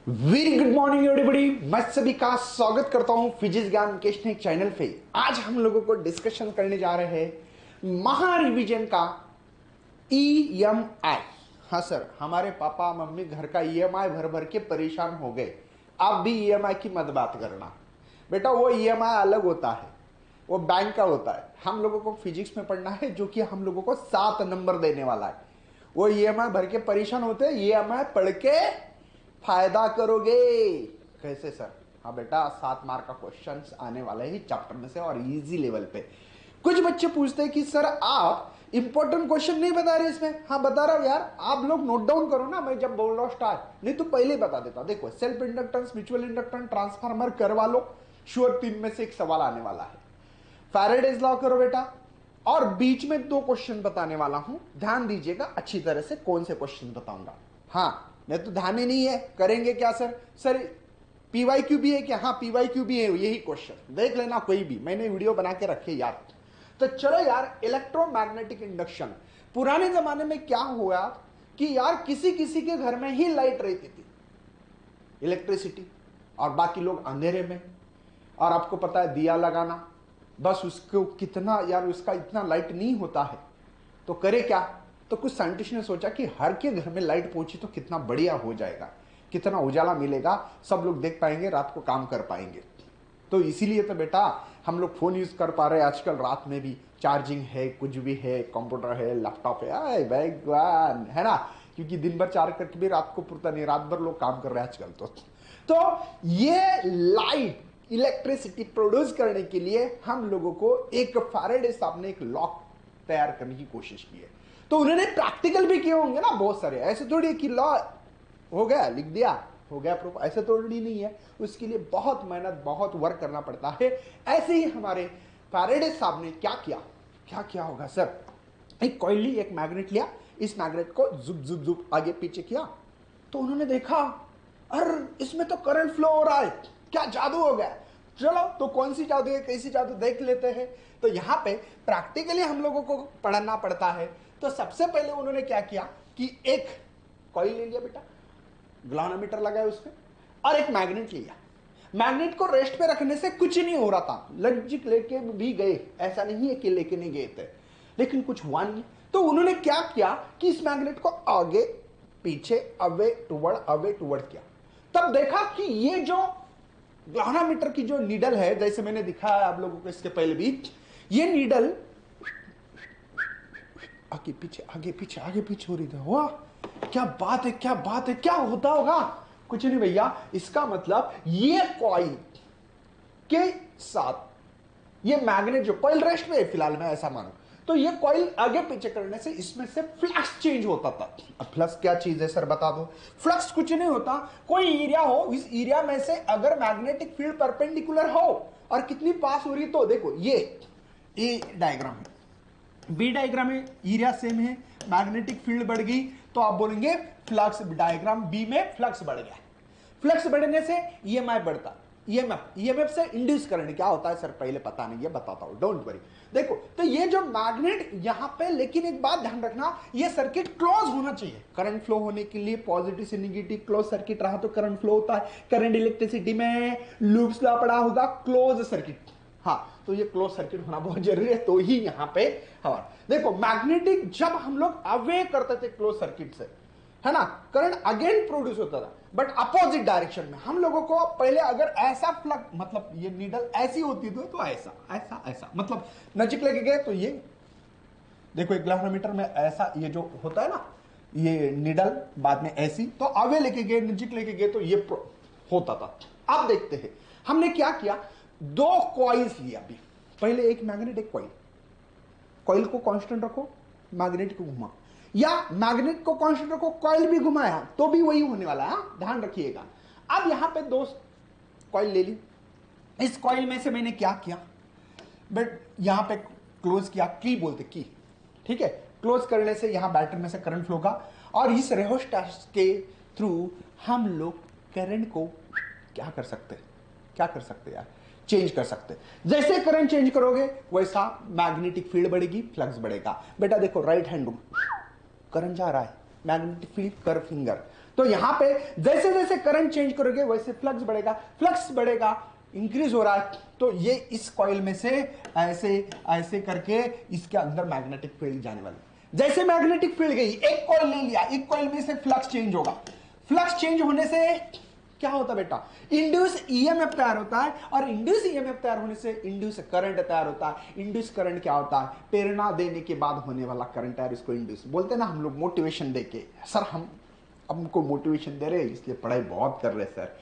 Very good morning everybody. मैं सभी का स्वागत करता हूं फिजिक्स ज्ञान के चैनल पे। आज हम लोगों को डिस्कशन करने जा रहे हैं महा रिवीजन का ईएमआई। हाँ सर, हमारे पापा मम्मी घर का ईएमआई भर भर के परेशान हो गए। आप भी ईएमआई की मत बात करना बेटा, वो ईएमआई अलग होता है, वो बैंक का होता है। हम लोगों को फिजिक्स में पढ़ना है, जो कि हम लोगों को 7 नंबर देने वाला है। वो ईएमआई भर के परेशान होते हैं, ईएमआई पढ़ के फायदा करोगे। कैसे सर? हाँ बेटा, 7 मार्क का क्वेश्चन आने वाला है चैप्टर में से और इजी लेवल पे। कुछ बच्चे पूछते हैं कि सर आप इंपॉर्टेंट क्वेश्चन नहीं बता रहे इसमें। हाँ बता रहा हूं यार, आप लोग नोट डाउन करो ना, मैं जब बोल रहा हूं स्टार्ट, नहीं तो पहले ही बता देता। देखो, self inductance, mutual inductance, transformer करवा लो, श्योर 3 में से एक सवाल आने वाला है। फैराडेज लॉ करो बेटा, और बीच में 2 क्वेश्चन बताने वाला हूं, ध्यान दीजिएगा अच्छी तरह से कौन से क्वेश्चन बताऊंगा। हाँ, मैं तो ध्यान ही नहीं है, करेंगे क्या सर? सर पीवाईक्यू भी है क्या? हाँ पीवाईक्यू भी है, यही क्वेश्चन देख लेना कोई भी, मैंने वीडियो बना के रखे यार। तो चलो यार, इलेक्ट्रोमैग्नेटिक इंडक्शन। पुराने जमाने में क्या हुआ कि यार किसी किसी के घर में ही लाइट रहती थी, इलेक्ट्रिसिटी, और बाकी लोग अंधेरे में। और आपको पता है दिया लगाना, बस उसको कितना यार, उसका इतना लाइट नहीं होता है, तो करे क्या? तो कुछ साइंटिस्ट ने सोचा कि हर के घर में लाइट पहुंची तो कितना बढ़िया हो जाएगा, कितना उजाला मिलेगा, सब लोग देख पाएंगे, रात को काम कर पाएंगे। तो इसीलिए तो बेटा हम लोग फोन यूज कर पा रहे हैं आजकल, रात में भी चार्जिंग है, कुछ भी है, कंप्यूटर है, लैपटॉप है, भगवान है ना, क्योंकि दिन भर चार्ज करके भी रात को पुरता नहीं, रात भर लोग काम कर रहे हैं आजकल। तो ये लाइट इलेक्ट्रिसिटी प्रोड्यूस करने के लिए हम लोगों को एक फैराडे साहब ने एक लॉ तैयार करने की कोशिश की है। तो उन्होंने प्रैक्टिकल भी किए होंगे ना बहुत सारे, ऐसे थोड़ी कि लॉ हो गया लिख दिया हो गया प्रूफ, ऐसे थोड़ी नहीं है। उसके लिए बहुत मेहनत, बहुत वर्क करना पड़ता है। ऐसे ही हमारे फैराडे साहब ने क्या किया, क्या किया होगा सर? एक कॉइल ली, एक मैग्नेट लिया, इस मैग्नेट को जुप जुप जुप आगे पीछे किया, तो उन्होंने देखा अरे इसमें तो करंट फ्लो हो रहा है, क्या जादू हो गया। चलो तो कौन सी जादू है, कैसी जादू, देख लेते हैं। तो यहाँ पे प्रैक्टिकली हम लोगों को पढ़ना पड़ता है। तो सबसे पहले उन्होंने क्या किया कि एक कॉइल ले लिया बेटा, ग्लानोमीटर लगाया उसमें, और एक मैग्नेट लिया। मैग्नेट को रेस्ट पे रखने से कुछ नहीं हो रहा था, लॉजिक लेके भी गए, ऐसा नहीं है कि लेके नहीं गए थे, लेकिन कुछ हुआ नहीं। तो उन्होंने क्या किया कि इस मैग्नेट को आगे पीछे, अवे टुवर्ड किया। तब देखा कि ये जो ग्लानोमीटर की जो नीडल है, जैसे मैंने दिखाया आप लोगों को इसके पहले भी, ये नीडल आगे पीछे हो रही थी। वाह क्या बात है, क्या बात है, क्या होता होगा? कुछ नहीं भैया, इसका मतलब ये कॉइल के साथ ये मैग्नेट, जो कॉइल रेस्ट में है फिलहाल, मैं ऐसा मानू, तो ये कॉइल आगे पीछे करने से इसमें से फ्लक्स चेंज होता था। अब फ्लक्स क्या चीज है सर, बता दो। फ्लक्स कुछ नहीं होता, कोई एरिया हो, इस एरिया में से अगर मैग्नेटिक फील्ड परपेंडिकुलर हो और कितनी पास हो रही, तो देखो ये ए डायग्राम है, बी डायग्राम में एरिया सेम है, मैग्नेटिक फील्ड बढ़ गई तो आप बोलेंगे फ्लक्स, डायग्राम बी में फ्लक्स बढ़ गया। फ्लक्स बढ़ने से ईएमआई बढ़ता, ईएमएफ से इंड्यूस करंट क्या होता है सर, पहले पता नहीं है, बताता हूं, डोंट वरी। देखो तो ये जो मैग्नेट यहां पे, लेकिन एक बात ध्यान रखना, ये सर्किट क्लोज होना चाहिए। करंट फ्लो होने के लिए पॉजिटिव से नेगेटिव क्लोज सर्किट रहा तो करंट फ्लो होता है। करंट इलेक्ट्रिसिटी में लूप्स लॉ पड़ा होगा, क्लोज सर्किट। हाँ, तो ये क्लोज सर्किट होना बहुत जरूरी है, तो ही यहां पे हवा। देखो मैग्नेटिक, जब हम लोग अवे करते थे क्लोज सर्किट से, है ना, करंट अगेन प्रोड्यूस होता था, बट अपोजिट डायरेक्शन में। हम लोगों को पहले अगर ऐसा फ्लक्स, मतलब ये नीडल ऐसी होती तो ऐसा ऐसा ऐसा, मतलब नजीक लेके गए तो ये देखो, एक ग्लानोमीटर में ऐसा ये जो होता है ना, ये नीडल बाद में ऐसी, तो अवे लेके गए, नजीक लेके गए तो ये होता था। अब देखते हैं हमने क्या किया, 2 कॉइल्स लिया अभी, पहले एक मैग्नेट एक कॉइल, कॉइल को कांस्टेंट रखो, मैग्नेट को घुमा, या मैग्नेट को कांस्टेंट रखो, कॉइल भी घुमाया तो भी वही होने वाला है, ध्यान रखिएगा। अब यहां पे 2 कॉइल ले ली, इस कॉइल में से मैंने क्या किया, बट यहां पे क्लोज किया, की बोलते की, ठीक है। क्लोज करने से यहां बैटरी में से करंट फ्लो होगा, और इस रेहोस्टेट के थ्रू हम लोग करंट को क्या कर सकते यार, चेंज कर सकते। जैसे करंट चेंज करोगे वैसा मैग्नेटिक फील्ड बढ़ेगी, फ्लक्स बढ़ेगा। बेटा देखो, राइट हैंड रूल, करंट जा रहा है, मैग्नेटिक फील्ड कर फिंगर, तो यहां पे जैसे जैसे करंट चेंज करोगे वैसे फ्लक्स बढ़ेगा, फ्लक्स बढ़ेगा, इंक्रीज हो रहा है, तो ये इस कॉइल में से ऐसे ऐसे करके इसके अंदर मैग्नेटिक फील्ड जाने वाली। जैसे मैग्नेटिक फील्ड गई, एक कॉइल ले लिया, एक कॉइल में से फ्लक्स चेंज होगा, फ्लक्स चेंज होने से क्या होता है बेटा, इंड्यूस ईएमएफ तैयार होता है, और इंड्यूस ईएमएफ तैयार होने से इंड्यूस करंट तैयार होता है। इंड्यूस करंट क्या होता है, प्रेरणा देने के बाद होने वाला करंट है, इसको इंड्यूस बोलते हैं ना हम लोग, मोटिवेशन देके। सर हम हमको मोटिवेशन दे रहे हैं इसलिए पढ़ाई बहुत कर रहे हैं सर,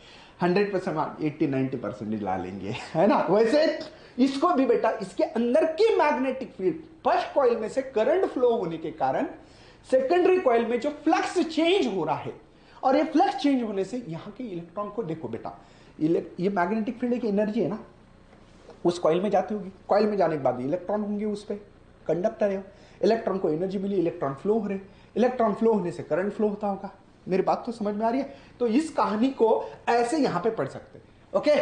100% 80-90% ला लेंगे, है ना। वैसे इसको भी बेटा, इसके अंदर की मैग्नेटिक फील्ड, फर्स्ट कॉइल में से करंट फ्लो होने के कारण सेकेंडरी कॉइल में जो फ्लक्स चेंज हो रहा है, और ये फ्लक्स चेंज होने से यहां के इलेक्ट्रॉन को देखो बेटा, ये मैग्नेटिक फील्ड की एनर्जी है ना, उस कॉइल में जाती होगी, कॉइल में जाने के बाद इलेक्ट्रॉन होंगे उस पर, कंडक्टर है, इलेक्ट्रॉन को एनर्जी मिली, इलेक्ट्रॉन फ्लो हो रहे, इलेक्ट्रॉन फ्लो होने से करंट फ्लो होता होगा। मेरी बात तो समझ में आ रही है। तो इस कहानी को ऐसे यहां पे पढ़ सकते हैं, ओके।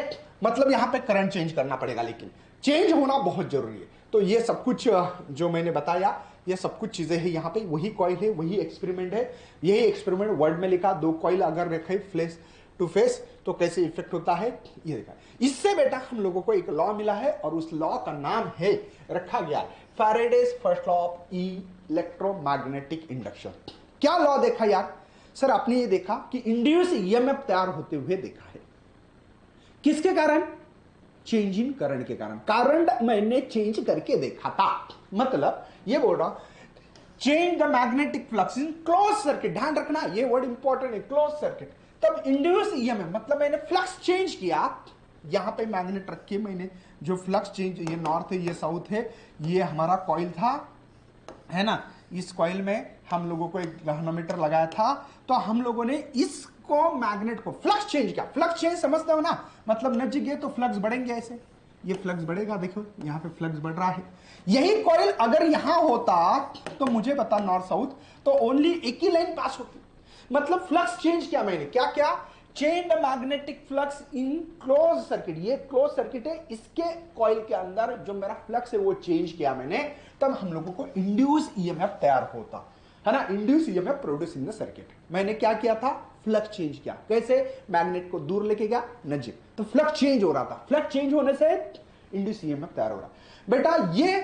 मतलब यहां पे करंट चेंज करना पड़ेगा, लेकिन चेंज होना बहुत जरूरी है। तो ये सब कुछ जो मैंने बताया, ये सब कुछ चीजें हैं यहाँ पे, वही कॉइल है, वही एक्सपेरिमेंट है, यही एक्सपेरिमेंट वर्ड में लिखा, दो कॉइल अगर रखे फेस टू फेस तो कैसे इफेक्ट होता है ये देखा। इससे बेटा हम लोगों को एक लॉ मिला है, और उस लॉ का नाम है, रखा गया Faraday's first law of electromagnetic induction. क्या लॉ देखा यार, सर आपने ये देखा कि इंड्यूस ईएमएफ तैयार होते हुए देखा है, किसके कारण, चेंज इन करंट के कारण। करंट मैंने चेंज करके देखा था, मतलब ये बोल रहा हूं change the magnetic flux in close circuit, ध्यान रखना ये वर्ड इंपॉर्टेंट है, क्लोज सर्किट। तब इंड्यूस ईएमएफ मतलब मैंने फ्लक्स चेंज किया, यहां पे मैग्नेट रख के मैंने जो फ्लक्स चेंज, ये नॉर्थ है ये साउथ है, ये हमारा कॉइल था, है ना। इस कॉइल में हम लोगों को एक गैल्वेनोमीटर लगाया था, तो हम लोगों ने इसको मैग्नेट को फ्लक्स चेंज किया। फ्लक्स चेंज समझते हो ना, मतलब नजदीक गए तो फ्लक्स बढ़ेंगे, ऐसे ये फ्लक्स बढ़ेगा, देखो यहां पे फ्लक्स बढ़ रहा है। यही कॉइल अगर यहां होता तो मुझे पता नॉर्थ साउथ, तो ओनली एक ही लाइन पास होती, मतलब फ्लक्स चेंज किया मैंने, क्या क्या, change the magnetic flux in close circuit, ये क्लोज सर्किट है, इसके कॉइल के अंदर जो मेरा फ्लक्स है वो चेंज किया मैंने, तब हम लोगों को इंड्यूस ईएमएफ तैयार होता है ना, induce EMF produce in the circuit. मैंने क्या किया था, फ्लक्स चेंज किया, कैसे, मैग्नेट को दूर लेके गया नजदीक, तो फ्लक्स चेंज हो रहा था, फ्लक्स चेंज होने से इंड्यूस ईएमएफ तैयार हो रहा। बेटा ये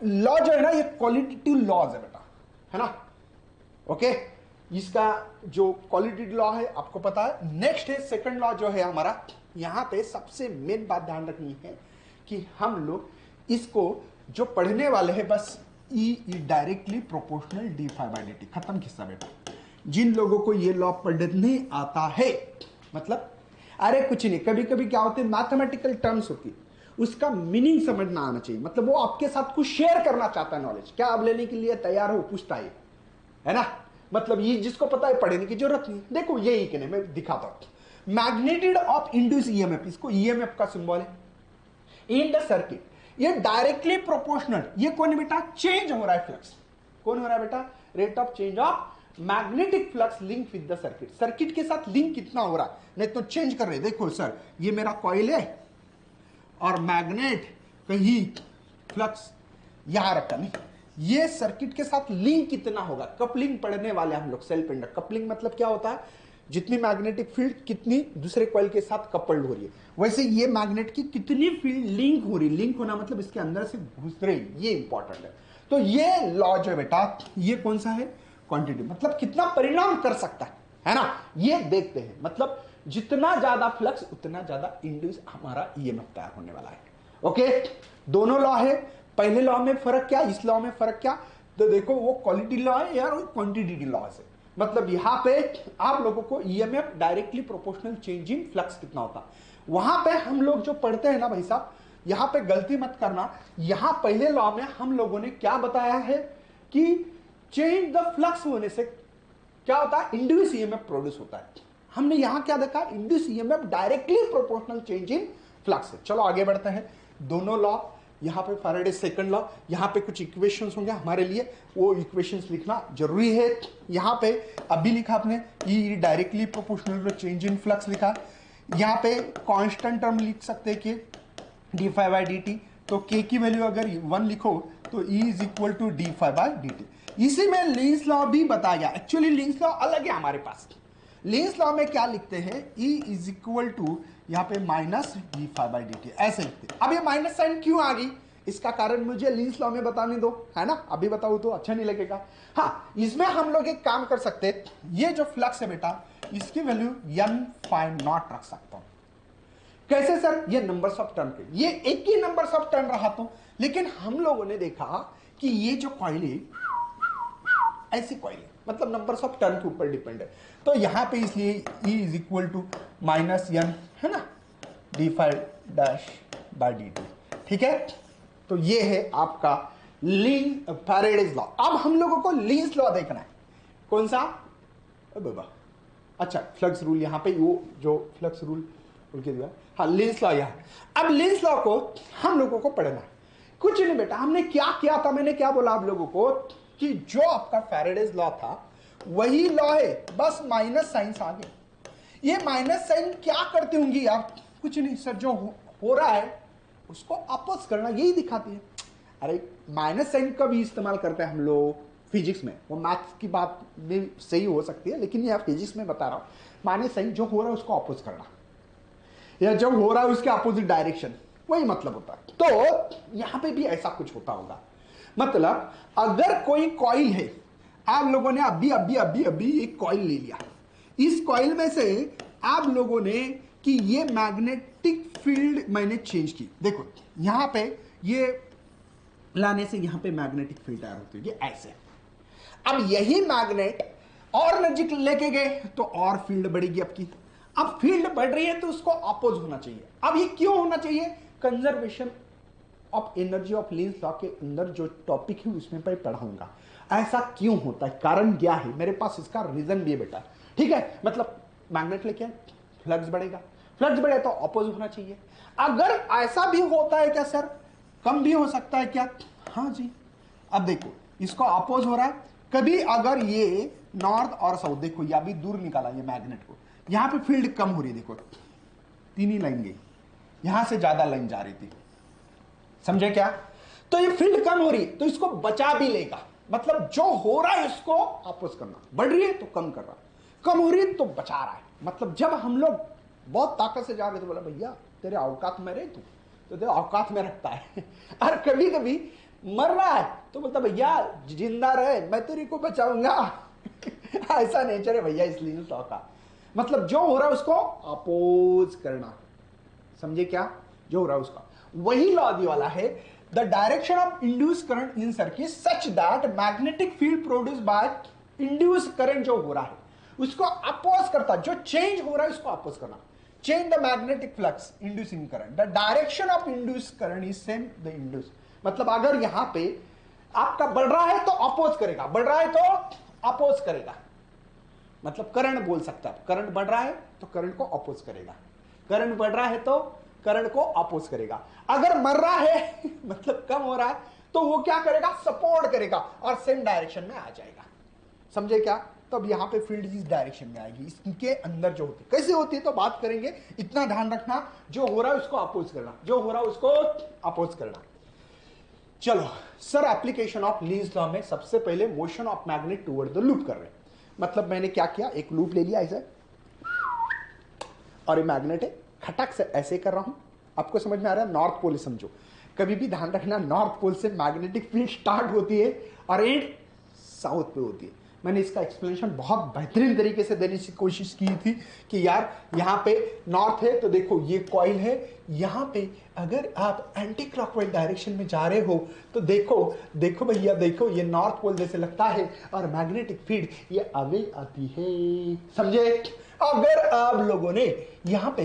लॉ जो है ना, ये क्वालिटेटिव लॉज है बेटा, है ना, ओके। इसका जो क्वालिटेटिव लॉ है आपको पता है। नेक्स्ट है सेकंड लॉ जो है हमारा, यहां पे सबसे मेन बात ध्यान रखनी है कि हम लोग इसको जो पढ़ने वाले हैं, बस E directly proportional d phi by D t, खत्म किस्सा बेटा। जिन लोगों को ये लॉ पढ़ने आता है, मतलब अरे कुछ नहीं, कभी कभी क्या होते हैं मैथमेटिकल टर्म्स होती है, उसका मीनिंग समझना आना चाहिए, मतलब वो आपके साथ कुछ शेयर करना चाहता है नॉलेज, क्या आप लेने के लिए तैयार हो, पूछता है ना, मतलब ये जिसको पता है पढ़ने की जरूरत नहीं। देखो यही कि नहीं, मैं दिखाता हूं, मैग्नेट्यूड ऑफ इंड्यूस ईएमएफ, इसको ईएमएफ का सिंबल है इन द सर्किट, ये डायरेक्टली प्रोपोर्शनल, ये कौन है बेटा, चेंज हो रहा है फ्लक्स, कौन हो रहा है बेटा, rate of change of magnetic flux link with the circuit, circuit के साथ लिंक कितना हो रहा है, नहीं तो चेंज कर रहे। देखो सर ये मेरा कॉइल है और मैग्नेट कहीं फ्लक्स यहां रखा, नहीं, ये सर्किट के साथ लिंक कितना होगा, कपलिंग पढ़ने वाले हम लोग, सेल्फ इंडक्ट कपलिंग मतलब क्या होता है, जितनी मैग्नेटिक फील्ड कितनी दूसरे कॉइल के साथ कपल्ड हो रही है, वैसे ये मैग्नेट की कितनी फील्ड लिंक हो रही है, लिंक होना मतलब इसके अंदर से घुस रही, ये इंपॉर्टेंट है। तो ये लॉ जो है बेटा, ये कौन सा है, क्वांटिटी, मतलब कितना परिणाम कर सकता है ना, ये देखते हैं, मतलब जितना ज्यादा फ्लक्स उतना ज्यादा इंड्यूस हमारा ईएमएफ तैयार होने वाला है, ओके। दोनों लॉ है, पहले लॉ में फर्क क्या, इस लॉ में फर्क क्या, तो देखो वो क्वालिटी लॉ है यार, वो क्वांटिटी लॉ है, मतलब यहां पे आप लोगों को EMF directly proportional change in flux कितना होता, वहां पे हम लोग जो पढ़ते हैं ना भाई साहब, यहां पे गलती मत करना, यहां पहले लॉ में हम लोगों ने क्या बताया है कि चेंज द फ्लक्स होने से क्या होता है, इंड्यूस ईएमएफ प्रोड्यूस होता है। हमने यहां क्या देखा, induce EMF directly proportional change in flux है। चलो आगे बढ़ते हैं, दोनों लॉ, यहां पे फैराडे सेकंड लॉ, यहां पे कुछ इक्वेशंस होंगे हमारे लिए, वो इक्वेशंस लिखना जरूरी है। यहां पे अभी लिखा आपने E directly proportional change in flux लिखा, यहां पे कांस्टेंट टर्म लिख सकते हैं कि d phi by D T, तो के की वैल्यू अगर 1 लिखो तो E is equal to d phi by D t. इसी में लिंक्स लॉ भी बताया गया, एक्चुअली लिंक्स लॉ अलग है हमारे पास, लीन्स लॉ में क्या लिखते हैं, E इज इक्वल टू यहाँ पे माइनस d∅dt ऐसे लिखते हैं। अब ये माइनस साइन क्यों आ गई, इसका कारण मुझे लीन्स लॉ में बताने दो, है ना, अभी बताऊँ तो अच्छा नहीं लगेगा। हाँ, इसमें हम लोग एक काम कर सकते हैं, ये जो फ्लक्स है बेटा इसकी वैल्यू n∅0 रख सकता हूं। कैसे सर, ये नंबर्स ऑफ टर्न के, ये एक ही नंबर्स ऑफ टर्न रहा तो, लेकिन हम लोगों ने देखा कि ये जो कॉइल है ऐसी कॉइल है, मतलब नंबर्स ऑफ टर्न के ऊपर डिपेंड है, तो यहां पे इसलिए E is equal to minus n, है ना, d∅ ठीक है। तो ये है आपका फैराडेज लॉ। अब हम लोगों को लीन्स लॉ देखना है, कौन सा बाबा, अच्छा फ्लक्स रूल, यहां पे वो जो फ्लक्स रूल उनके दिया, हाँ लीन्स लॉ यहाँ। अब लीन्स लॉ को हम लोगों को पढ़ना है, कुछ नहीं बेटा, हमने क्या किया था, मैंने क्या बोला आप लोगों को कि जो आपका फैराडेज लॉ था वही लॉ है, बस माइनस साइन आ गया। ये माइनस साइन क्या करती होंगी आप, कुछ नहीं सर, जो हो रहा है उसको अपोज करना, यही दिखाती है। अरे माइनस साइन का भी इस्तेमाल करते हैं हम लोग फिजिक्स में, वो मैथ्स की बात भी सही हो सकती है, लेकिन ये फिजिक्स में बता रहा हूं, माइनस साइन जो हो रहा है उसको अपोज करना, या जो हो रहा है उसके अपोजिट डायरेक्शन, वही मतलब होता है। तो यहां पे भी ऐसा कुछ होता होगा, मतलब अगर कोई कॉइल है, आप लोगों ने अभी अभी अभी अभी एक कॉइल ले लिया, इस कॉइल में से आप लोगों ने कि ये मैग्नेटिक फील्ड मैंने चेंज की, देखो यहां पे ये लाने से यहां पे मैग्नेटिक फील्ड तैयार होती है, ये ऐसे। अब यही मैग्नेट और नजीक लेके गए तो और फील्ड बढ़ेगी आपकी, अब फील्ड बढ़ रही है तो उसको अपोज होना चाहिए। अब ये क्यों होना चाहिए, conservation of energy of leans law के अंदर जो टॉपिक है उसमें पर पढ़ाऊंगा, ऐसा क्यों होता है, कारण क्या है, मेरे पास इसका रीजन भी है बेटा, ठीक है। मतलब मैग्नेट लेके फ्लक्स बढ़ेगा, फ्लक्स बढ़े तो अपोज होना चाहिए। अगर ऐसा भी होता है क्या सर, कम भी हो सकता है क्या, हाँ जी। अब देखो इसको अपोज हो रहा है, कभी अगर ये नॉर्थ और साउथ, देखो ये अभी दूर निकाला ये मैग्नेट को, यहां पे फील्ड कम हो रही है, देखो 3 ही लाइन गई, यहां से ज्यादा लाइन जा रही थी, समझे क्या, तो ये फील्ड कम हो रही है तो इसको बचा भी लेगा, मतलब जो हो रहा है इसको अपोज करना, बढ़ रही है तो कम कर रहा है, कम हो रही है तो बचा रहा है। मतलब जब हम लोग बहुत ताकत से जा रहे थे, बोला भैया तेरे औकात में रहे तू, तो तेरे औकात में रखता है और कभी कभी मर रहा है तो बोलता भैया जिंदा रहे मैं तेरे को बचाऊंगा ऐसा नेचर है भैया, इसलिए लॉ का मतलब जो हो रहा है उसको अपोज करना, समझे क्या, जो हो रहा है उसका, वही लॉ दी वाला है। The direction of induce current in circuit such that magnetic field produce by induce current जो हो रहा है उसको अपोज करता, जो चेंज हो रहा है उसको अपोज करना, change the magnetic flux inducing current, the direction of induce current is same the induce, मतलब अगर यहां पे आपका बढ़ रहा है तो अपोज करेगा, बढ़ रहा है तो अपोज करेगा, मतलब करंट बोल सकता है, करंट बढ़ रहा है तो करंट को अपोज करेगा, करंट बढ़ रहा है तो करंट को अपोज करेगा, अगर मर रहा है मतलब कम हो रहा है तो वो क्या करेगा, सपोर्ट करेगा और सेम डायरेक्शन में आ जाएगा, समझे क्या। तब यहां पे फील्ड इस डायरेक्शन में आएगी, इसके अंदर जो होती है कैसे होती है तो बात करेंगे, इतना ध्यान रखना, जो हो रहा है उसको अपोज करना, जो हो रहा है उसको अपोज करना। चलो sir, application of leans law में सबसे पहले motion of magnet toward the loop कर रहे हैं, मतलब मैंने क्या किया, एक लूप ले लिया ऐसे और ये मैग्नेट है, खटक से ऐसे कर रहा हूं, आपको समझ में आ रहा है, नॉर्थ पोल समझो, कभी भी ध्यान रखना नॉर्थ पोल से मैग्नेटिक फील्ड स्टार्ट होती है और एंड साउथ पे होती है। मैंने इसका एक्सप्लेनेशन बहुत बेहतरीन तरीके से देने की कोशिश की थी कि यार यहाँ पे नॉर्थ है तो देखो ये कॉइल है, यहाँ पे अगर आप एंटी क्लॉकवाइज डायरेक्शन में जा रहे हो तो देखो देखो भैया देखो ये नॉर्थ पोल जैसे लगता है और मैग्नेटिक फील्ड ये अवे आती है, समझे। अगर आप लोगों ने यहाँ पे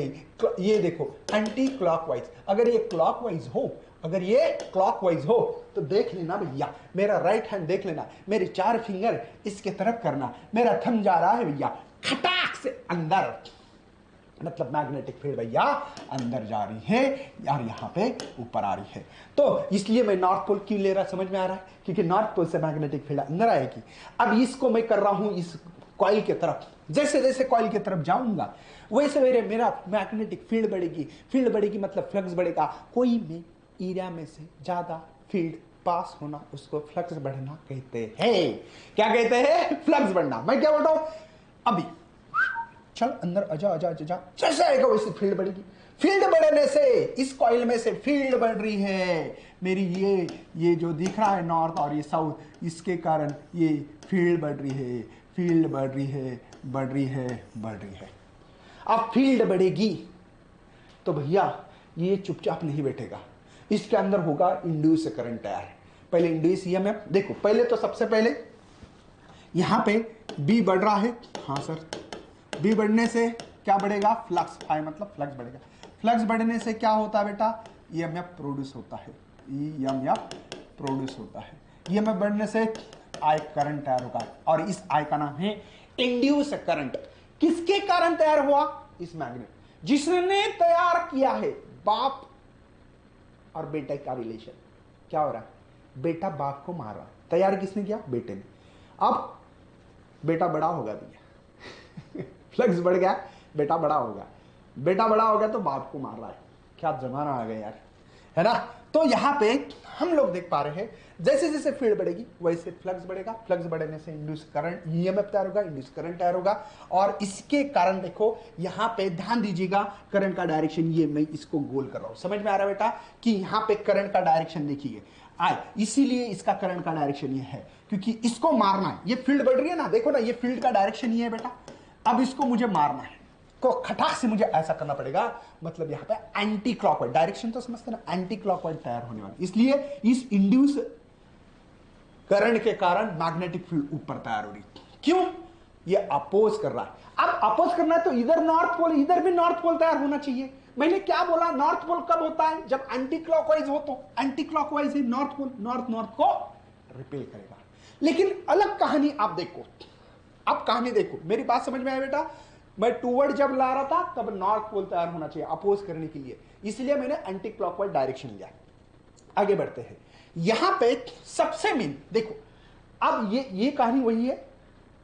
ये देखो एंटी क्लॉकवाइज, अगर ये क्लॉकवाइज हो, अगर ये क्लॉकवाइज हो तो देख लेना भैया, मेरा राइट हैंड देख लेना, मेरे 4 फिंगर इसके तरफ करना, मेरा थंब जा रहा है भैया खटाक से अंदर, मतलब मैग्नेटिक फील्ड भैया अंदर जा रही है और यहाँ पे ऊपर आ रही है। तो इसलिए मैं नॉर्थ पोल क्यों ले रहा, समझ में आ रहा है, क्योंकि नॉर्थ पोल से मैग्नेटिक फील्ड अंदर आएगी। अब इसको मैं कर रहा हूं इस कॉइल के तरफ, जैसे जैसे कॉइल की तरफ जाऊंगा वैसे मेरा मैग्नेटिक फील्ड बढ़ेगी, फील्ड बढ़ेगी मतलब फ्लक्स बढ़ेगा, कोई में एरिया में से ज्यादा फील्ड पास होना उसको फ्लक्स बढ़ना कहते हैं। क्या कहते हैं, फ्लक्स बढ़ना। मैं क्या बोल रहा हूं, अभी चल अंदर आजा आजा आजा, जैसे आएगा वैसे फील्ड बढ़ेगी। फील्ड बढ़ने से इस कॉइल में से फील्ड बढ़ रही है मेरी, ये जो दिख रहा है नॉर्थ और ये साउथ, इसके कारण ये फील्ड बढ़ रही है, फील्ड बढ़ रही है, बढ़ रही है, बढ़ रही है। अब फील्ड बढ़ेगी तो भैया ये चुपचाप नहीं बैठेगा, इसके अंदर होगा इंड्यूस करंट तैयार। पहले इंड्यूस ईएमएफ देखो, पहले तो सबसे पहले यहां पे बी बढ़ रहा है, हाँ सर, बी बढ़ने से क्या बढ़ेगा, फ्लक्स, फाई मतलब फ्लक्स बढ़ेगा। फ्लक्स बढ़ने से क्या होता है बेटा, ईएमएफ प्रोड्यूस होता है, ईएमएफ प्रोड्यूस होता है। ईएमएफ बढ़ने से आई करंट तैयार होगा और इस आई का नाम है इंड्यूस करंट। किसके कारण तैयार हुआ, इस मैग्नेट जिसने तैयार किया है। बाप और बेटे का रिलेशन क्या हो रहा है, बेटा बाप को मार रहा है, तैयार किसने किया, बेटे ने। अब बेटा बड़ा होगा भैया फ्लक्स बढ़ गया, बेटा बड़ा होगा, बेटा बड़ा हो गया तो बाप को मार रहा है। क्या जमाना आ गया यार, है ना। तो यहां पे हम लोग देख पा रहे हैं जैसे जैसे फील्ड बढ़ेगी वैसे फ्लक्स बढ़ेगा, फ्लक्स बढ़ने से इंड्यूस करंट ईएमएफ तैयार होगा, इंड्यूस करंट तैयार होगा। और इसके कारण देखो यहां पे ध्यान दीजिएगा, करंट का डायरेक्शन, ये मैं इसको गोल कर रहा हूं, समझ में आ रहा है बेटा कि यहां पे करंट का डायरेक्शन देखिए आए, इसीलिए इसका करंट का डायरेक्शन ये है क्योंकि इसको मारना है। ये फील्ड बढ़ रही है ना, देखो ना, ये फील्ड का डायरेक्शन ये है बेटा। अब इसको मुझे मारना है तो खटाक से मुझे ऐसा करना पड़ेगा, मतलब यहां पे एंटी क्लॉकवाइज डायरेक्शन तो समझते ना, एंटी क्लॉकवाइज तैयार होने वाली। इसलिए इस इंड्यूस करंट के कारण मैग्नेटिक फील्ड ऊपर तैयार हो रही। क्यों, ये अपोज कर रहा है। अब अपोज करना है तो इधर नॉर्थ पोल, इधर भी नॉर्थ पोल तैयार होना चाहिए। मैंने क्या बोला, नॉर्थ पोल कब होता है, जब एंटी क्लॉकवाइज हो। तो एंटी क्लॉकवाइज है नॉर्थ पोल, नॉर्थ नॉर्थ को रिपेल करेगा। लेकिन अलग कहानी आप देखो, अब कहानी देखो, मेरी बात समझ में आया बेटा। मैं टूवर्ड जब ला रहा था तब नॉर्थ पोल तैयार होना चाहिए अपोज करने के लिए, इसलिए मैंने एंटी क्लॉकवाइज डायरेक्शन लिया। आगे बढ़ते हैं, यहां पे सबसे मेन देखो, अब ये कहानी वही है,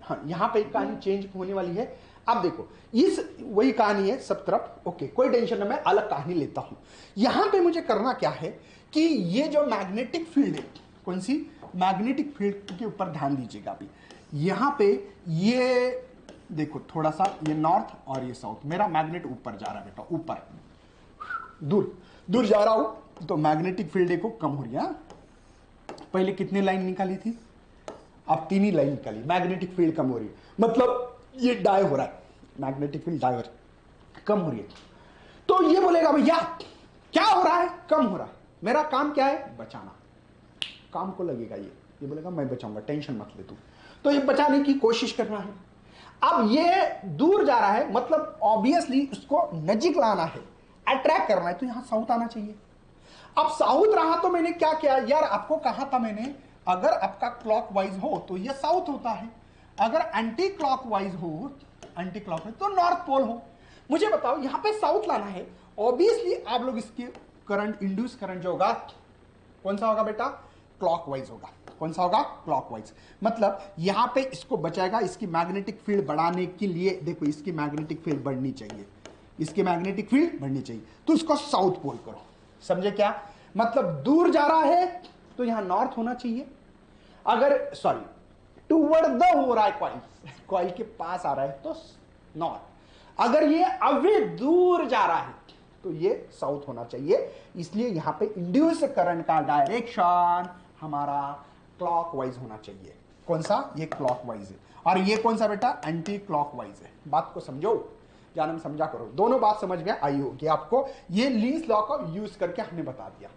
हाँ यहां पे कहानी चेंज होने वाली है। अब देखो इस वही कहानी है सब तरफ, ओके कोई टेंशन नहीं, मैं अलग कहानी लेता हूं। यहां पे मुझे करना क्या है कि ये जो मैग्नेटिक फील्ड है, कौन सी मैग्नेटिक फील्ड के ऊपर ध्यान दीजिएगा। अभी यहां पे ये देखो थोड़ा सा, ये नॉर्थ और ये साउथ, मेरा मैग्नेट ऊपर जा रहा है बेटा, ऊपर दूर दूर जा रहा हूं तो मैग्नेटिक फील्ड देखो कम हो रही है। पहले कितनी लाइन निकाली थी, अब 3 ही लाइन निकाली, मैग्नेटिक फील्ड कम हो रही है, मतलब ये डाई हो रहा है, मैग्नेटिक फील्ड डाइवर कम हो रही है। तो ये बोलेगा भैया क्या हो रहा है, कम हो रहा है, मेरा काम क्या है, बचाना। काम को लगेगा ये बोलेगा मैं बचाऊंगा, टेंशन मत ले तू। तो ये बचाने की कोशिश करना है। अब ये दूर जा रहा है, मतलब ऑब्वियसली उसको नजीक लाना है, अट्रैक्ट करना है, तो यहां साउथ आना चाहिए। अब साउथ रहा तो मैंने क्या किया यार, आपको कहा था मैंने, अगर आपका क्लॉकवाइज हो तो ये साउथ होता है, अगर एंटी क्लॉकवाइज हो, एंटी क्लॉकवाइज तो नॉर्थ पोल हो। मुझे बताओ यहां पे साउथ लाना है, ऑब्वियसली आप लोग इसके करंट, इंड्यूस करंट जो होगा कौन सा होगा बेटा, क्लॉकवाइज होगा। कौन सा होगा, क्लॉकवाइज। मतलब यहां पे इसको बचाएगा, इसकी मैग्नेटिक फील्ड बढ़ाने के लिए देखो, इसकी मैग्नेटिक फील्ड बढ़नी चाहिए, इसकी मैग्नेटिक फील्ड बढ़नी चाहिए, तो इसको साउथ पोल करो। समझे क्या, मतलब दूर जा रहा है तो यहां नॉर्थ होना चाहिए, अगर सॉरी टूवर्ड द हो रहा है, कॉइल के पास आ रहा है तो नॉर्थ, अगर ये अभी दूर जा रहा है तो ये साउथ होना चाहिए। इसलिए यहां पे इंड्यूस करंट का डायरेक्शन हमारा क्लॉकवाइज होना चाहिए। कौन सा, ये क्लॉकवाइज है, और ये कौन सा बेटा, एंटी क्लॉकवाइज है। बात को समझो, ज्ञान में समझा करो, दोनों बात समझ में आई होगी आपको। ये लीन्स लॉ को यूज करके हमने बता दिया,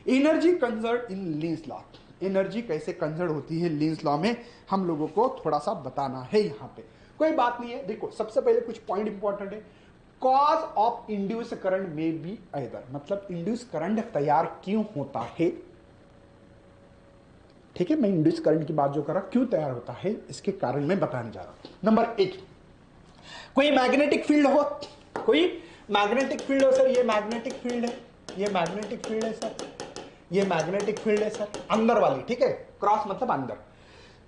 एनर्जी कंजर्व इन लीन्स लॉ, एनर्जी कैसे कंजर्व होती है लीन्स लॉ में, हम लोगों को थोड़ा सा बताना है यहां पे। कोई बात नहीं है, देखो सबसे पहले कुछ पॉइंट इंपॉर्टेंट है। कॉज ऑफ इंड्यूस करंट में बी आइदर, मतलब इंड्यूस करंट तैयार क्यों होता है, ठीक है। मैं इंड्यूस करंट की बात जो कर रहा, क्यों तैयार होता है, इसके कारण मैं बताने जा रहा हूं। नंबर 1, कोई मैग्नेटिक फील्ड हो, कोई मैग्नेटिक फील्ड हो, सर ये मैग्नेटिक फील्ड है, ये मैग्नेटिक फील्ड है सर, ये मैग्नेटिक फील्ड है सर, अंदर वाली, ठीक है, क्रॉस मतलब अंदर।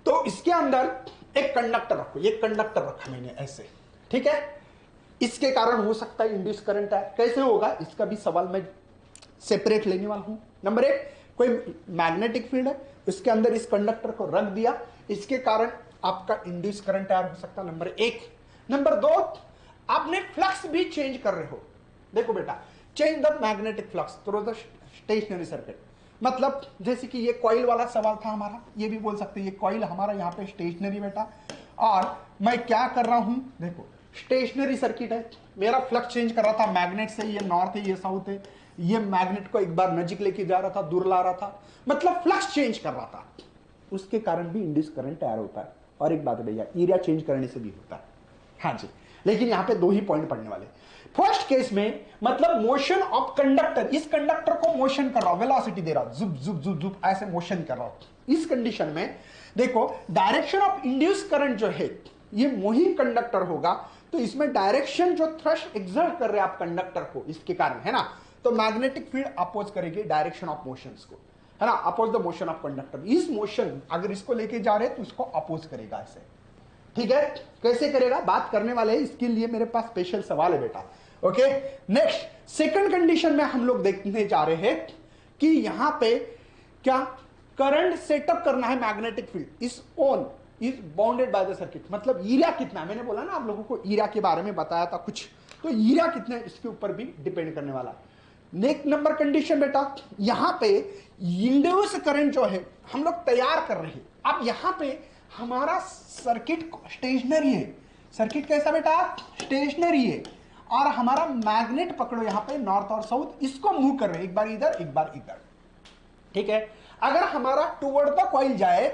तो इसके अंदर एक कंडक्टर रखो, ये कंडक्टर रखा मैंने ऐसे, ठीक है, इसके कारण हो सकता है इंड्यूस करंट है। कैसे होगा, इसका भी सवाल मैं सेपरेट लेने वाला हूं। नंबर 1, कोई मैग्नेटिक फील्ड है, इसके अंदर इस कंडक्टर को रख दिया, इसके कारण आपका इंड्यूस करंट तैयार हो सकता है, नंबर 1। नंबर 2, आपने फ्लक्स भी चेंज कर रहे हो। देखो बेटा, change the magnetic flux through the stationary circuit. मतलब जैसे कि ये कॉइल वाला सवाल था हमारा, ये भी बोल सकते हैं ये कॉइल हमारा यहाँ पे स्टेशनरी बेटा, और मैं क्या कर रहा हूं, देखो स्टेशनरी सर्किट है, मेरा फ्लक्स चेंज कर रहा था, मैग्नेट से ये नॉर्थ है ये साउथ है, ये मैग्नेट को एक बार नजीक लेके जा रहा था, दूर ला रहा था, मतलब फ्लक्स चेंज कर रहा था, उसके कारण भी इंड्यूस करंट तैयार होता है। और एक बात है भैया, एरिया चेंज करने से भी होता है। हाँ जी, लेकिन यहां पे दो ही पॉइंट पढ़ने वाले। फर्स्ट केस में मतलब मोशन ऑफ कंडक्टर, इस कंडक्टर को मोशन कर रहा हूं, वेलोसिटी दे रहा हूं, जुप जुप जुप जुप ऐसे मोशन कर रहा हूं। इस कंडीशन में देखो डायरेक्शन ऑफ इंड्यूस करंट जो है ये मोही कंडक्टर होगा, तो इसमें डायरेक्शन जो थ्रस्ट एक्सर्ट कर रहे हैं आप कंडक्टर को, इसके कारण है ना, तो मैग्नेटिक फील्ड अपोज करेगी डायरेक्शन ऑफ मोशंस को, है ना, oppose the motion of conductor. इस मोशन अगर इसको लेके जा रहे हैं तो इसको अपोज करेगा ऐसे, ठीक है। कैसे करेगा बात करने वाले हैं, इसके लिए मेरे पास स्पेशल सवाल है बेटा। ओके, नेक्स्ट सेकंड कंडीशन में हम लोग देखने जा रहे हैं कि यहां पे क्या करंट सेटअप करना है, magnetic field is on is bounded by the circuit. मतलब एरिया कितना है, मैंने बोला ना आप लोगों को एरिया के बारे में बताया था कुछ, तो एरिया कितना है इसके ऊपर भी डिपेंड करने वाला है। नेक्स्ट नंबर कंडीशन बेटा, यहां पे इंड्यूस करंट जो है हम लोग तैयार कर रहे हैं। अब यहां पे हमारा सर्किट स्टेशनरी है, सर्किट कैसा बेटा, स्टेशनरी है, और हमारा मैग्नेट पकड़ो यहां पे नॉर्थ और साउथ, इसको मूव कर रहे हैं, एक बार इधर एक बार इधर, ठीक है। अगर हमारा टुवर्ड द कॉइल जाए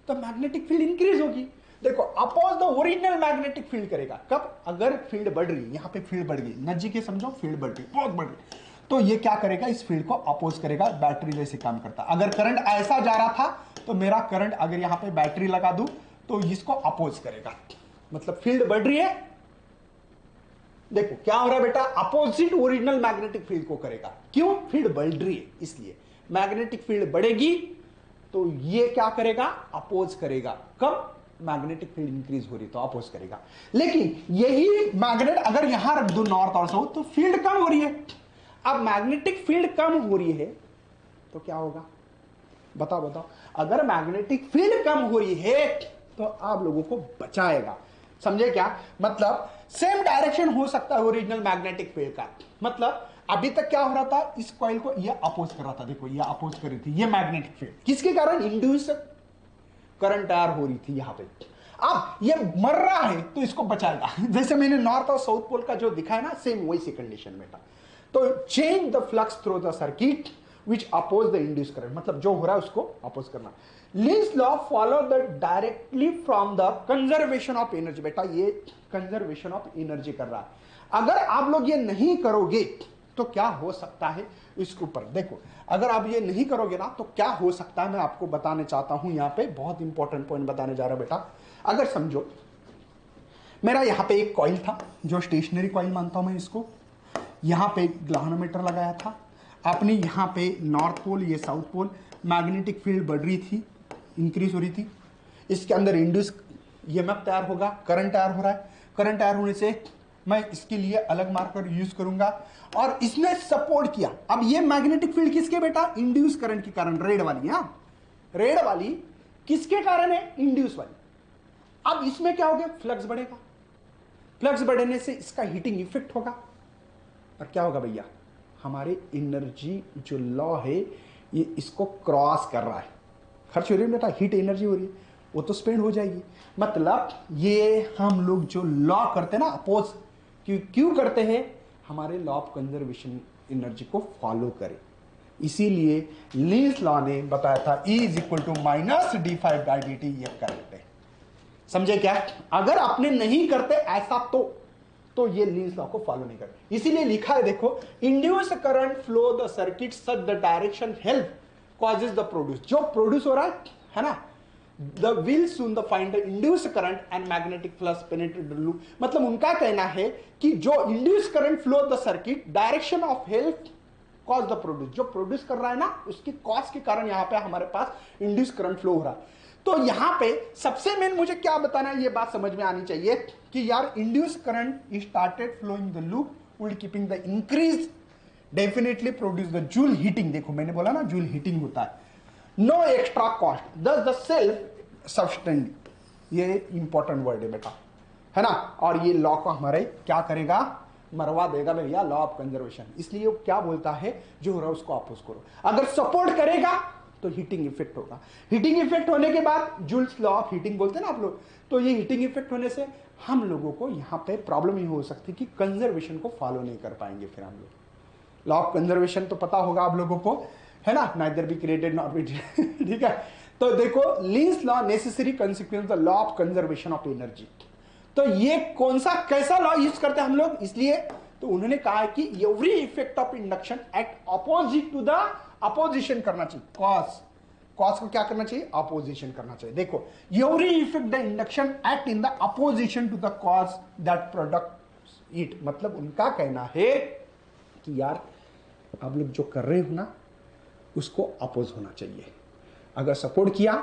तो मैग्नेटिक फील्ड इंक्रीज होगी। देखो oppose the original magnetic field करेगा कब, अगर फील्ड बढ़ रही है, यहां पे फील्ड बढ़ गई, नजीक समझो फील्ड बढ़ गई, बहुत बढ़ गई, तो ये क्या करेगा, इस फील्ड को अपोज करेगा, बैटरी जैसे काम करता। अगर करंट ऐसा जा रहा था तो मेरा करंट अगर यहां पे बैटरी लगा दूं तो इसको अपोज करेगा, मतलब फील्ड बढ़ रही है। देखो क्या हो रहा है बेटा, अपोजिट ओरिजिनल मैग्नेटिक फील्ड को करेगा, क्यों, फील्ड बढ़ रही है इसलिए। मैग्नेटिक फील्ड बढ़ेगी तो ये क्या करेगा, अपोज करेगा, कब, मैग्नेटिक फील्ड इंक्रीज हो रही तो अपोज करेगा। लेकिन यही मैग्नेट अगर यहां रख दो नॉर्थ और साउथ तो फील्ड कम हो रही है। अब मैग्नेटिक फील्ड कम हो रही है तो क्या होगा, बताओ बताओ, अगर मैग्नेटिक फील्ड कम हो रही है तो आप लोगों को बचाएगा, समझे क्या, मतलब सेम डायरेक्शन हो सकता है ओरिजिनल मैग्नेटिक फील्ड का। मतलब अभी तक क्या हो रहा था, इस कॉइल को ये अपोज कर रहा था, देखो ये अपोज कर रही थी, ये मैग्नेटिक फील्ड, किसके कारण, इंड्यूस करंट तैयार हो रही थी यहां पे। अब ये मर रहा है तो इसको बचाएगा जैसे मैंने नॉर्थ और साउथ पोल का जो दिखाया ना, सेम वही सी कंडीशन में था। तो change the flux through the circuit which oppose the induce current, मतलब जो हो रहा है उसको अपोज करना। Lenz law follow the directly from the conservation of energy. बेटा ये कंजर्वेशन ऑफ एनर्जी कर रहा है, अगर आप लोग ये नहीं करोगे तो क्या हो सकता है, इसके ऊपर देखो, अगर आप ये नहीं करोगे ना तो क्या हो सकता है, मैं आपको बताने चाहता हूं। यहां पे बहुत इंपॉर्टेंट पॉइंट बताने जा रहा हूं बेटा। अगर समझो मेरा यहां पे एक कॉइल था, जो स्टेशनरी कॉइल मानता हूं मैं इसको, यहां पे एक ग्लानोमीटर लगाया था, आपने यहां पे नॉर्थ पोल ये साउथ पोल, मैग्नेटिक फील्ड बढ़ रही थी, इंक्रीज हो रही थी, इसके अंदर इंड्यूस ईएमएफ तैयार होगा, करंट तैयार हो रहा है, करंट तैयार होने से मैं इसके लिए अलग मार्कर यूज करूंगा, और इसने सपोर्ट किया। अब ये मैग्नेटिक फील्ड किसके बेटा, इंड्यूस करंट के कारण, रेड वाली, हाँ रेड वाली किसके कारण है, इंड्यूस वाली। अब इसमें क्या हो गया, फ्लक्स बढ़ेगा, फ्लक्स बढ़ने से इसका हीटिंग इफेक्ट होगा, और क्या होगा भैया, हमारे एनर्जी जो लॉ है ये इसको क्रॉस कर रहा है, खर्च हो रही है बेटा, हीट एनर्जी हो रही है, वो तो स्पेंड हो जाएगी। मतलब ये हम लोग जो लॉ करते हैं ना अपोज, क्यों करते हैं, हमारे लॉ ऑफ कंजर्वेशन एनर्जी को फॉलो करें। इसीलिए लीन्स लॉ ने बताया था E is equal to minus d5/dt, ये करंट है, समझे क्या। अगर आपने नहीं करते ऐसा तो ये लीन्स लॉ को फॉलो नहीं करते, इसीलिए लिखा है देखो, induce current flow the circuit such the direction help causes the produce, जो प्रोड्यूस हो रहा है ना, the will soon the find the induce current and magnetic flux penetrate the loop. मतलब उनका कहना है कि जो induce current flow the circuit direction of help cause the produce, जो प्रोड्यूस कर रहा है ना उसकी कॉज के कारण यहां पे हमारे पास इंड्यूस करंट फ्लो हो रहा है। तो यहां पे सबसे मेन मुझे क्या बताना है, ये बात समझ में आनी चाहिए कि यार induce current started flowing the loop will keeping the increase definitely produce the joule heating. देखो मैंने बोला ना जूल हीटिंग होता है, no extra cost, thus the self sustained, ये इंपॉर्टेंट वर्ड है बेटा, है ना। और ये लॉ को हमारे क्या करेगा, मरवा देगा भैया, लॉ ऑफ कंजर्वेशन। इसलिए वो क्या बोलता है, जो हो रहा है उसको अपोज करो। अगर सपोर्ट करेगा तो हीटिंग इफेक्ट होगा। हीटिंग इफेक्ट होने के बाद जूल्स लॉ ऑफ हीटिंग बोलते हैं ना आप लोग, तो ये हीटिंग इफेक्ट होने से हम लोगों को यहाँ पे प्रॉब्लम ये हो सकती है कि कंजर्वेशन को फॉलो नहीं कर पाएंगे। फिर हम लोग लॉ ऑफ कंजर्वेशन तो पता होगा आप लोगों को, है ना, neither be created not be ठीक है। तो देखो, leans law necessary consequence the law of conservation of energy. तो ये कौन सा कैसा लॉ यूज करते हैं हम लोग, इसलिए तो उन्होंने कहा है कि every effect of induction at opposite to the opposition करना चाहिए। कॉस को क्या करना चाहिए, अपोजिशन करना चाहिए। देखो, every effect the induction act in the opposition to the cause that product it. मतलब उनका कहना है कि यार आप लोग जो कर रहे हो ना उसको अपोज होना चाहिए। अगर सपोर्ट किया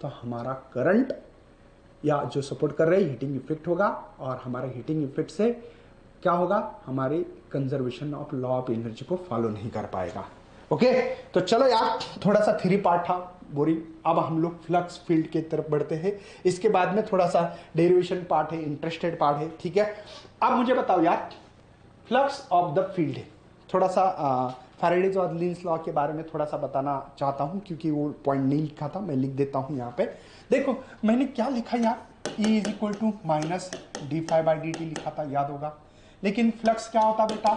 तो हमारा करंट या जो सपोर्ट कर रहे हैं हीटिंग इफेक्ट होगा, और हमारे हीटिंग इफेक्ट से क्या होगा, हमारे conservation of law of energy को फॉलो नहीं कर पाएगा। ओके, तो चलो यार, थोड़ा सा थ्योरी पार्ट था बोरिंग। अब हम लोग फ्लक्स फील्ड की तरफ बढ़ते हैं। इसके बाद में थोड़ा सा डेरिवेशन पार्ट है, इंटरेस्टेड पार्ट है, ठीक है। अब मुझे बताओ यार, फ्लक्स ऑफ द फील्ड है, थोड़ा सा फैराडेज और लीन्स लॉ के बारे में थोड़ा सा बताना चाहता हूं, क्योंकि वो पॉइंट नहीं लिखा था, मैं लिख देता हूं यहाँ पे। देखो मैंने क्या लिखा यार, E is equal to minus D phi by D t लिखा था, याद होगा। लेकिन फ्लक्स क्या होता बेटा,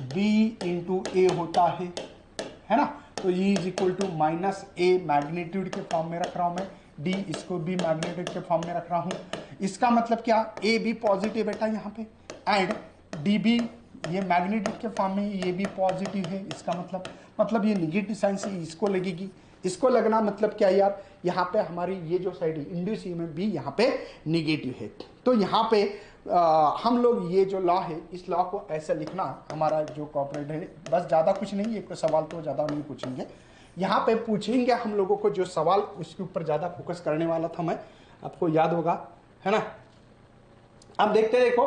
B इंटू ए होता है ना। तो E is equal to minus A magnitude के फॉर्म में रख रहा हूं मैं, D इसको भी मैग्नीट्यूड के फॉर्म में रख रहा हूं। इसका मतलब क्या, ए भी पॉजिटिव बेटा यहाँ पे, एंड डी भी ये मैग्नीट्यूड के फॉर्म में, ये भी पॉजिटिव है। इसका मतलब ये निगेटिव साइन से इसको लगेगी, इसको लगना मतलब क्या यार, यहाँ पे हमारी ये जो साइड है इंड्यूस में भी यहाँ पे निगेटिव है। तो यहाँ पे हम लोग ये जो लॉ है, इस लॉ को ऐसे लिखना हमारा जो कॉर्पोरेट है, बस ज़्यादा कुछ नहीं, एक सवाल तो ज़्यादा नहीं पूछेंगे यहाँ पे, पूछेंगे हम लोगों को जो सवाल उसके ऊपर ज़्यादा फोकस करने वाला था मैं, आपको याद होगा, है ना। अब देखते हैं, देखो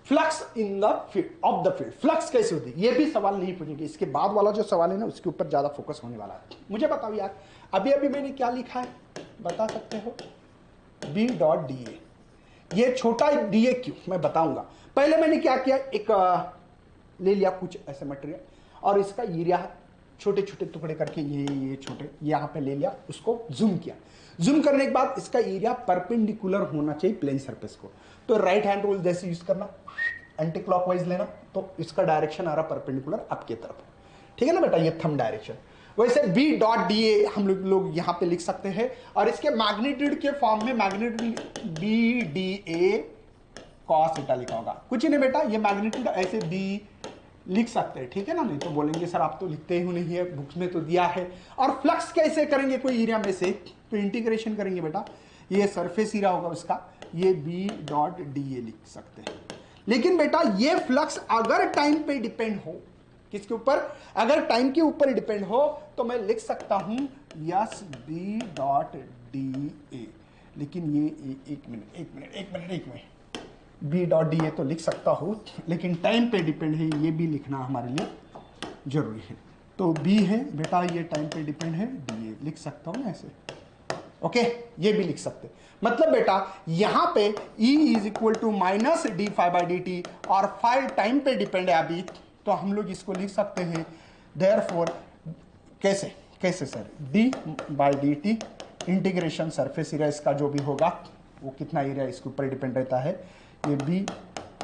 flux in the field of the field, flux कैसे होती है, ये भी सवाल नहीं पूछेंगे। इसके बाद वाला जो सवाल है ना उसके ऊपर ज्यादा फोकस होने वाला है। मुझे बताओ यार, अभी मैंने क्या लिखा है, बता सकते हो, बी डॉट डी ए। ये छोटा डी ए क्यों, मैं बताऊंगा। पहले मैंने क्या किया, एक ले लिया कुछ ऐसे मटेरियल, और इसका एरिया छोटे छोटे टुकड़े करके ये छोटे यहाँ पे ले लिया, उसको जूम किया। जूम करने के बाद इसका एरिया परपेंडिकुलर होना चाहिए प्लेन सरफेस को। तो राइट हैंड रूल जैसे यूज करना, एंटी क्लॉकवाइज लेना, तो इसका डायरेक्शन आ रहा परपेंडिकुलर आपके तरफ, ठीक है ना बेटा, ये थंब डायरेक्शन। वैसे बी डॉट डी ए हम लोग यहाँ पे लिख सकते हैं, और इसके मैग्नीट्यूड के फॉर्म में magnitude B d A cos theta लिखा होगा। कुछ ही नहीं बेटा, ये मैग्नीट्यूड ऐसे बी लिख सकते हैं, ठीक है ना। नहीं तो बोलेंगे सर आप तो लिखते ही नहीं है, बुक्स में तो दिया है। और फ्लक्स कैसे करेंगे कोई एरिया में से, तो इंटीग्रेशन करेंगे बेटा, ये सरफेस एरिया होगा उसका, ये बी डॉट डी ए लिख सकते हैं। लेकिन बेटा ये फ्लक्स अगर टाइम पे डिपेंड हो, किसके ऊपर, अगर टाइम के ऊपर डिपेंड हो, तो मैं लिख सकता हूं as B dot d A. लेकिन ये एक minute B dot d A तो लिख सकता हूं, लेकिन टाइम पे डिपेंड है, ये भी लिखना हमारे लिए जरूरी है। तो बी है बेटा, ये टाइम पे डिपेंड है, डी ए लिख सकता हूं ऐसे, ओके, ये भी लिख सकते। मतलब बेटा यहां पे E is equal to minus D phi by D t, और फाई टाइम पे डिपेंड है अभी, तो हम लोग इसको लिख सकते हैं देयरफॉर, कैसे sir, D by D T integration surface area इसका जो भी होगा, वो कितना एरिया इसके ऊपर डिपेंड रहता है, ये बी,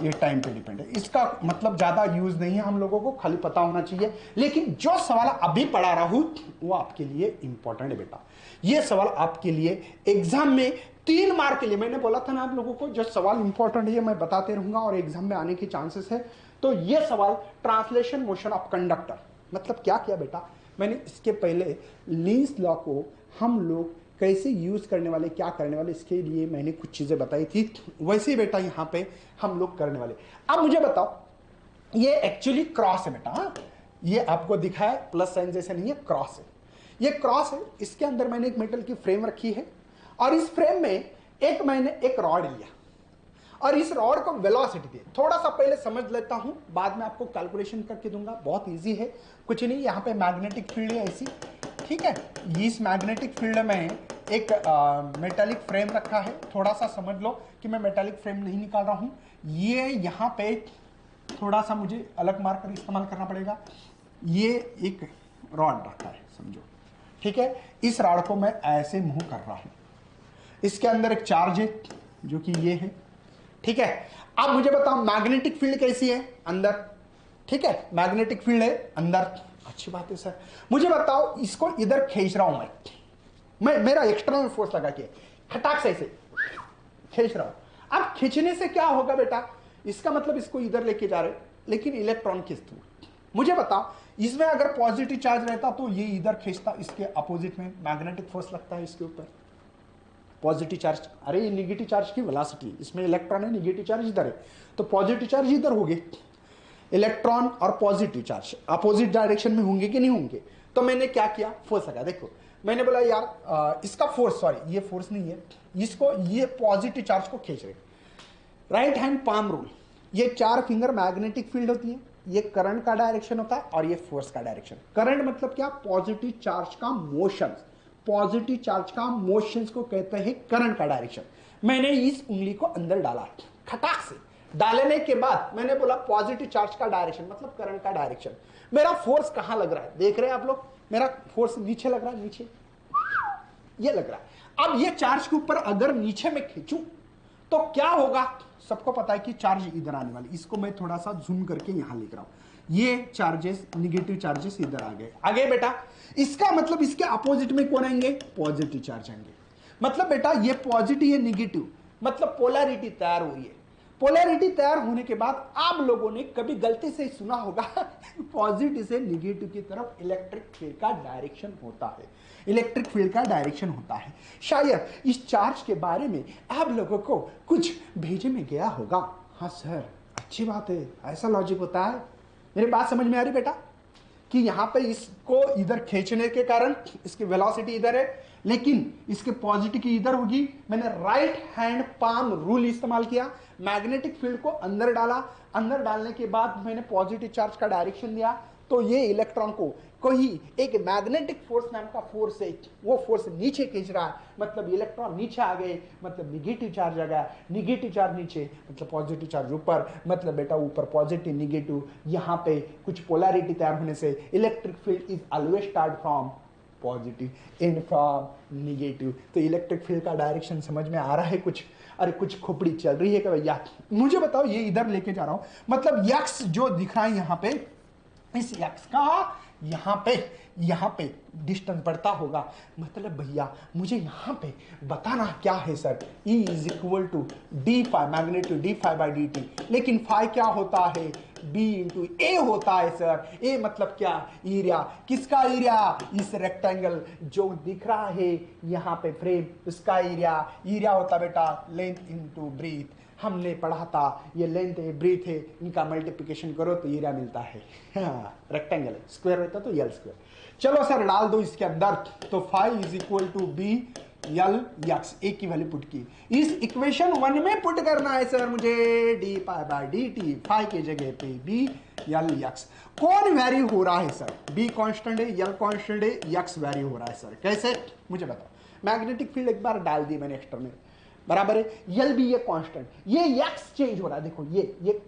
ये टाइम पे डिपेंड है। इसका मतलब ज्यादा यूज नहीं है हम लोगों को, खाली पता होना चाहिए। लेकिन जो सवाल अभी पढ़ा रहा हूं वो आपके लिए इंपॉर्टेंट है बेटा। ये सवाल आपके लिए एग्जाम में 3 मार्क के लिए, मैंने बोला था ना आप लोगों को, जो सवाल इंपॉर्टेंट है मैं बताते रहूंगा और एग्जाम में आने के चांसेस है। तो ये सवाल ट्रांसलेशन मोशन ऑफ कंडक्टर, मतलब क्या किया बेटा, मैंने इसके पहले लीन्स लॉ को हम लोग कैसे यूज करने वाले, क्या करने वाले, इसके लिए मैंने कुछ चीजें बताई थी, वैसे ही बेटा यहाँ पे हम लोग करने वाले। अब मुझे बताओ, ये एक्चुअली क्रॉस है बेटा, ये आपको दिखा है प्लस साइन जैसे नहीं है, क्रॉस है, ये क्रॉस है। इसके अंदर मैंने एक मेटल की फ्रेम रखी है, और इस फ्रेम में मैंने एक रॉड लिया, और इस रॉड को वेलोसिटी दी। थोड़ा सा पहले समझ लेता हूं, बाद में आपको कैलकुलेशन करके दूंगा, बहुत इजी है, कुछ नहीं। यहाँ पे मैग्नेटिक फील्ड है ऐसी, ठीक है। इस मैग्नेटिक फील्ड में एक मेटालिक फ्रेम रखा है, थोड़ा सा समझ लो कि मैं मेटालिक फ्रेम नहीं निकाल रहा हूं, ये यहां पे थोड़ा सा मुझे अलग मार्कर इस्तेमाल करना पड़ेगा। ये एक रॉड रखा है समझो, ठीक है। इस रॉड को मैं ऐसे मूव कर रहा हूं, इसके अंदर एक चार्ज है जो कि ये है, ठीक है। अब मुझे बताओ मैग्नेटिक फील्ड कैसी है अंदर, ठीक है, मैग्नेटिक फील्ड है अंदर, अच्छी बात है सर। मुझे बताओ इसको इधर खींच रहा हूं मैं मेरा एक्सटर्नल फोर्स लगा के खटाक से ऐसे खींच रहा हूं। अब खींचने से क्या होगा बेटा, इसका मतलब इसको इधर लेके जा रहे, लेकिन इलेक्ट्रॉन किस थ्रू। मुझे बताओ इसमें अगर पॉजिटिव चार्ज रहता तो ये इधर खींचता, इसके अपोजिट में मैग्नेटिक फोर्स लगता है इसके ऊपर, पॉजिटिव चार्ज। अरे ये नेगेटिव चार्ज की वेलोसिटी, इसमें इलेक्ट्रॉन है, नेगेटिव चार्ज इधर है, तो पॉजिटिव चार्ज इधर हो गए। इलेक्ट्रॉन और पॉजिटिव चार्ज अपोजिट डायरेक्शन में होंगे कि नहीं होंगे। तो मैंने क्या किया, फोर्स लगा। देखो मैंने बोला यार इसका फोर्स, सॉरी ये फोर्स नहीं है, इसको ये पॉजिटिव चार्ज को खींच रहे। राइट हैंड पाम रूल, ये 4 फिंगर मैग्नेटिक फील्ड होती है, ये करंट का डायरेक्शन होता है और ये फोर्स का डायरेक्शन। करंट मतलब क्या, पॉजिटिव चार्ज का मोशन, पॉजिटिव चार्ज का मोशन को कहते हैं करंट का डायरेक्शन। मैंने इस उंगली को अंदर डाला खटाक से, डालने के बाद मैंने बोला पॉजिटिव चार्ज का डायरेक्शन मतलब करंट का डायरेक्शन। मेरा फोर्स कहां लग रहा है, देख रहे हैं आप लोग, मेरा फोर्स नीचे लग रहा है, नीचे ये लग रहा है। अब ये चार्ज के ऊपर अगर नीचे में खींचूं तो क्या होगा, सबको पता है कि चार्ज इधर आने वाली, इसको मैं थोड़ा सा जूम करके यहां लिख रहा हूं, ये चार्जेस निगेटिव चार्जेस इधर आ गए, आगे बेटा। इसका मतलब इसके अपोजिट में कौन आएंगे, पॉजिटिव चार्ज आएंगे। मतलब बेटा ये पॉजिटिव है निगेटिव, मतलब पोलैरिटी तैयार हुई है। पोलैरिटी तैयार होने के बाद आप लोगों ने कभी गलती से सुना होगा पॉजिटिव से निगेटिव की तरफ इलेक्ट्रिक फील्ड का डायरेक्शन होता है, इलेक्ट्रिक फील्ड का डायरेक्शन होता है। शायद इस चार्ज के बारे में आप लोगों को कुछ भेजे में गया होगा। हाँ सर अच्छी बात है, ऐसा लॉजिक होता है। मेरी बात समझ में आ रही बेटा, कि यहां पे इसको इधर खींचने के कारण इसकी वेलोसिटी इधर है, लेकिन इसके पॉजिटिव की इधर होगी। मैंने राइट हैंड पाम रूल इस्तेमाल किया, मैग्नेटिक फील्ड को अंदर डाला, अंदर डालने के बाद मैंने पॉजिटिव चार्ज का डायरेक्शन दिया, तो ये इलेक्ट्रॉन को कोई एक मैग्नेटिक फोर्स नाम का फोर्स है, वो फोर्स नीचे खींच रहा है, मतलब इलेक्ट्रॉन नीचे आ गए, मतलब निगेटिव चार्ज आ गया, निगेटिव चार्ज नीचे मतलब पॉजिटिव चार्ज ऊपर, मतलब बेटा ऊपर पॉजिटिव निगेटिव, यहाँ पे कुछ पोलैरिटी तैयार होने से electric field is always start from positive in from negative. तो इलेक्ट्रिक फील्ड का डायरेक्शन समझ में आ रहा है कुछ, अरे कुछ खोपड़ी चल रही है क्या भैया। मुझे बताओ ये इधर लेके जा रहा हूं, मतलब यक्स जो दिख रहा है यहां पे, इस यक्स का यहाँ पे डिस्टेंस बढ़ता होगा, मतलब भैया मुझे यहाँ पे बताना क्या है sir, E is equal to d phi magnitude d phi by D t, लेकिन फाई क्या होता है, B इंटू ए होता है सर। ए मतलब क्या, एरिया, किसका एरिया, इस रेक्टेंगल जो दिख रहा है यहाँ पे फ्रेम, उसका एरिया होता बेटा लेंथ इंटू ब्रीथ। हमने पढ़ा था ये लेंथ है ब्रीथ है, इनका मल्टीप्लिकेशन करो तो एरिया मिलता है। रेक्टेंगल है, स्क्वायर रहता तो यल स्क्वायर। चलो सर डाल दो इसके अंदर, तो phi is equal to B L x, A की वैल्यू पुट की, इस इक्वेशन 1 में पुट करना है सर मुझे, d pi by D t, phi की जगह पे बी यल यक्स। कौन वैरी हो रहा है सर, बी कांस्टेंट है, यल कांस्टेंट है, यक्स वैरी हो रहा है सर, कैसे मुझे बताओ। मैग्नेटिक फील्ड एक बार डाल दी मैंने एक्सटर्नल, बराबर है, यल भी ये कांस्टेंट, ये यक्स चेंज हो रहा है। देखो ये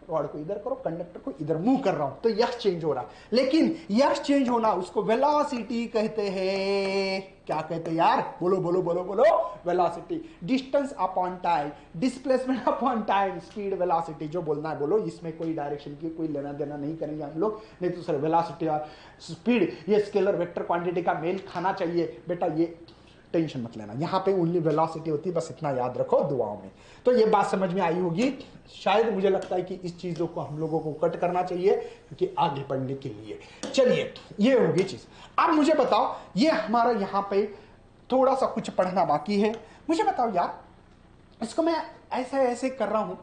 रॉड को इधर करो, कंडक्टर को इधर मूव कर रहा हूं तो यक्स चेंज हो रहा है, लेकिन यक्स चेंज होना उसको वेलोसिटी कहते हैं। क्या कहते हैं यार, बोलो बोलो बोलो बोलो, velocity. Distance upon time, displacement upon time, speed velocity, जो बोलना है बोलो, इसमें कोई डायरेक्शन की कोई लेना देना नहीं करेंगे हम लोग, नहीं तो सर वेलोसिटी और स्पीड ये स्केलर वेक्टर क्वांटिटी का मेल खाना चाहिए बेटा, ये टेंशन मत लेना, यहाँ पे ओनली वेलोसिटी होती है, बस इतना याद रखो दुआओं में। तो ये बात समझ में आई होगी शायद, मुझे लगता है कि इस चीजों को हम लोगों को कट करना चाहिए क्योंकि आगे बढ़ने के लिए। चलिए ये होगी चीज। अब मुझे बताओ ये हमारा यहाँ पे थोड़ा सा कुछ पढ़ना बाकी है। मुझे बताओ यार, इसको मैं ऐसे कर रहा हूं,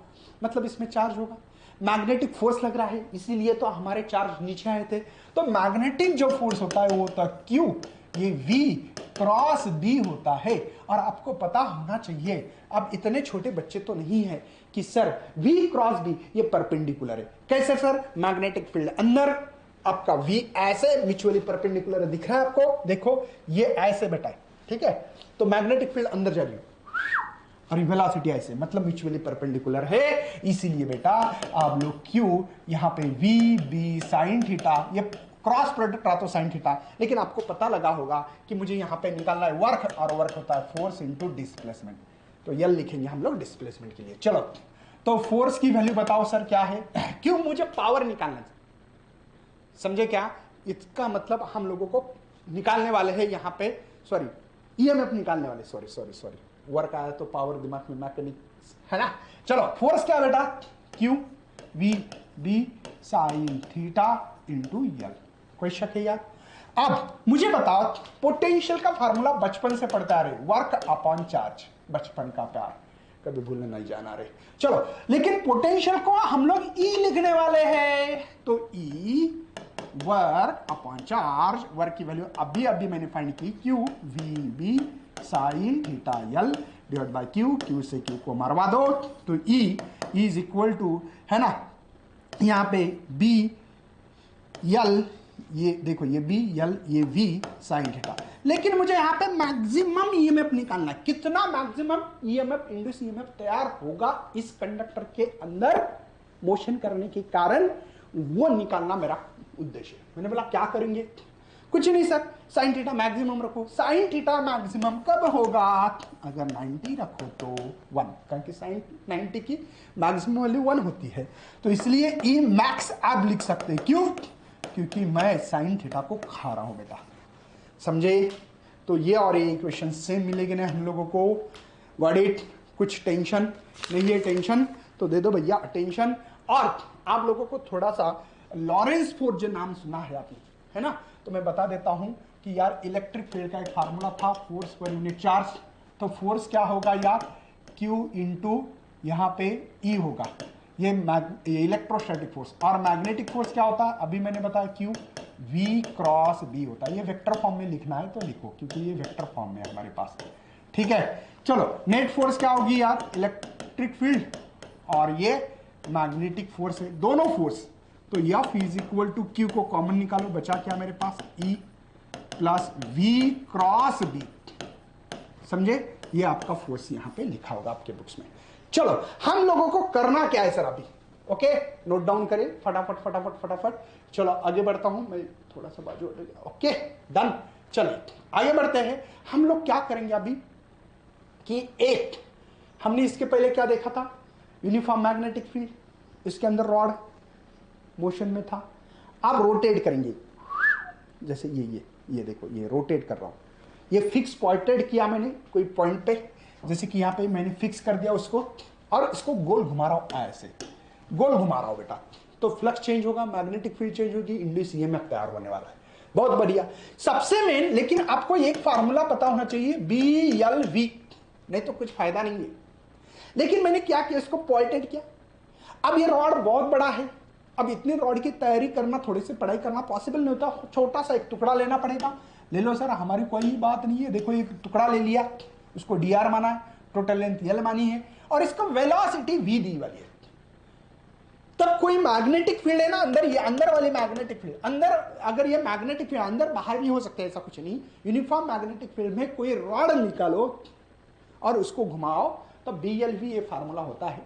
मतलब इसमें चार्ज होगा, मैग्नेटिक फोर्स लग रहा है, इसीलिए तो हमारे चार्ज नीचे आए थे। तो मैग्नेटिक जो फोर्स होता है वो होता है Q, ये V क्रॉस B होता है। और आपको पता होना चाहिए, अब इतने छोटे बच्चे तो नहीं है कि सर V क्रॉस B ये परपेंडिकुलर है। कैसे सर, मैग्नेटिक फील्ड अंदर, आपका v ऐसे म्यूचुअली परपेंडिकुलर दिख रहा है आपको, देखो ये ऐसे बेटा है, ठीक है। तो मैग्नेटिक फील्ड अंदर जा रही है और वेलोसिटी ऐसे, मतलब म्यूचुअली परपेंडिकुलर है, इसीलिए बेटा आप लोग q यहां पे v b sin थीटा, ये क्रॉस प्रोडक्ट रहा तो साइन थीटा, लेकिन आपको पता लगा होगा कि मुझे यहां पे निकालना है वर्क, और वर्क होता है फोर्स इनटू डिस्प्लेसमेंट, तो यल लिखेंगे हम लोग डिस्प्लेसमेंट के लिए। चलो तो फोर्स की वैल्यू बताओ सर क्या है, क्यों मुझे पावर निकालना है, समझे क्या? इसका मतलब हम लोगों को निकालने वाले हैं यहां पे, सॉरी ईएमएफ निकालने वाले, सॉरी वर्क आया तो पावर दिमाग में, मैकेनिक्स है ना। चलो फोर्स क्या बेटा, q v B sine theta into l, कोई शक है यार? अब मुझे बताओ पोटेंशियल का फार्मूला बचपन से पढ़ता रहे, वर्क अपॉन चार्ज, बचपन का प्यार कभी भूलने नहीं जाना रे। चलो लेकिन पोटेंशियल को हम लोग ई लिखने वाले हैं, तो E work upon charge, work की वैल्यू अभी मैंने फाइंड की, q v B sine theta l divide by q, q से क्यू को मरवा दो, तो ई इज इक्वल टू, है ना, यहां पे बी यल, ये देखो ये बी यल, ये वी साइन थीटा, लेकिन मुझे यहां पे मैक्सिमम ईएमएफ निकालना है, कितना मैक्सिमम ईएमएफ, इंड्यूस ईएमएफ तैयार होगा इस कंडक्टर के अंदर मोशन करने के कारण, वो निकालना मेरा उद्देश्य है। मैंने बोला क्या करेंगे, कुछ नहीं सर, साइन थीटा मैक्सिमम रखो। साइन थीटा मैक्सिमम कब होगा, अगर 90 रखो तो 1, क्योंकि साइन 90 की मैक्सिमम वैल्यू 1 होती है, तो इसलिए ई मैक्स आप लिख सकते हैं, क्यों, क्योंकि मैं साइन थीटा को खा रहा हूं बेटा, समझे? तो ये और ये इक्वेशन सेम मिलेगी ना हम लोगों को, व्हाट इट, कुछ टेंशन नहीं है, टेंशन तो दे दो भैया टेंशन। और आप लोगों को थोड़ा सा लॉरेंस फोर्स जो नाम सुना है आपने, है ना, तो मैं बता देता हूं कि यार इलेक्ट्रिक फील्ड का एक फार्मूला था, फोर्स पर यूनिट चार्ज, तो फोर्स क्या होगा यार, Q इंटू यहां पे E होगा, ये इलेक्ट्रोस्टैटिक फोर्स, और मैग्नेटिक फोर्स क्या होता है, अभी मैंने बताया Q V क्रॉस B होता है, ये वेक्टर फॉर्म में लिखना है तो लिखो, क्योंकि ये वेक्टर फॉर्म में है हमारे पास, ठीक है। चलो नेट फोर्स क्या होगी यार, इलेक्ट्रिक फील्ड, और ये मैग्नेटिक फोर्स है, दोनों फोर्स, तो F is equal to Q को कॉमन निकालो, बचा क्या मेरे पास, E plus V cross B, समझे? ये आपका फोर्स यहां पे लिखा होगा आपके बुक्स में। चलो हम लोगों को करना क्या है सर अभी, ओके, नोट डाउन करें फटाफट फटाफट फटाफट। चलो आगे बढ़ता हूं मैं, थोड़ा सा बाजू, ओके डन। चलो आगे बढ़ते हैं, हम लोग क्या करेंगे अभी कि एक, हमने इसके पहले क्या देखा था, यूनिफॉर्म मैग्नेटिक फील्ड, इसके अंदर रॉड मोशन में था, आप रोटेट करेंगे, जैसे ये देखो ये रोटेट कर रहा हूं, ये फिक्स पॉइंटेड किया मैंने कोई पॉइंट पे, जैसे कि यहां पे मैंने फिक्स कर दिया उसको, और इसको गोल घुमा रहा हूं, ऐसे गोल घुमा रहा हूं बेटा, तो फ्लक्स चेंज होगा, मैग्नेटिक फील्ड चेंज होगी, इंड्यूस ईएमएफ तैयार होने वाला है, बहुत बढ़िया। सबसे मेन, लेकिन आपको एक फार्मूला पता होना चाहिए, BLV, नहीं तो कुछ फायदा नहीं है। लेकिन मैंने क्या किया, इसको पॉइंटेड किया, अब ये रॉड बहुत बड़ा है, अब इतनी रॉड की तैयारी करना, थोड़ी सी पढ़ाई करना पॉसिबल नहीं होता, छोटा सा एक टुकड़ा लेना पड़ेगा, ले लो सर, हमारी कोई बात नहीं है, देखो एक टुकड़ा ले लिया, उसको dr माना है, टोटल लेंथ L मानी है, और इसका वेलोसिटी V दी वाली है। तब कोई मैग्नेटिक फील्ड है ना अंदर, ये अंदर वाली मैग्नेटिक फील्ड, अंदर अगर ये मैग्नेटिक फील्ड अंदर बाहर भी हो सकता है, ऐसा कुछ नहीं, यूनिफॉर्म मैग्नेटिक फील्ड में कोई रॉड निकालो और उसको घुमाओ, तो BLV ये फार्मूला होता है,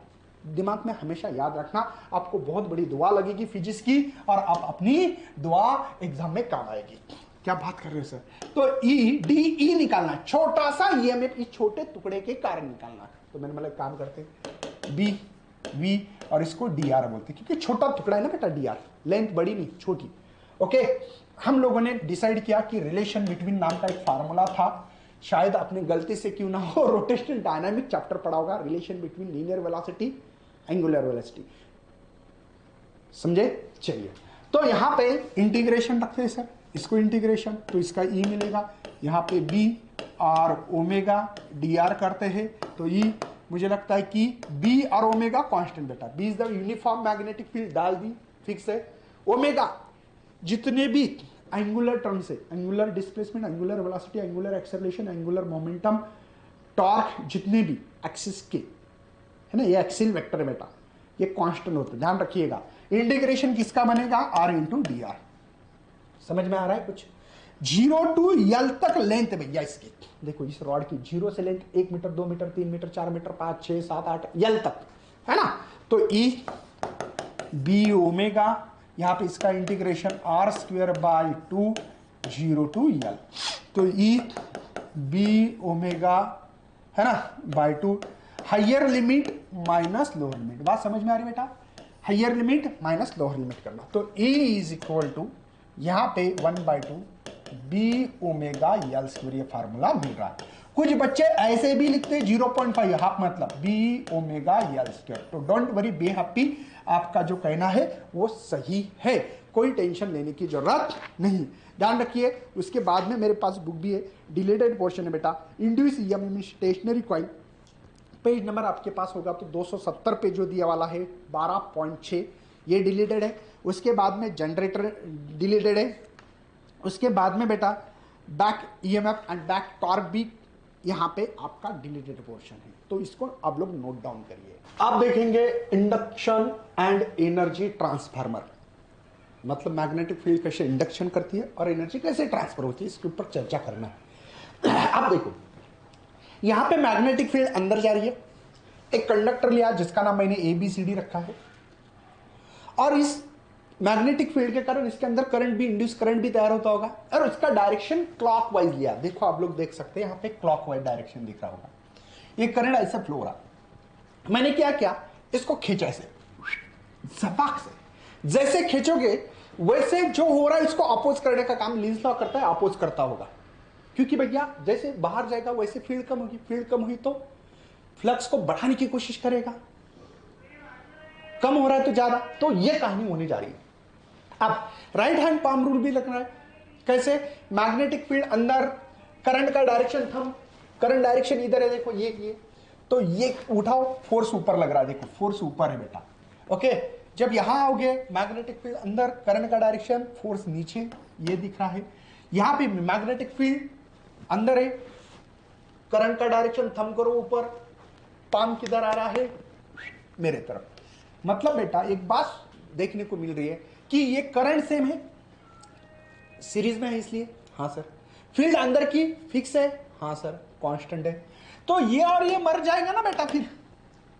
दिमाग में हमेशा याद रखना, आपको बहुत बड़ी दुआ लगेगी फिजिक्स की, और आप अपनी दुआ एग्जाम में काम आएगी। क्या बात कर रहे हो सर? तो DE निकालना, छोटा सा ईएमएफ इस छोटे टुकड़े के कारण निकालना, तो मैंने मतलब काम करते हैं BV, और इसको DR बोलते हैं, क्योंकि छोटा टुकड़ा है ना बेटा, DR लेंथ बड़ी नहीं छोटी, ओके। हम लोगों ने डिसाइड किया कि रिलेशन बिटवीन नाम का एक फार्मूला था, शायद अपने गलती से क्यों ना हो, रोटेशनल डायनामिक चैप्टर पढ़ा होगा, relation between linear velocity angular velocity, समझे? चलिए, तो यहां पे इंटीग्रेशन रखते हैं सर, इसको इंटीग्रेशन, तो इसका E मिलेगा, यहां पे B और ओमेगा dr करते हैं, तो E मुझे लगता है कि B और ओमेगा कांस्टेंट बेटा, B is the uniform magnetic field, डाल दी, फिक्स है। ओमेगा जितने भी एंगुलर टर्म्स है, angular displacement, angular velocity, angular acceleration, angular momentum, torque, जितने भी एक्सिस के है ना, ये एक्सिल वेक्टर बेटा, ये कांस्टेंट होता है, ध्यान रखिएगा। इंटीग्रेशन किसका बनेगा, R इंटू डी आर, समझ में आ रहा है कुछ? 0 to L तक लेंथ भैया इसकी, देखो इस रॉड की 0 से length 1 metre 2 metre 3 metre 4 metre 5 6 7 8 L तक है ना। तो E B ओमेगा, यहां पे इसका इंटीग्रेशन r²/2 0 to L, तो E B ओमेगा है ना by 2, higher limit minus lower limit, बात समझ में आ रही बेटा? Higher limit minus lower limit करना, तो E इज इक्वल टू यहां पे 1/2 बी ओमेगा यल स्क्वायर, ये फार्मूला मिल रहा है। कुछ बच्चे ऐसे भी लिखते 0.5 हाफ मतलब बी ओमेगा यल स्क्वायर, तो डोंट वरी बी हैप्पी, आपका जो कहना है वो सही है, कोई टेंशन लेने की जरूरत नहीं। ध्यान रखिए, उसके बाद में मेरे पास बुक भी है, डिलीटेड पोर्शन है बेटा, induce EMF stationary coil, page number आपके पास होगा तो 270 पे जो दिया वाला है 12.6, ये डिलीटेड है। उसके बाद में जनरेटर डिलीटेड है। उसके बाद में बेटा back EMF and back torque भी यहां पे आपका डिलीटेड पोर्शन है, तो इसको आप लोग नोट डाउन करिए। आप देखेंगे इंडक्शन एंड एनर्जी ट्रांसफार्मर, मतलब मैग्नेटिक फील्ड कैसे इंडक्शन करती है और एनर्जी कैसे ट्रांसफर होती है, इसके ऊपर चर्चा करना है। आप देखो यहां पे मैग्नेटिक फील्ड अंदर जा रही है, एक कंडक्टर लिया जिसका नाम मैंने ABCD रखा है, और इस मैग्नेटिक फील्ड के कारण इसके अंदर करंट भी, इंड्यूस करंट भी तैयार होता होगा, और उसका डायरेक्शन क्लॉकवाइज लिया। देखो आप लोग देख सकते हैं यहां पे क्लॉकवाइज डायरेक्शन दिख रहा होगा, ये करंट ऐसा फ्लो हो रहा। मैंने क्या किया, इसको खींचा ऐसे झपाक से, जैसे खींचोगे वैसे जो हो रहा है इसको अपोज करने का काम लीन्स लॉ करता है, अपोज करता होगा, क्योंकि भैया जैसे बाहर जाएगा वैसे फील्ड कम होगी, फील्ड कम हुई तो फ्लक्स को बढ़ाने की कोशिश करेगा, कम हो रहा है तो ज्यादा, तो ये कहानी होने जा रही है। अब राइट हैंड पाम रूल भी लगना है, कैसे? मैग्नेटिक फील्ड अंदर, करंट का डायरेक्शन थंब, करंट डायरेक्शन इधर है, देखो ये तो ये उठाओ, फोर्स ऊपर लग रहा है, देखो फोर्स ऊपर है बेटा, ओके। जब यहां आओगे मैग्नेटिक फील्ड अंदर, करंट का डायरेक्शन, फोर्स नीचे, ये दिख रहा है। यहां पे मैग्नेटिक फील्ड अंदर है, करंट का डायरेक्शन थंब करो ऊपर, पाम किधर आ रहा है? मेरे तरफ। मतलब बेटा एक बात देखने को मिल रही है कि ये करंट सेम है, सीरीज में है इसलिए, हाँ सर। फील्ड अंदर की फिक्स है, हाँ सर, कांस्टेंट है। तो ये और ये मर जाएगा ना बेटा, फिर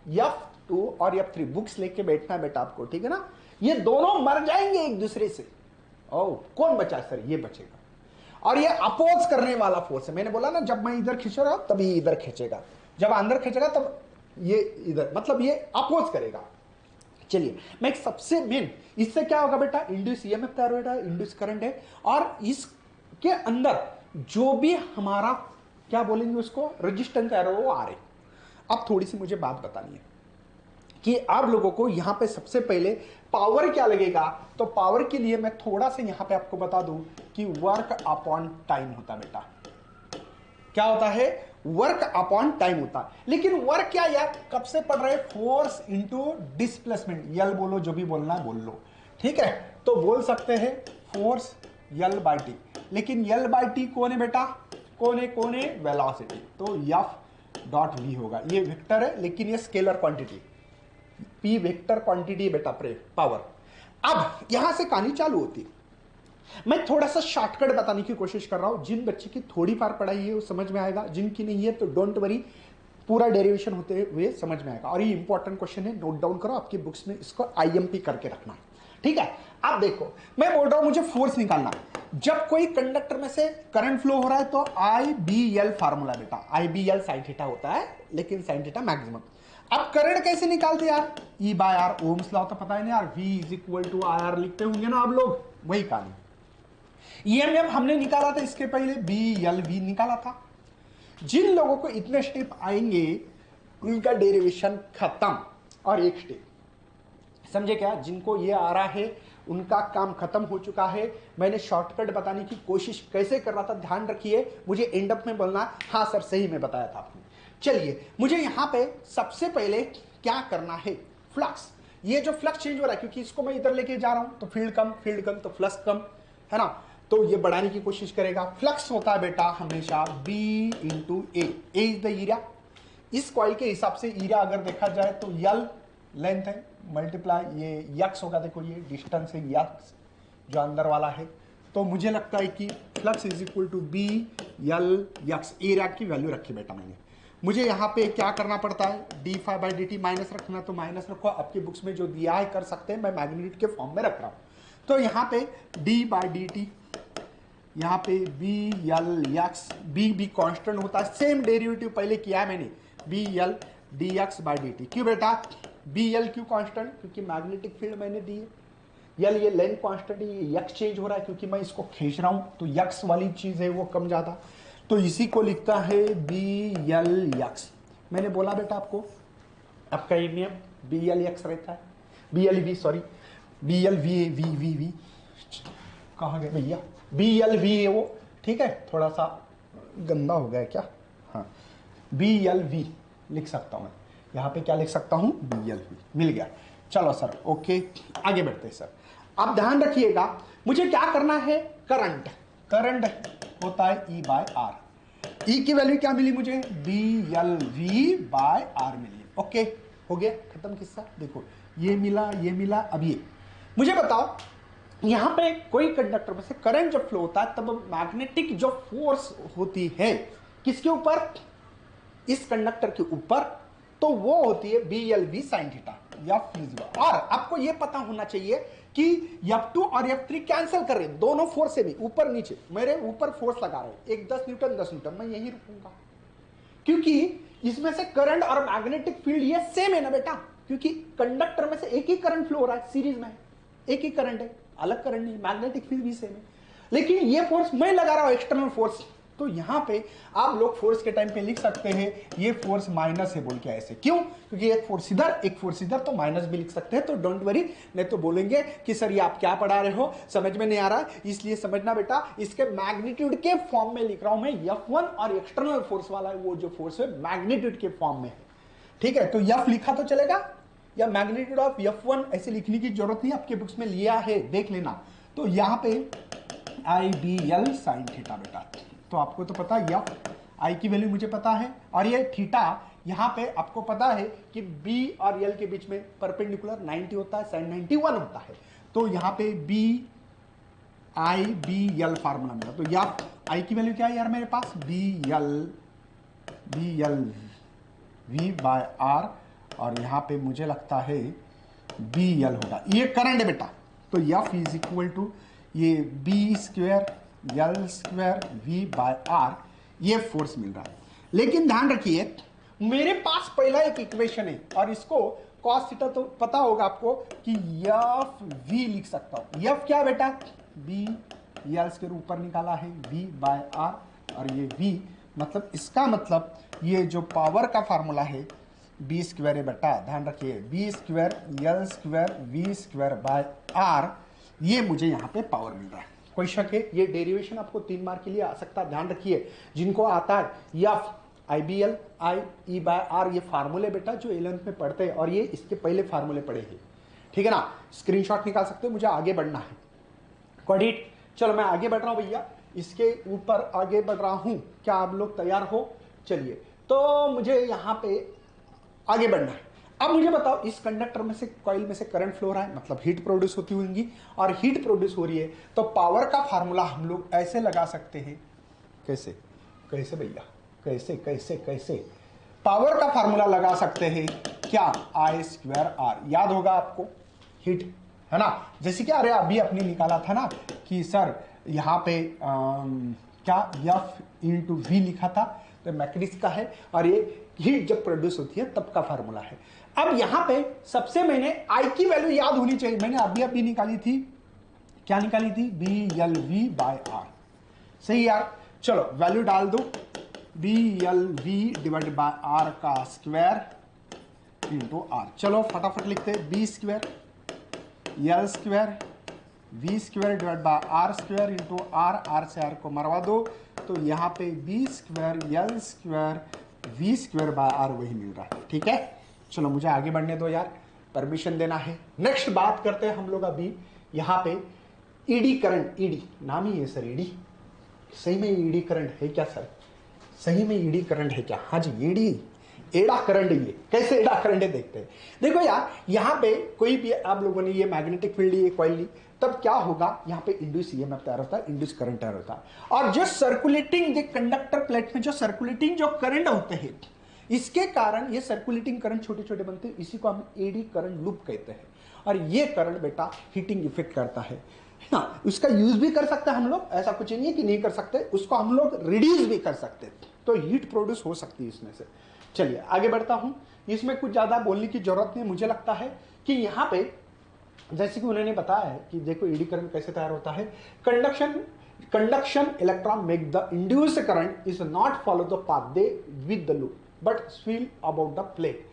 F2 और F3 बुक्स लेके बैठना है बेटा आपको, ठीक है ना? ये दोनों मर जाएंगे एक दूसरे से। ओ कौन बचा सर? ये बचेगा, और ये अपोज करने वाला फोर्स है। मैंने बोला ना, जब मैं इधर खींच रहा हूं तभी इधर खींचेगा, जब अंदर खींचेगा तब ये इधर, मतलब ये अपोज करेगा। चलिए मैं एक सबसे मेन, इससे क्या होगा बेटा, इंड्यूस ईएमएफ तैयार होगा, इंड्यूस करंट है, और इसके अंदर जो भी हमारा क्या बोलेंगे उसको रेजिस्टेंस तैयार होगा वो आ रहे। अब थोड़ी सी मुझे बात बतानी है कि आप लोगों को यहां पे सबसे पहले पावर क्या लगेगा, तो पावर के लिए मैं थोड़ा सा यहां पे आपको बता दूं कि वर्क अपॉन टाइम होता है बेटा। क्या होता है? वर्क अपॉन टाइम होता है। लेकिन वर्क क्या यार, कब से पढ़ रहे? फोर्स इंटू डिस्प्लेसमेंट, यल बोलो, जो भी बोलना है बोल लो, ठीक है? तो बोल सकते हैं फोर्स यल बाई टी, लेकिन यल बाई टी कौन है बेटा? कौन है? वेलोसिटी, तो एफ डॉट वी होगा। ये वेक्टर है लेकिन ये scalar quantity, P vector quantity बेटा, पावर। अब यहां से कहानी चालू होती है। मैं थोड़ा सा शॉर्टकट बताने की कोशिश कर रहा हूं, जिन बच्चे की थोड़ी बार पढ़ाई है वो समझ में आएगा, जिनकी नहीं है तो डोंट वरी, पूरा डेरिवेशन होते हुए समझ में आएगा। और ये इंपॉर्टेंट क्वेश्चन है, नोट डाउन करो आपकी बुक्स में, इसको आईएमपी करके रखना, ठीक है? अब देखो मैं बोल रहा हूं मुझे फोर्स निकालना। जब कोई कंडक्टर में से करंट फ्लो हो रहा है तो IBL फार्मूला बेटा, IBL साइन थीटा होता है, लेकिन साइन थीटा मैक्सिमम। अब करंट कैसे निकालते यार? E/R, ओम्स लॉ तो पता है ना यार, V is equal to IR लिखते होंगे ना आप लोग, वही कहानी। ईएमएफ हमने निकाला था इसके पहले, BLV निकाला था। जिन लोगों को इतने स्टेप आएंगे उनका डेरिवेशन खत्म, और एक स्टेप समझे क्या? जिनको ये आ रहा है उनका काम खत्म हो चुका है। मैंने शॉर्टकट बताने की कोशिश कैसे कर रहा था, ध्यान रखिए, मुझे एंड अप में बोलना, हाँ सर सही में बताया था आपने। चलिए मुझे यहां पे सबसे पहले क्या करना है, फ्लक्स। ये जो फ्लक्स चेंज हो रहा है, क्योंकि इसको मैं इधर लेके जा रहा हूं तो फील्ड कम तो फ्लक्स कम, है ना? तो ये बढ़ाने की कोशिश करेगा। फ्लक्स होता है बेटा हमेशा B into A is the area. इस कॉइल के हिसाब से एरिया अगर देखा जाए तो यल लेंथ है, मल्टीप्लाई ये यक्स होगा, देखो ये डिस्टेंस है यक्स जो अंदर वाला है, तो मुझे लगता है कि flux is equal to B L X, area की वैल्यू रखी बेटा मैंने। मुझे यहाँ पे क्या करना पड़ता है, D phi by D T minus रखना, तो माइनस रखो, आपकी बुक्स में जो दिया है कर सकते हैं, मैं मैग्नीट्यूड के फॉर्म में रख रहा हूँ। तो यहाँ पे डी बाई डी टी, यहाँ पे B L X, B constant होता है, सेम डेरिवेटिव पहले किया है मैंने, B L D X by D T. क्यों बेटा बी एल क्यों कांस्टेंट, क्योंकि मैग्नेटिक फील्ड मैंने दी है। यल ये लेंथ कांस्टेंट, ये यक्स चेंज हो रहा है क्योंकि मैं इसको खींच रहा हूं, तो यक्स वाली चीज है वो कम ज्यादा, तो इसी को लिखता है बी एल यक्स। मैंने बोला बेटा आपको, आपका ये नियम बी एल यक्स रहता है, B L V, sorry B L V V V V कहाँ गए भैया, बी एल वी है वो, ठीक है, थोड़ा सा गंदा हो गया क्या, हाँ बी एल वी लिख सकता हूं मैं, यहाँ पे क्या लिख सकता हूं, बी एल वी, मिल गया। चलो सर ओके, आगे बढ़ते हैं सर। आप ध्यान रखिएगा, मुझे क्या करना है, करंट, करंट होता है ई बाय आर, ई की वैल्यू क्या मिली मुझे, B L V by R मिली, ओके हो गया, खत्म किस्सा। देखो ये मिला, अब ये मुझे बताओ, यहां पे कोई कंडक्टर में से करंट जब फ्लो होता है तब मैग्नेटिक जो फोर्स होती है किसके ऊपर, इस कंडक्टर के ऊपर, तो वो होती है B L V sine theta या फिजिकल। और आपको ये पता होना चाहिए कि F2 और F3 कैंसिल कर रहे हैं, दोनों फोर्स से भी ऊपर नीचे, मेरे ऊपर फोर्स लगा रहे हैं, एक 10 न्यूटन 10 न्यूटन, मैं यही रुकूंगा क्योंकि इसमें से करंट और मैग्नेटिक फील्ड ये सेम है ना बेटा, क्योंकि कंडक्टर में से एक ही करंट फ्लो हो रहा है, सीरीज में एक ही करंट है, अलग करंट नहीं, मैग्नेटिक फील्ड भी सेम है, लेकिन ये फोर्स मैं लगा रहा हूं एक्सटर्नल फोर्स। तो यहां पे आप लोग फोर्स के टाइम पे लिख सकते हैं ये फोर्स माइनस है बोल के, ऐसे क्यों, क्योंकि एक फोर्स इधर एक फोर्स इधर, तो माइनस भी लिख सकते हैं, तो डोंट वरी, नहीं तो बोलेंगे कि सर ये आप क्या पढ़ा रहे हो, समझ में नहीं आ रहा है, इसलिए समझना बेटा, इसके मैग्नीट्यूड के फॉर्म में लिख रहा हूं मैं, F1 और एक्सटर्नल फोर्स वाला है, वो जो फोर्स है मैग्नीट्यूड के फॉर्म में है, ठीक है। तो F लिखा तो चलेगा, या मैग्नीट्यूड ऑफ F1 ऐसे लिखने की जरूरत नहीं, आपके बुक्स में लिया है, देख लेना। तो यहां पे आई बी एल साइन थीटा बेटा, तो आपको तो पता है एफ आई की वैल्यू मुझे पता है, और ये थीटा यहां पे आपको पता है कि बी और एल के बीच में परपेंडिकुलर 90 होता है, साइन 91 होता है, तो यहां पे B I B L formula मिला। तो एफ आई की वैल्यू क्या है यार मेरे पास, B L V by R, और यहां पे मुझे लगता है बी एल होगा, ये करंट है बेटा, तो एफ इज इक्वल टू ये B square L square V by R, ये फोर्स मिल रहा है। लेकिन ध्यान रखिए, मेरे पास पहला एक इक्वेशन है, और इसको कॉस थीटा तो पता होगा आपको कि एफ वी लिख सकता हूं। एफ क्या बेटा, बी एल स्क्वायर ऊपर निकाला है वी बाय आर, और ये वी मतलब इसका मतलब ये जो पावर का फार्मूला है बी स्क्वायर है बेटा, ध्यान रखिए, B square L square V square by R, ये मुझे यहां पे पावर मिल रहा है। कोई शक है, ये डेरिवेशन आपको 3 मार्क के लिए आ सकता है, ध्यान रखिए, जिनको आता है F I B L I E by R, ये फार्मूले बेटा जो 11th में पढ़ते हैं, और ये इसके पहले फार्मूले पढ़े हैं, ठीक है ना, स्क्रीनशॉट निकाल सकते हो, मुझे आगे बढ़ना है, क्रेडिट। चलो मैं आगे बढ़ रहा हूं भैया, इसके ऊपर आगे बढ़ रहा हूं, क्या आप लोग तैयार हो, चलिए, तो मुझे यहां पे आगे बढ़ना है। अब मुझे बताओ, इस कंडक्टर में से, कॉइल में से करंट फ्लो रहा है, मतलब हीट प्रोड्यूस होती होंगी, और हीट प्रोड्यूस हो रही है, तो पावर का फार्मूला हम लोग ऐसे लगा सकते हैं, कैसे कैसे भैया, कैसे कैसे कैसे पावर का फार्मूला लगा सकते हैं, क्या, आई स्क्वायर आर, याद होगा आपको, हीट है ना, जैसे कि अरे अभी अपने निकाला था ना कि सर यहाँ पे क्या एफ इंटू वी लिखा था, तो मैकेनिक्स का है, और ये हीट जब प्रोड्यूस होती है तब का फार्मूला है। अब यहां पे सबसे मैंने आई की वैल्यू याद होनी चाहिए, मैंने अभी निकाली थी, क्या निकाली थी, B L V by R, सही यार, चलो वैल्यू डाल दो, B L V divided by R का स्क्वायर इंटू आर, चलो फटाफट लिखते हैं, B square L square V square divide by R square into R, R से आर को मरवा दो, तो यहाँ पे B square L square V square by R वही मिल रहा है, ठीक है। चलो मुझे आगे बढ़ने दो यार, परमिशन देना है। नेक्स्ट बात करते हैं हम लोग अभी यहाँ पे ईडी करंट, ईडी नाम ही है सर, ईडी, सही में ईडी करंट है क्या सर, सही में ईडी करंट है क्या, हाँ जी ईडी, एड़ा करंट, ये कैसे एड़ा करंट है देखते हैं। देखो यार, यहाँ पे कोई भी आप लोगों ने ये मैग्नेटिक फील्ड ली, कॉइल ली, तब क्या होगा, यहाँ पे इंड्यूस ईएमएफ तैयार होता है, इंड्यूस करंट तैयार होता है। और जो सर्कुलेटिंग कंडक्टर प्लेट में जो सर्कुलेटिंग जो करंट होते हैं, इसके कारण ये सर्कुलेटिंग करंट छोटे छोटे बनते हैं, इसी को हम एडी करंट लूप कहते हैं। और ये करंट बेटा हीटिंग इफेक्ट करता है ना, उसका यूज भी कर सकते हैं हम लोग, ऐसा कुछ नहीं है कि नहीं कर सकते, उसको हम लोग रिड्यूस भी कर सकते हैं, तो हीट प्रोड्यूस हो सकती है इसमें से। चलिए आगे बढ़ता हूं, इसमें कुछ ज्यादा बोलने की जरूरत नहीं, मुझे लगता है कि यहाँ पे जैसे कि उन्होंने बताया है कि देखो एडी करंट कैसे तैयार होता है। Conduction electron make the induced current is not follow the path they with the loop but swirl about the plate.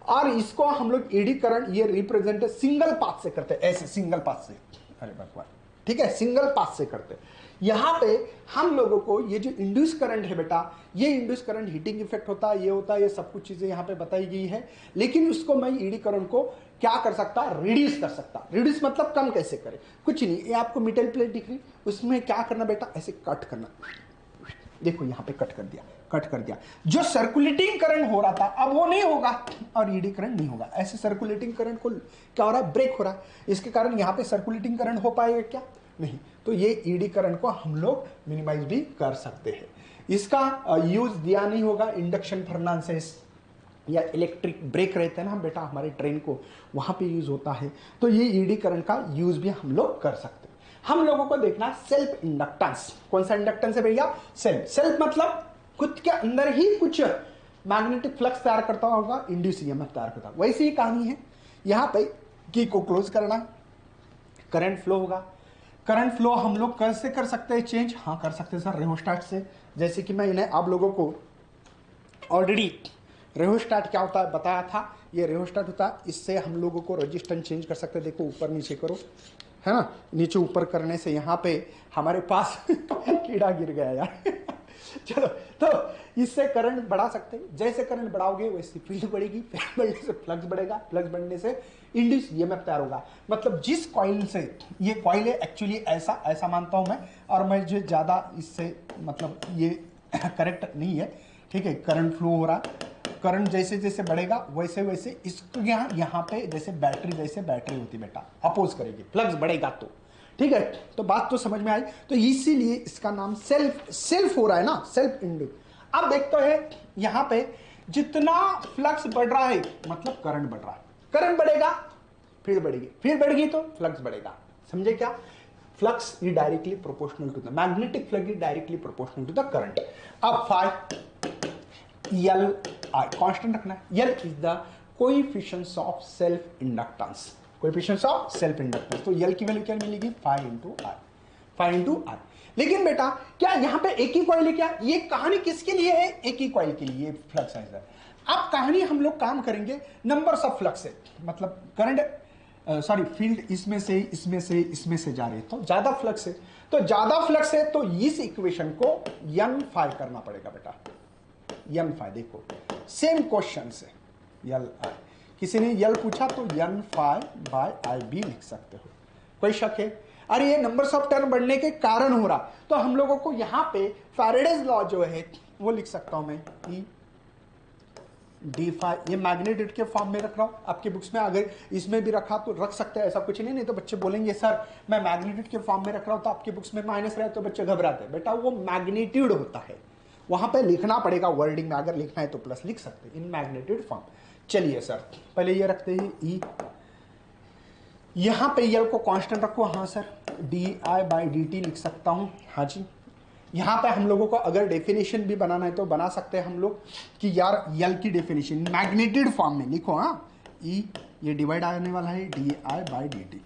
और इसको हम लोग एडी करंट ये रिप्रेजेंट सिंगल पाथ से करते हैं, ऐसे सिंगल पाथ से, अरे भगवान, ठीक है, सिंगल पाथ से करते हैं। यहां पे हम लोगों को ये जो इंड्यूस करंट है बेटा, ये इंड्यूस करंट हीटिंग इफेक्ट होता है, ये होता है, ये सब कुछ चीजें यहां पे बताई गई है। लेकिन उसको मैं ईडी करंट को क्या कर सकता, रिड्यूस कर सकता। रिड्यूस मतलब कम कैसे करे, कुछ नहीं, ये आपको मेटल प्लेट दिख रही, उसमें क्या करना बेटा, ऐसे कट करना, देखो यहां पे कट कर दिया, कट कर दिया। जो सर्कुलेटिंग करंट हो रहा था अब वो नहीं होगा और ईडी करंट नहीं होगा। ऐसे सर्कुलेटिंग करंट को क्या हो रहा है, ब्रेक हो रहा है, इसके कारण यहां पे सर्कुलेटिंग करंट हो पाएगा क्या, नहीं। तो ये ईडी करंट को हम लोग मिनिमाइज भी कर सकते हैं। इसका यूज दिया नहीं होगा इंडक्शन फर्नांसेस या इलेक्ट्रिक ब्रेक रहते हैं ना बेटा हमारे ट्रेन को, वहां पे यूज होता है। तो ये ईडी करंट का यूज भी हम लोग कर सकते हैं। हम लोगों को देखना सेल्फ इंडक्टेंस, कौन सा इंडक्टेंस है भैया, सेल्फ। सेल्फ मतलब खुद के अंदर ही कुछ मैग्नेटिक फ्लक्स तैयार करता होगा, इंड्यूस ईएमएफ तैयार करता होगा। वैसी ही कहानी है यहाँ पे, की को क्लोज करना, करंट फ्लो होगा। करंट फ्लो हम लोग कैसे कर सकते हैं चेंज, हाँ कर सकते हैं सर, रेहोस्टेट से। जैसे कि मैं इन्हें आप लोगों को ऑलरेडी रेहोस्टेट क्या होता है बताया था, ये रेहोस्टेट होता है, इससे हम लोगों को रेजिस्टेंस चेंज कर सकते हैं। देखो ऊपर नीचे करो, है ना, नीचे ऊपर करने से यहाँ पे हमारे पास कीड़ा गिर गया यार चलो, तो इससे करंट बढ़ा सकते हैं। जैसे करंट बढ़ाओगे वैसे फील्ड बढ़ेगी, फील्ड बढ़ने से फ्लक्स बढ़ेगा, फ्लक्स बढ़ने से इंड्यूस ईएमएफ तैयार होगा। मतलब जिस कॉइल से, ये कॉइल है एक्चुअली ऐसा मानता हूं मैं, और मैं जो ज़्यादा इससे मतलब ये करेक्ट नहीं है, ठीक है। करंट फ्लो हो रहा, करंट जैसे जैसे बढ़ेगा वैसे वैसे इसको यहाँ पे जैसे बैटरी होती बेटा, अपोज करेगी, फ्लक्स बढ़ेगा तो, ठीक है। तो बात तो समझ में आई। तो इसीलिए इसका नाम सेल्फ हो रहा है ना, सेल्फ इंड्यूस। अब देखते हैं यहाँ पे जितना फ्लक्स बढ़ रहा है मतलब करंट बढ़ रहा है, करंट बढ़ेगा फील्ड बढ़ेगी, फील्ड बढ़ेगी तो फ्लक्स बढ़ेगा। समझे क्या, flux is directly proportional to the magnetic flux is directly proportional to the current. अब फाई एल आई कांस्टेंट रखना है। L is the coefficient of self inductance, coefficient of self inductance. तो L की value क्या मिलेगी, 5 into are, 5 into are. लेकिन बेटा क्या यहाँ पे एक ही कॉइल है क्या, ये कहानी किसके लिए है, एक ही कॉइल के लिए फ्लक्स है। अब कहानी हम लोग काम करेंगे नंबर्स ऑफ फ्लक्स है, मतलब करंट सॉरी फील्ड इसमें से जा रही है, तो ज्यादा फ्लक्स है, तो ज्यादा फ्लक्स है, तो इस इक्वेशन को n फाई करना पड़ेगा बेटा, n फाई। देखो सेम क्वेश्चन से यल आई, किसी ने यल पूछा तो n फाई बाय आई भी लिख सकते हो, कोई शक है। अरे ये नंबर्स ऑफ टर्म बढ़ने के कारण हो रहा, तो हम लोगों को यहाँ पे फैराडेज लॉ जो है वो लिख सकता हूं मैं, ई डी फाई, ये मैग्नेटिड के फॉर्म में रख रहा हूं आपके बुक्स में, अगर इसमें भी रखा तो रख सकते हैं, ऐसा कुछ नहीं तो बच्चे बोलेंगे सर मैं मैग्नेटिड के फॉर्म में रख रहा हूं तो आपके बुक्स में माइनस रहे, तो बच्चे घबराते हैं। बेटा वो मैग्नीट्यूड होता है, वहां पे लिखना पड़ेगा वर्डिंग में, अगर लिखना है तो प्लस लिख सकते हैं इन मैग्नेट्यूड फॉर्म। चलिए सर पहले ये रखते हैं ई, यहां पे यल को कांस्टेंट रखो, हाँ sir D I by D T लिख सकता हूं, हाँ जी। यहां पे हम लोगों को अगर डेफिनेशन भी बनाना है तो बना सकते हैं हम लोग कि यार यल की डेफिनेशन मैग्नेटिड फॉर्म में लिखो, हाँ ई ये डिवाइड आने वाला है D I by D T,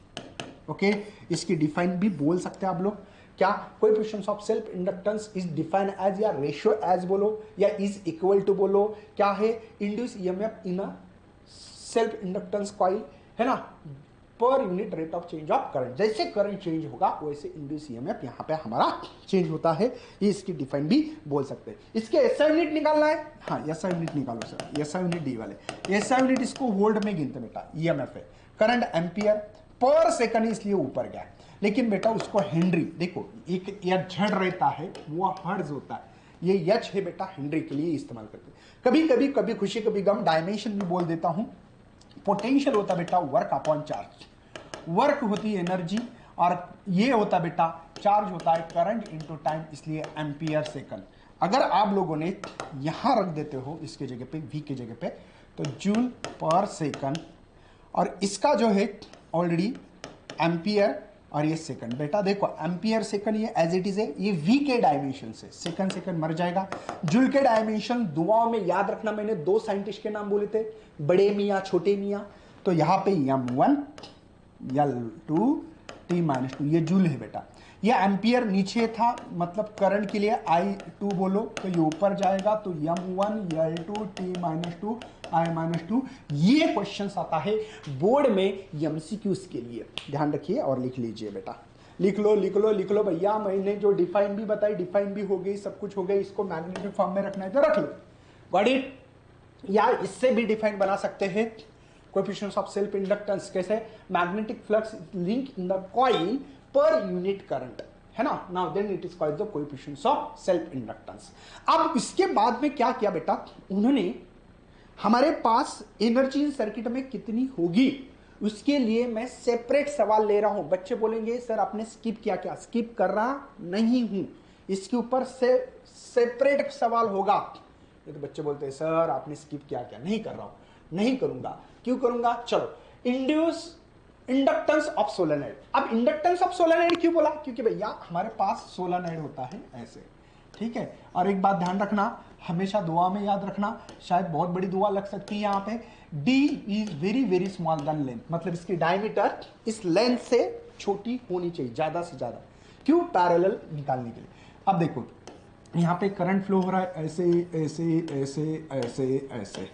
okay. इसकी डिफाइन भी बोल सकते हैं आप लोग, क्या coefficient of self inductance is define as, या रेशियो एज बोलो, या इज इक्वल टू बोलो, क्या है induce EMF in a self inductance coil, है ना, per unit rate of change of current. जैसे करंट चेंज होगा वैसे इंड्यूस ईएमएफ यहाँ पे हमारा चेंज होता है, ये इसकी डिफाइन भी बोल सकते हैं। इसके एसआई यूनिट निकालना है, हाँ एसआई यूनिट निकालो सर, एसआई यूनिट डी वाले, एसआई यूनिट इसको वोल्ट में गिनते बेटा, ईएमएफ है, करंट एम्पियर पर सेकंड इसलिए ऊपर गया, लेकिन बेटा उसको हेनरी, देखो एक या झड़ रहता है वो हर्ट्ज होता है, ये एच है बेटा, हेनरी के लिए इस्तेमाल करते हैं। कभी कभी कभी खुशी कभी गम डायमेंशन भी बोल देता हूं। पोटेंशियल होता बेटा वर्क अपॉन चार्ज, वर्क होती है एनर्जी, और ये होता बेटा चार्ज होता है करंट इनटू टाइम, इसलिए एम्पियर सेकंड। अगर आप लोगों ने यहां रख देते हो इसके जगह पे, वी के जगह पे, तो जूल पर सेकंड, और इसका जो है ऑलरेडी एम्पियर और ये सेकंड। बेटा देखो एम्पियर सेकंड ये एज इट इज है, ये वी के डायमेंशन से, सेकंड सेकंड मर जाएगा। जूल के डायमेंशन दुआओं में याद रखना, मैंने 2 साइंटिस्ट के नाम बोले थे, बड़े मियाँ छोटे मियाँ। तो यहाँ पे M1 L2 T-2 ये जूल है बेटा। ये एम्पियर नीचे था, मतलब करंट के लिए I2 बोलो तो ये ऊपर जाएगा, तो M1 L2 T-2 I-2। ये क्वेश्चन आता है बोर्ड में MCQs के लिए, ध्यान रखिए और लिख लीजिए बेटा। लिख लो लिख लो लिख लो भैया, मैंने जो डिफाइन भी बताई, डिफाइन भी हो गई, सब कुछ हो गई, इसको मैग्नेटिक फॉर्म में रखना है तो रख लो। Got it? या इससे भी डिफाइन बना सकते हैं कोएफिशिएंट्स ऑफ सेल्फ इंडक्टेंस, कैसे? Magnetic flux link in the coil per unit current, है ना। Now then it is called the coefficients of self inductance. अब इसके बाद में क्या किया बेटा, उन्होंने हमारे पास एनर्जी इन सर्किट में कितनी होगी उसके लिए मैं सेपरेट सवाल ले रहा हूं। बच्चे बोलेंगे सर आपने स्किप किया क्या? स्किप कर रहा नहीं हूं, इसके ऊपर से सेपरेट सवाल होगा। ये तो बच्चे बोलते हैं सर आपने स्किप किया क्या? नहीं कर रहा हूं, नहीं करूंगा। क्यों करूंगा? चलो, इंड्यूस इंडक्टेंस ऑफ सोलेनोइड। अब इंडक्टेंस ऑफ सोलेनोइड क्यों बोला? क्योंकि भैया हमारे पास सोलेनोइड होता है ऐसे, ठीक है। और एक बात ध्यान रखना, हमेशा दुआ में याद रखना, शायद बहुत बड़ी दुआ लग सकती है यहाँ पे, D is very very small then length, मतलब इसकी डायमीटर इस लेंथ से छोटी होनी चाहिए ज्यादा से ज्यादा। क्यों? पैरेलल निकालने के लिए। अब देखो यहाँ पे करंट फ्लो हो रहा है ऐसे ऐसे ऐसे ऐसे ऐसे,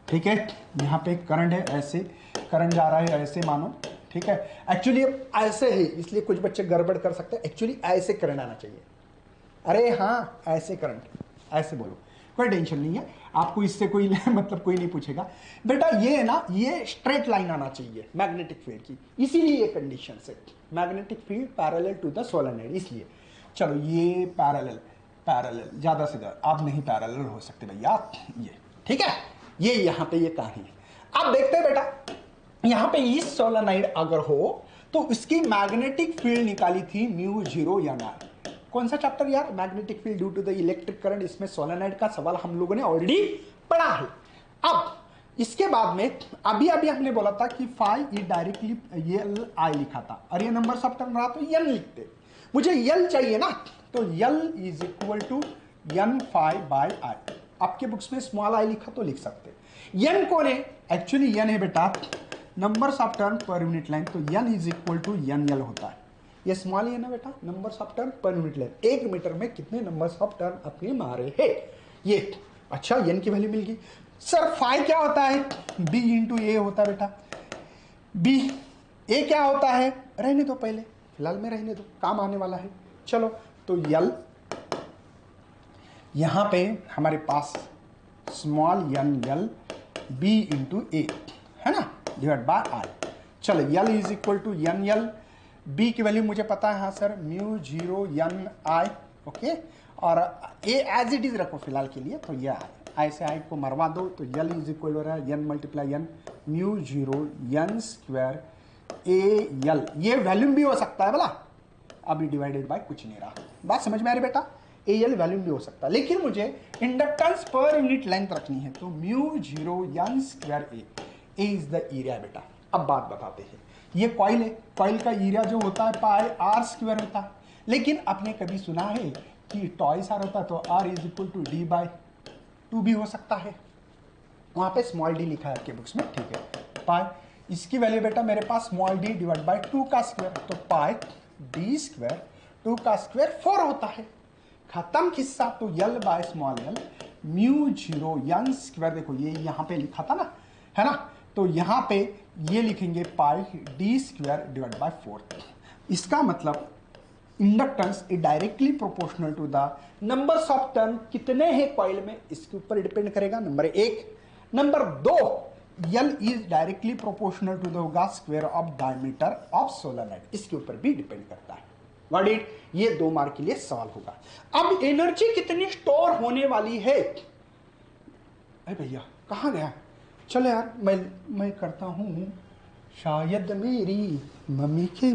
ठीक है। यहाँ पे करंट है ऐसे, करंट जा रहा है ऐसे मानो, ठीक है। एक्चुअली ऐसे है, इसलिए कुछ बच्चे गड़बड़ कर सकते हैं। एक्चुअली ऐसे करंट आना चाहिए। अरे हाँ ऐसे करंट, ऐसे बोलो, कोई टेंशन नहीं है आपको, इससे कोई मतलब कोई नहीं पूछेगा बेटा। ये है ना, ये स्ट्रेट लाइन आना चाहिए मैग्नेटिक फील्ड की, इसीलिए ये कंडीशन है magnetic field parallel to the solenoid, इसलिए। चलो ये पैरेलल, पैरेलल ज्यादा से ज्यादा, आप नहीं पैरेलल हो सकते भैया ये, ठीक है। ये यहाँ पे ये कहानी है। अब देखते हैं बेटा, यहाँ पे इस सोलेनोइड अगर हो तो इसकी मैग्नेटिक फील्ड निकाली थी μ0 या ना। कौन सा चैप्टर यार? Magnetic field due to the electric current. इसमें सोलेनोइड का सवाल हम लोगों ने ऑलरेडी पढ़ा है। अब इसके बाद में अभी अभी हमने बोला था कि फाई ये डायरेक्टली यल आई लिखा था, और ये नंबर सब टर्म रहा तो यल लिखते। मुझे यल चाहिए ना, तो L is equal to N phi by I. आपके बुक्स में स्मॉल आई लिखा तो लिख सकते। एन कौन है? एक्चुअली एन है बेटा numbers of turn per unit length, तो N is equal to N L होता है। ये स्मॉल ही है ना बेटा, numbers of turn per unit length. 1 metre में कितने नंबर्स ऑफ टर्न अपने मारे हैं ये। अच्छा एन की वैल्यू मिल गई। सर फाई क्या होता है? बी इंटू ए होता है बेटा। बी ए क्या होता है? रहने दो पहले, फिलहाल में रहने दो, काम आने वाला है। चलो तो यल यहां पे हमारे पास small N L B into A है ना, डिवाइड बाय आई। चलो L is equal to N L, B की वैल्यू मुझे पता है हाँ सर μ0 एन आई, ओके। और ए एज इट इज रखो फिलहाल के लिए, तो यह आई से आई को मरवा दो, तो यल इज इक्वल हो रहा है N multiply N μ0 N square A L. ये वैल्यूम भी हो सकता है बोला, अभी डिवाइडेड बाय कुछ नहीं रहा। बात समझ में आ रही बेटा? ए यल वैल्यूम भी हो सकता है, लेकिन मुझे इंडक्टेंस पर यूनिट लेंथ रखनी है, तो μ0 N square A is the area बेटा। अब बात बताते हैं, ये कॉइल है, कॉइल का एरिया जो होता है पाई आर स्क्वायर होता है, लेकिन आपने कभी सुना है कि टॉइस आर होता है तो R is equal to D by 2 भी हो सकता है। वहां पे स्मॉल डी लिखा है आपके बुक्स में, ठीक है। पाई इसकी वैल्यू बेटा मेरे पास स्मॉल डी डिवाइड बाय 2 का स्क्वायर, तो पाई डी स्क्वायर 2 का स्क्वायर 4 होता है। खत्म किस्सा। तो L by small L μ0 N square, देखो ये यहाँ पे लिखा था ना, है ना, तो यहाँ पे ये लिखेंगे pi D square divide by 4। इसका मतलब inductance is directly proportional to the numbers of turn कितने हैं कॉइल में, इसके ऊपर डिपेंड करेगा, number 1। Number 2, L is directly proportional to the square of diameter of solenoid, इसके ऊपर भी डिपेंड करता है। व्हाट इट, ये 2 मार्क के लिए सवाल होगा। अब एनर्जी कितनी स्टोर होने वाली है, अरे भैया कहाँ गया, चलो यार मैं करता हूँ, शायद मेरी मम्मी के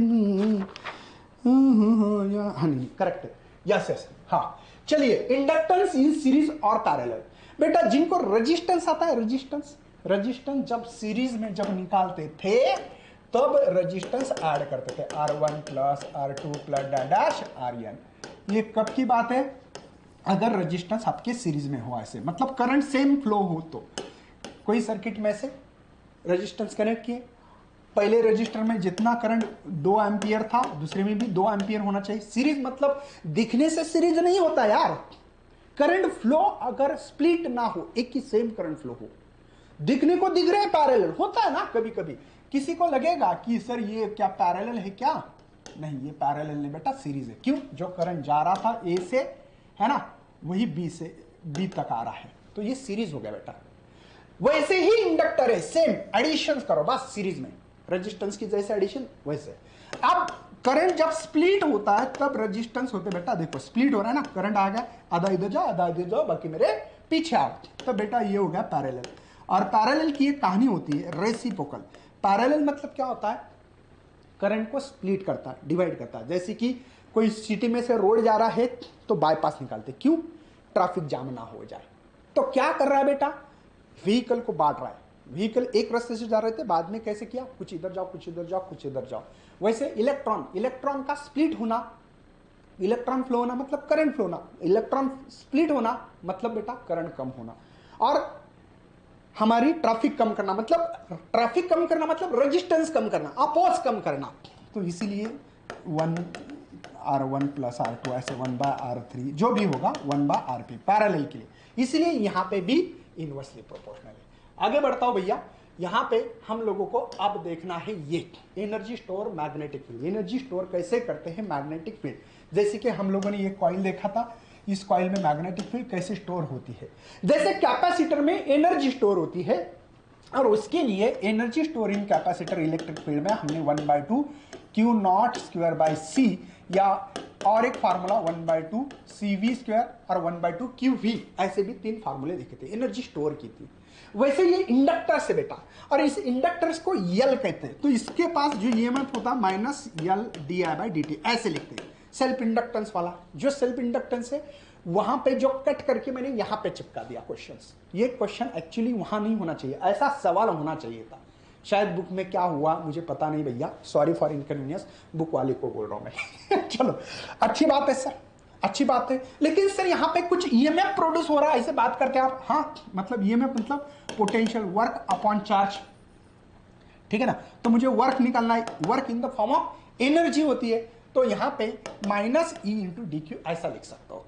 हाँ नहीं करेक्ट है, यस यस हाँ। चलिए इंडक्टेंस इन सीरीज और पैरेलल, बेटा जिनको रेजिस्टेंस आता है, रेजिस्टेंस जब सीरीज में जब निकालते थे तब रेजिस्टेंस ऐड करते थे, R1 plus R2 plus dash RN। ये कब की बात है, अगर रेजिस्टेंस आपके सीरीज में हो, ऐसे मतलब करंट सेम फ्लो हो। तो कोई सर्किट में से रेजिस्टेंस कनेक्ट किए, पहले रजिस्टर में जितना करंट 2 एम्पियर था दूसरे में भी 2 एम्पियर होना चाहिए। सीरीज मतलब दिखने से सीरीज नहीं होता यार, करंट फ्लो अगर स्प्लिट ना हो, एक ही सेम करंट फ्लो हो, दिखने को दिख रहे हैं पैरेलल, होता है ना कभी कभी, किसी को लगेगा कि सर ये क्या पैरेलल है क्या, नहीं ये पैरेलल नहीं बेटा सीरीज है। क्यों, जो करंट जा रहा था ए से है ना वही बी से बी तक आ रहा है, तो ये सीरीज हो गया बेटा। वैसे ही इंडक्टर है, सेम एडिशन करो बस सीरीज में, रेजिस्टेंस की जैसे एडिशन वैसे। अब करंट जब स्प्लिट होता है तब रेजिस्टेंस होते बेटा, देखो स्प्लिट हो रहा है ना, करंट आ गया, आधा इधर जाओ आधा इधर जाओ, बाकी मेरे पीछे आओ, तो बेटा ये हो गया पैरेलल। और पैरेलल की एक कहानी होती है रेसिप्रोकल। पैरेलल मतलब क्या होता है, करंट को स्प्लिट करता है, डिवाइड करता है। जैसे कि कोई सिटी में से रोड जा रहा है तो बाईपास निकालते, क्यों, ट्रैफिक जाम ना हो जाए। तो क्या कर रहा है बेटा, व्हीकल को बांट रहा है, व्हीकल एक रास्ते से जा रहे थे, बाद में कैसे किया, कुछ इधर जाओ कुछ इधर जाओ कुछ इधर जाओ। वैसे इलेक्ट्रॉन का स्प्लिट होना, इलेक्ट्रॉन फ्लो होना मतलब करंट फ्लो होना, इलेक्ट्रॉन स्प्लिट होना मतलब बेटा करंट कम होना। और हमारी ट्रैफिक कम करना मतलब रेजिस्टेंस कम करना, अपोज कम करना। तो इसीलिए 1R1 प्लस R2 ऐसे 1/R3 जो भी होगा 1/RP पैरेलल के लिए, इसलिए यहां पे भी इनवर्सली प्रोपोर्शनल है। आगे बढ़ता हूं भैया, यहां पे हम लोगों को अब देखना है ये energy store magnetic field. Energy store कैसे करते हैं मैग्नेटिक फील्ड, जैसे कि हम लोगों ने ये कॉइल देखा था, इस कॉइल में मैग्नेटिक फील्ड कैसे स्टोर होती है। जैसे कैपेसिटर में एनर्जी स्टोर होती है, और उसके लिए energy store in capacitor electric field में हमने 1/2 Q0² या और एक फार्मूला 1/2 CV² और 1/2 QV, ऐसे भी 3 फार्मूले देखे थे, एनर्जी स्टोर की थी। वैसे ये इंडक्टर से बेटा, और इस इंडक्टर्स को यल कहते हैं, तो इसके पास जो ईएमएफ होता है -L/di/dt ऐसे लिखते हैं। सेल्फ इंडक्टेंस वाला, जो सेल्फ इंडक्टेंस है वहां पे जो कट करके मैंने यहां पे चिपका दिया क्वेश्चंस। ये क्वेश्चन एक्चुअली वहां नहीं होना चाहिए, ऐसा सवाल होना चाहिए था। शायद बुक में क्या हुआ मुझे पता नहीं भैया, सॉरी फॉर इनकन्वीनियंस, बुक वाले को बोल रहा हूं मैं चलो अच्छी बात है सर, अच्छी बात है, लेकिन सर यहाँ पे कुछ ईएमएफ प्रोड्यूस हो रहा है, ऐसे बात करते हैं आप। हाँ मतलब ईएमएफ मतलब पोटेंशियल वर्क अपॉन चार्ज, ठीक है ना, तो मुझे वर्क निकालना है, work in the form of energy होती है, तो यहाँ पे -E/dq ऐसा लिख सकता हो।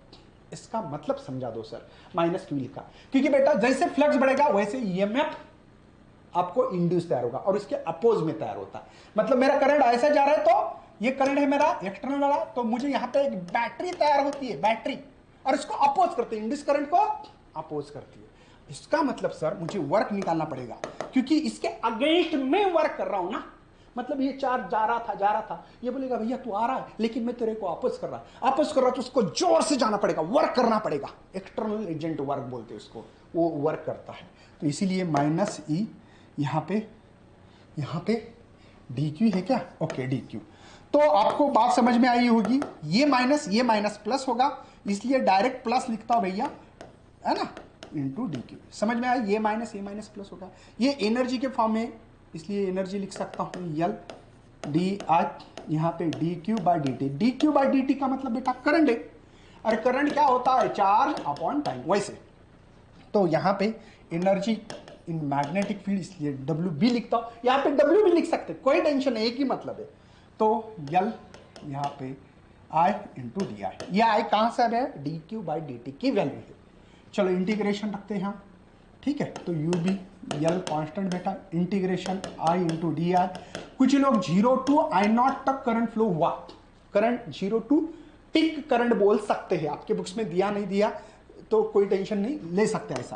इसका मतलब समझा दो सर, -q लिखा, क्योंकि बेटा जैसे फ्लक्स बढ़ेगा वैसे ईएमएफ आपको इंड्यूस तैयार होगा, और इसके अपोज में तैयार होता है। मतलब मेरा करंट ऐसा जा रहा है तो ये करंट है मेरा एक्सटर्नल वाला, तो मुझे यहाँ पे एक बैटरी तैयार होती है, बैटरी, और इसको अपोज करती है, इंड्यूस करंट को अपोज करती है। इसका मतलब सर मुझे वर्क निकालना पड़ेगा, क्योंकि इसके अगेंस्ट में वर्क कर रहा हूं ना। मतलब ये चार्ज जा रहा था, ये बोलेगा भैया तू आ रहा है लेकिन मैं तेरे को अपोज कर रहा हूं, तो उसको जोर से जाना पड़ेगा, वर्क करना पड़ेगा, एक्सटर्नल एजेंट वर्क बोलते हैं उसको, वो वर्क करता है। तो इसीलिए -E यहाँ पे dq है क्या, ओके dq। तो आपको बात समझ में आई होगी, ये माइनस प्लस होगा, इसलिए डायरेक्ट प्लस लिखता हूं भैया, है ना, इंटू dq। समझ में आया, ये माइनस प्लस होगा, ये एनर्जी के फॉर्म में, इसलिए एनर्जी लिख सकता हूं L d h, यहाँ पे dq/dt। dq/dt का मतलब बेटा करंट है, और करंट क्या होता है, चार्ज अपॉन टाइम। वैसे तो यहाँ पे एनर्जी इन मैग्नेटिक फील्ड, इसलिए WB लिखता हूं, यहाँ पे W भी लिख सकते, कोई टेंशन नहीं, एक ही मतलब है। तो L यहाँ पे I इंटू डी आई, ये I कहाँ से है, dq/dt की वैल्यू है। चलो इंटीग्रेशन रखते हैं यहाँ, ठीक है, तो UB L कांस्टेंट बेटा, integration I into D I. कुछ लोग 0 to I0 तक करंट फ्लो हुआ, करंट 0 to पीक करंट बोल सकते हैं, आपके बुक्स में दिया नहीं दिया तो कोई टेंशन नहीं, ले सकते ऐसा,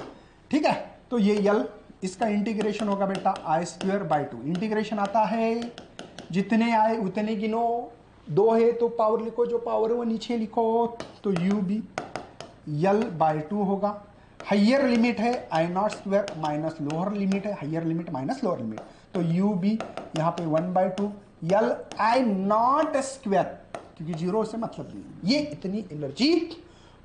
ठीक है। तो ये L, इसका इंटीग्रेशन होगा बेटा I²/2, इंटीग्रेशन आता है जितने आए उतने गिनो, 2 है तो पावर लिखो, जो पावर है वो नीचे लिखो, तो यू बी L/2 होगा। हाइयर लिमिट है I0² माइनस लोअर लिमिट है higher limit minus lower limit, तो यू बी यहाँ पे 1/2 L/I0², क्योंकि जीरो से मतलब नहीं, ये इतनी एनर्जी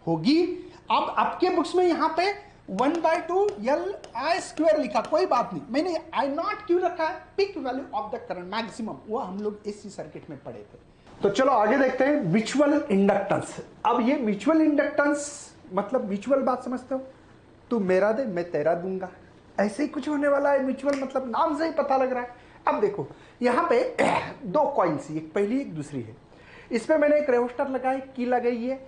होगी। अब आपके बुक्स में यहाँ पे 1/2 Li² लिखा, कोई बात नहीं, मैंने I0 क्यों रखा है, peak value of the current maximum, वो हम लोग एसी सर्किट में पढ़े थे। तो चलो आगे देखते हैं म्यूचुअल इंडक्टेंस। अब ये म्यूचुअल इंडक्टेंस मतलब म्यूचुअल बात समझते हो, तू मेरा दे मैं तेरा दूंगा, ऐसे ही कुछ होने वाला है। म्यूचुअल मतलब नाम से ही पता लग रहा है। अब देखो यहाँ पे 2 कॉइल्स, एक पहली एक दूसरी है, इसमें मैंने एक रेजिस्टर लगाई, की लगाई है,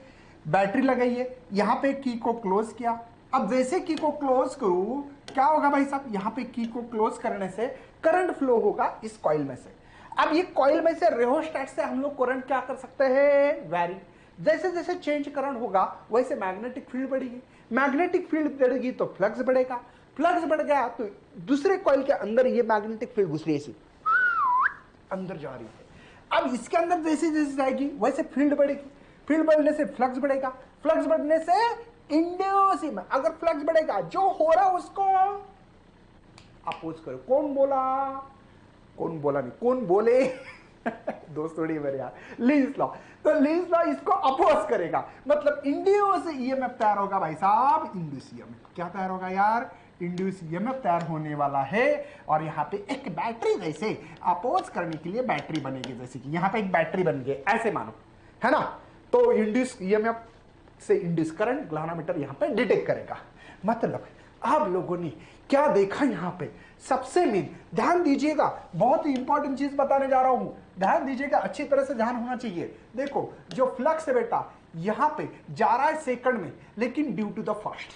बैटरी लगाई है, यहाँ पे की को क्लोज किया। अब जैसे की को क्लोज करूं क्या होगा भाई साहब, यहाँ पे की को क्लोज करने से करंट फ्लो होगा इस कॉइल में से। अब ये कॉइल में से रेहोस्टेट से हम लोग करंट क्या कर सकते हैं, वैरी। जैसे जैसे चेंज करंट होगा वैसे मैग्नेटिक फील्ड बढ़ेगी, मैग्नेटिक फील्ड बढ़ेगी तो फ्लक्स बढ़ेगा, फ्लक्स बढ़ गया तो दूसरे कॉइल के अंदर ये मैग्नेटिक फील्ड घुस रही है, अंदर जा रही है। अब इसके अंदर जैसे जैसे जाएगी वैसे फील्ड बढ़ेगी, फील्ड बढ़ने से फ्लक्स बढ़ेगा, फ्लक्स बढ़ने से इंड्यूस, अगर फ्लक्स बढ़ेगा जो हो रहा उसको अपोज करो। कौन बोला, कौन बोला नहीं, कौन बोले दोस्त थोड़ी मेरे यार, लीज लॉ, तो लीज लॉ इसको अपोज करेगा, मतलब इंड्यूस ईएमएफ तैयार होगा भाई साहब। इंड्यूस ईएमएफ क्या तैयार होगा यार, इंड्यूस ईएमएफ तैयार होने वाला है। और यहाँ पे एक बैटरी जैसे अपोज करने के लिए बैटरी बनेगी, जैसे कि यहाँ पे एक बैटरी बन गई ऐसे मानो, है ना। तो इंड्यूस ईएमएफ से इंड्यूस करंट ग्लानोमीटर यहाँ पे डिटेक्ट करेगा। मतलब आप लोगों ने क्या देखा यहाँ पे, सबसे मेन ध्यान दीजिएगा, बहुत ही इंपॉर्टेंट चीज बताने जा रहा हूं, ध्यान दीजिएगा, अच्छी तरह से ध्यान होना चाहिए। देखो जो फ्लक्स है बेटा यहाँ पे जा रहा है सेकंड में, लेकिन ड्यू टू द फर्स्ट,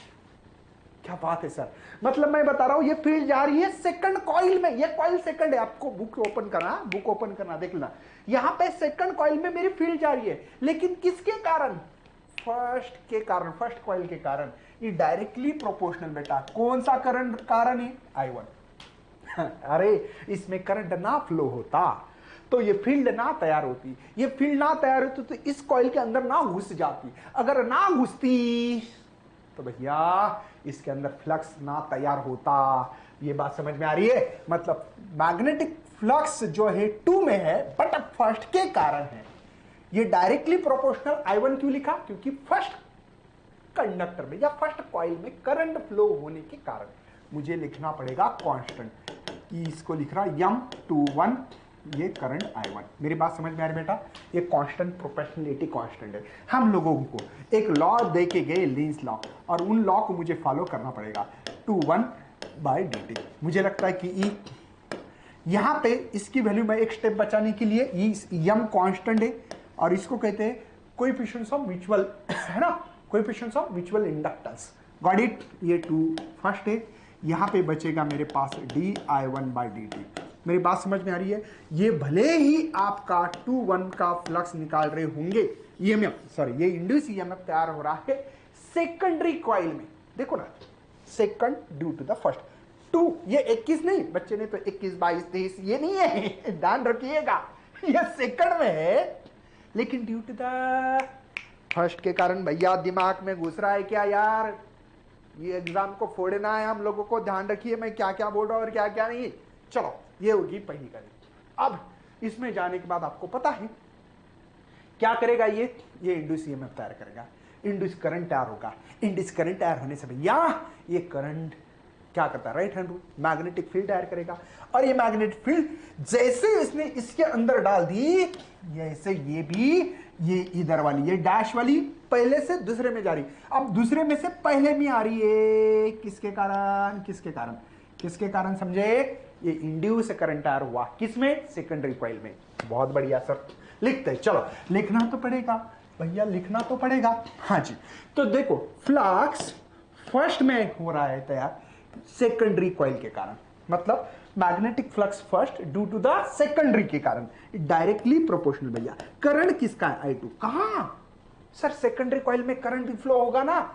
क्या बात है सर, मतलब मैं बता रहा हूं ये फील्ड जा रही है सेकंड कॉइल में, ये कॉइल सेकंड है, आपको बुक ओपन करना, बुक ओपन करना देख लेना, यहाँ पे सेकंड कॉइल में मेरी फील्ड जा रही है, लेकिन किसके कारण, फर्स्ट के कारण, फर्स्ट कॉइल के कारण। ये डायरेक्टली प्रोपोर्शनल बेटा, कौन सा करंट कारण है, I1 अरे इसमें करंट ना फ्लो होता तो ये फील्ड ना तैयार होती, ये फील्ड ना तैयार होती तो इस कॉइल के अंदर ना घुस जाती, अगर ना घुसती तो भैया इसके अंदर फ्लक्स ना तैयार होता। ये बात समझ में आ रही है, मतलब मैग्नेटिक फ्लक्स जो है 2 में है बट अब फर्स्ट के कारण है। ये डायरेक्टली प्रोपोर्शनल I1 क्यों लिखा, क्योंकि फर्स्ट कंडक्टर में या फर्स्ट कॉइल में करंट फ्लो होने के कारण मुझे लिखना पड़ेगा कांस्टेंट, इसको लिख रहा M21, ये करंट I1। मेरी बात समझ में आ रही बेटा, ये कांस्टेंट प्रोपोर्शनलिटी कांस्टेंट है। हम लोगों को एक लॉ दे के गए लींस लॉ, और उन लॉ को मुझे फॉलो करना पड़ेगा, 2/1/dt। मुझे लगता है कि यहाँ पे इसकी वैल्यू में एक स्टेप बचाने के लिए M कांस्टेंट है, और इसको कहते हैं कोएफिशिएंट्स ऑफ म्यूचुअल, है ना, coefficients of mutual inductance. Got it, ये 2 फर्स्ट है, यहाँ पे बचेगा मेरे पास dI1/dt। मेरी बात समझ में आ रही है। ये भले ही आपका 2-1 का फ्लक्स निकाल रहे होंगे, ईएमएफ सॉरी ये इंड्यूस ईएमएफ तैयार हो रहा है सेकेंडरी कॉइल में, देखो ना, second due to the first 2, ये 21 नहीं, बच्चे ने तो 21, 22, 23 ये नहीं है, ध्यान रखिएगा, ये सेकंड में है, लेकिन ड्यू टू द फर्स्ट के कारण भैया दिमाग में घुस रहा है क्या यार, ये एग्जाम को फोड़ना है हम लोगों को, ध्यान रखिए मैं क्या क्या बोल रहा हूं और क्या क्या नहीं। चलो ये होगी पहली गणित। अब इसमें जाने के बाद आपको पता है क्या करेगा, ये इंड्यूस ईएमएफ तैयार करेगा, इंड्यूस करंट तैयार होगा, इंड्यूस करंट तैयार होने से भैया ये करंट क्या करता है, right hand rule, magnetic field तैयार करेगा, और ये मैग्नेटिक फील्ड जैसे इसने इसके अंदर डाल दी, जैसे ये भी, ये इधर वाली, ये डैश वाली पहले से दूसरे में जा रही, अब दूसरे में से पहले में आ रही है, किसके कारण, किसके कारण, किसके कारण समझे, ये इंड्यूस करंट तैयार हुआ, किसमें, सेकेंडरी कॉइल में। बहुत बढ़िया सर, लिखते हैं, चलो लिखना तो पड़ेगा भैया, लिखना तो पड़ेगा, हाँ जी। तो देखो फ्लक्स फर्स्ट में हो रहा है तैयार सेकेंडरी कॉइल के कारण, मतलब magnetic flux first due to the secondary के कारण, डायरेक्टली प्रोपोर्शनल भैया। करंट किसका है, I2, कहां सर, सेकेंडरी कॉइल में करंट भी फ्लो होगा ना,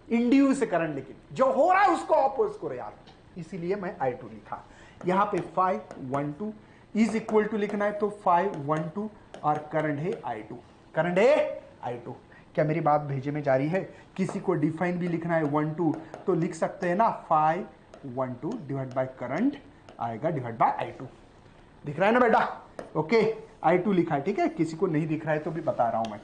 इंड्यूस करंट, लेकिन जो हो रहा है उसको अपोज करो यार, इसीलिए मैं I2 लिखा। यहां पे 5, 1, 2, इज इक्वल टू लिखना है तो 512 और करंट है I2, करंट है I2। क्या मेरी बात भेजे में जारी है? किसी को डिफाइन भी लिखना है 12 तो लिख सकते हैं ना 512 डिवाइड बाय करंट आएगा डिवाइड बाय I2। दिख रहा है ना बेटा? ओके, I2 लिखा है, ठीक है, किसी को नहीं दिख रहा है तो भी बता रहा हूं मैं।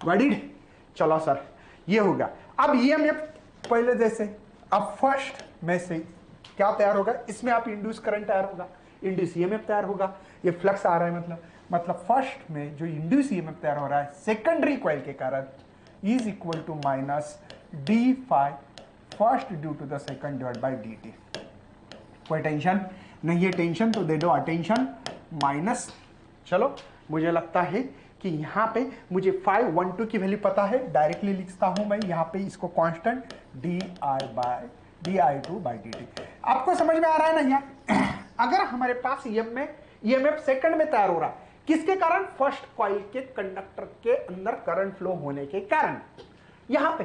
Got it? चलो सर, ये हो गया। अब EMF पहले जैसे, अब फर्स्ट में से क्या तैयार होगा, इसमें आप इंड्यूस करंट तैयार होगा, इंड्यूस EMF तैयार होगा, ये फ्लक्स आ रहा है मतलब फर्स्ट में जो इंड्यूस EMF तैयार हो रहा है सेकेंडरी कॉइल के कारण is equal to minus D phi first due to the second divide by dt। कोई टेंशन नहीं है? टेंशन तो दे दो अटेंशन माइनस। चलो, मुझे लगता है कि यहाँ पे मुझे 512 की वैल्यू पता है, डायरेक्टली लिखता हूं मैं यहाँ पे इसको कांस्टेंट di2 बाई dt। आपको समझ में आ रहा है ना यार? अगर हमारे पास EMF सेकंड में तैयार हो रहा है, किसके कारण? फर्स्ट कॉइल के कंडक्टर के अंदर करंट फ्लो होने के कारण। यहां पे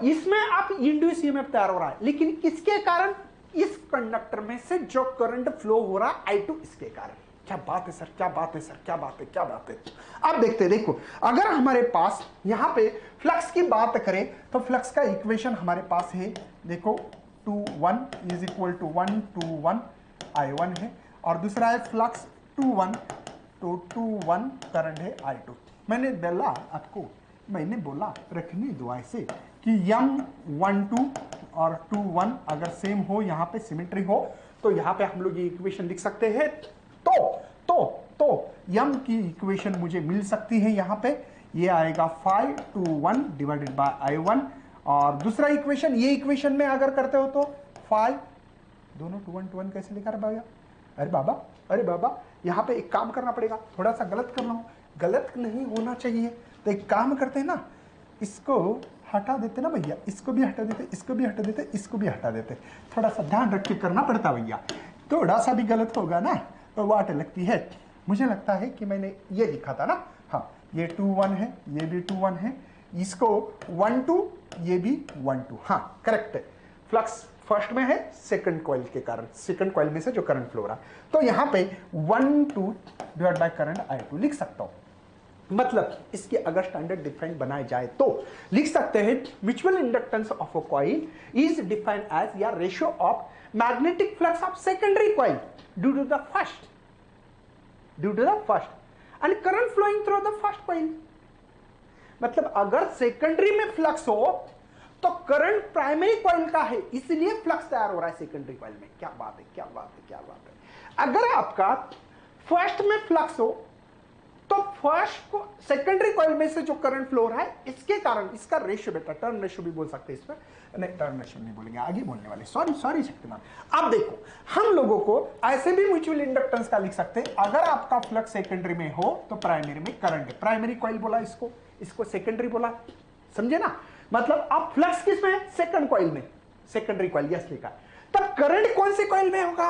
इसमें आप इंड्यूस EMF तैयार हो रहा है, लेकिन किसके कारण? इस कंडक्टर में से जो करंट फ्लो हो रहा है I2, इसके कारण। क्या बात है सर, क्या बात है सर, क्या बात है, क्या बात है। अब देखते हैं, देखो अगर हमारे पास यहां पे फ्लक्स की बात करें तो फ्लक्स का इक्वेशन हमारे पास है, देखो 2 1 इज इक्वल टू 1 2 1 I1 है, और दूसरा है फ्लक्स 2 1 तो 2 1 करंट है I2। मैंने बोला रखने दो ऐसे कि यम 1 2 और 2 1 अगर सेम हो, यहाँ पे सिमेट्री हो, तो यहाँ पे हम लोग ये इक्वेशन लिख सकते हैं। तो यम की इक्वेशन मुझे मिल सकती है, यहाँ पे ये आएगा 5 2 1 डिवाइडेड बाय I1, और दूसरा इक्वेशन, ये इक्वेशन में अगर करते हो तो 5 दोनों 2 1 कैसे लिखा रहा? अरे बाबा यहाँ पे एक काम करना पड़ेगा, थोड़ा सा गलत कर रहा हूँ, गलत नहीं होना चाहिए, तो एक काम करते हैं ना, इसको हटा देते ना भैया, इसको भी हटा देते, इसको भी हटा देते, इसको भी हटा देते। थोड़ा सा ध्यान रख के करना पड़ता भैया, थोड़ा सा भी गलत होगा ना तो वाट लगती है। मुझे लगता है कि मैंने ये लिखा था ना, हाँ ये 2 1 है, ये भी 2 1 है, इसको 1 2, ये भी 1 2, हाँ करेक्ट है। फ्लक्स फर्स्ट में है सेकंड कॉइल के कारण, सेकंड कॉइल में से जो करंट फ्लो रहा है, तो यहां पे 1 2 डिवाइड बाय करंट I2 लिख सकता हूं। मतलब इसके अगर स्टैंडर्ड डिफाइन बनाए जाए तो लिख सकते हैं mutual inductance of a coil is defined as या ratio of magnetic flux of secondary coil due to the first and current flowing through the first coil. मतलब अगर सेकेंडरी में फ्लक्स हो तो करंट प्राइमरी कॉइल का है, इसलिए flux तैयार हो रहा है सेकेंडरी कॉइल में। क्या बात है, क्या बात है, क्या बात है। अगर आपका फर्स्ट में फ्लक्स हो तो फर्स्ट को सेकेंडरी कॉइल में से जो करंट फ्लो हो रहा है, इसके कारण इसका रेशियो, बेटा टर्न रेशियो भी बोल सकते हैं इसमें, नहीं टर्न रेशियो नहीं बोलेंगे, आगे बोलने वाले, सॉरी शक्तिमान। अब देखो हम लोगों को ऐसे भी म्यूचुअल इंडक्टेंस का लिख सकते हैं। अगर आपका फ्लक्स सेकेंडरी में हो तो प्राइमरी में करंट है, प्राइमरी कॉइल बोला इसको सेकेंडरी बोला, समझे ना? मतलब अब फ्लक्स किस में है? सेकंड कॉइल में, सेकेंडरी कॉइल यस लिखा, तब करंट कौन से कॉइल में होगा?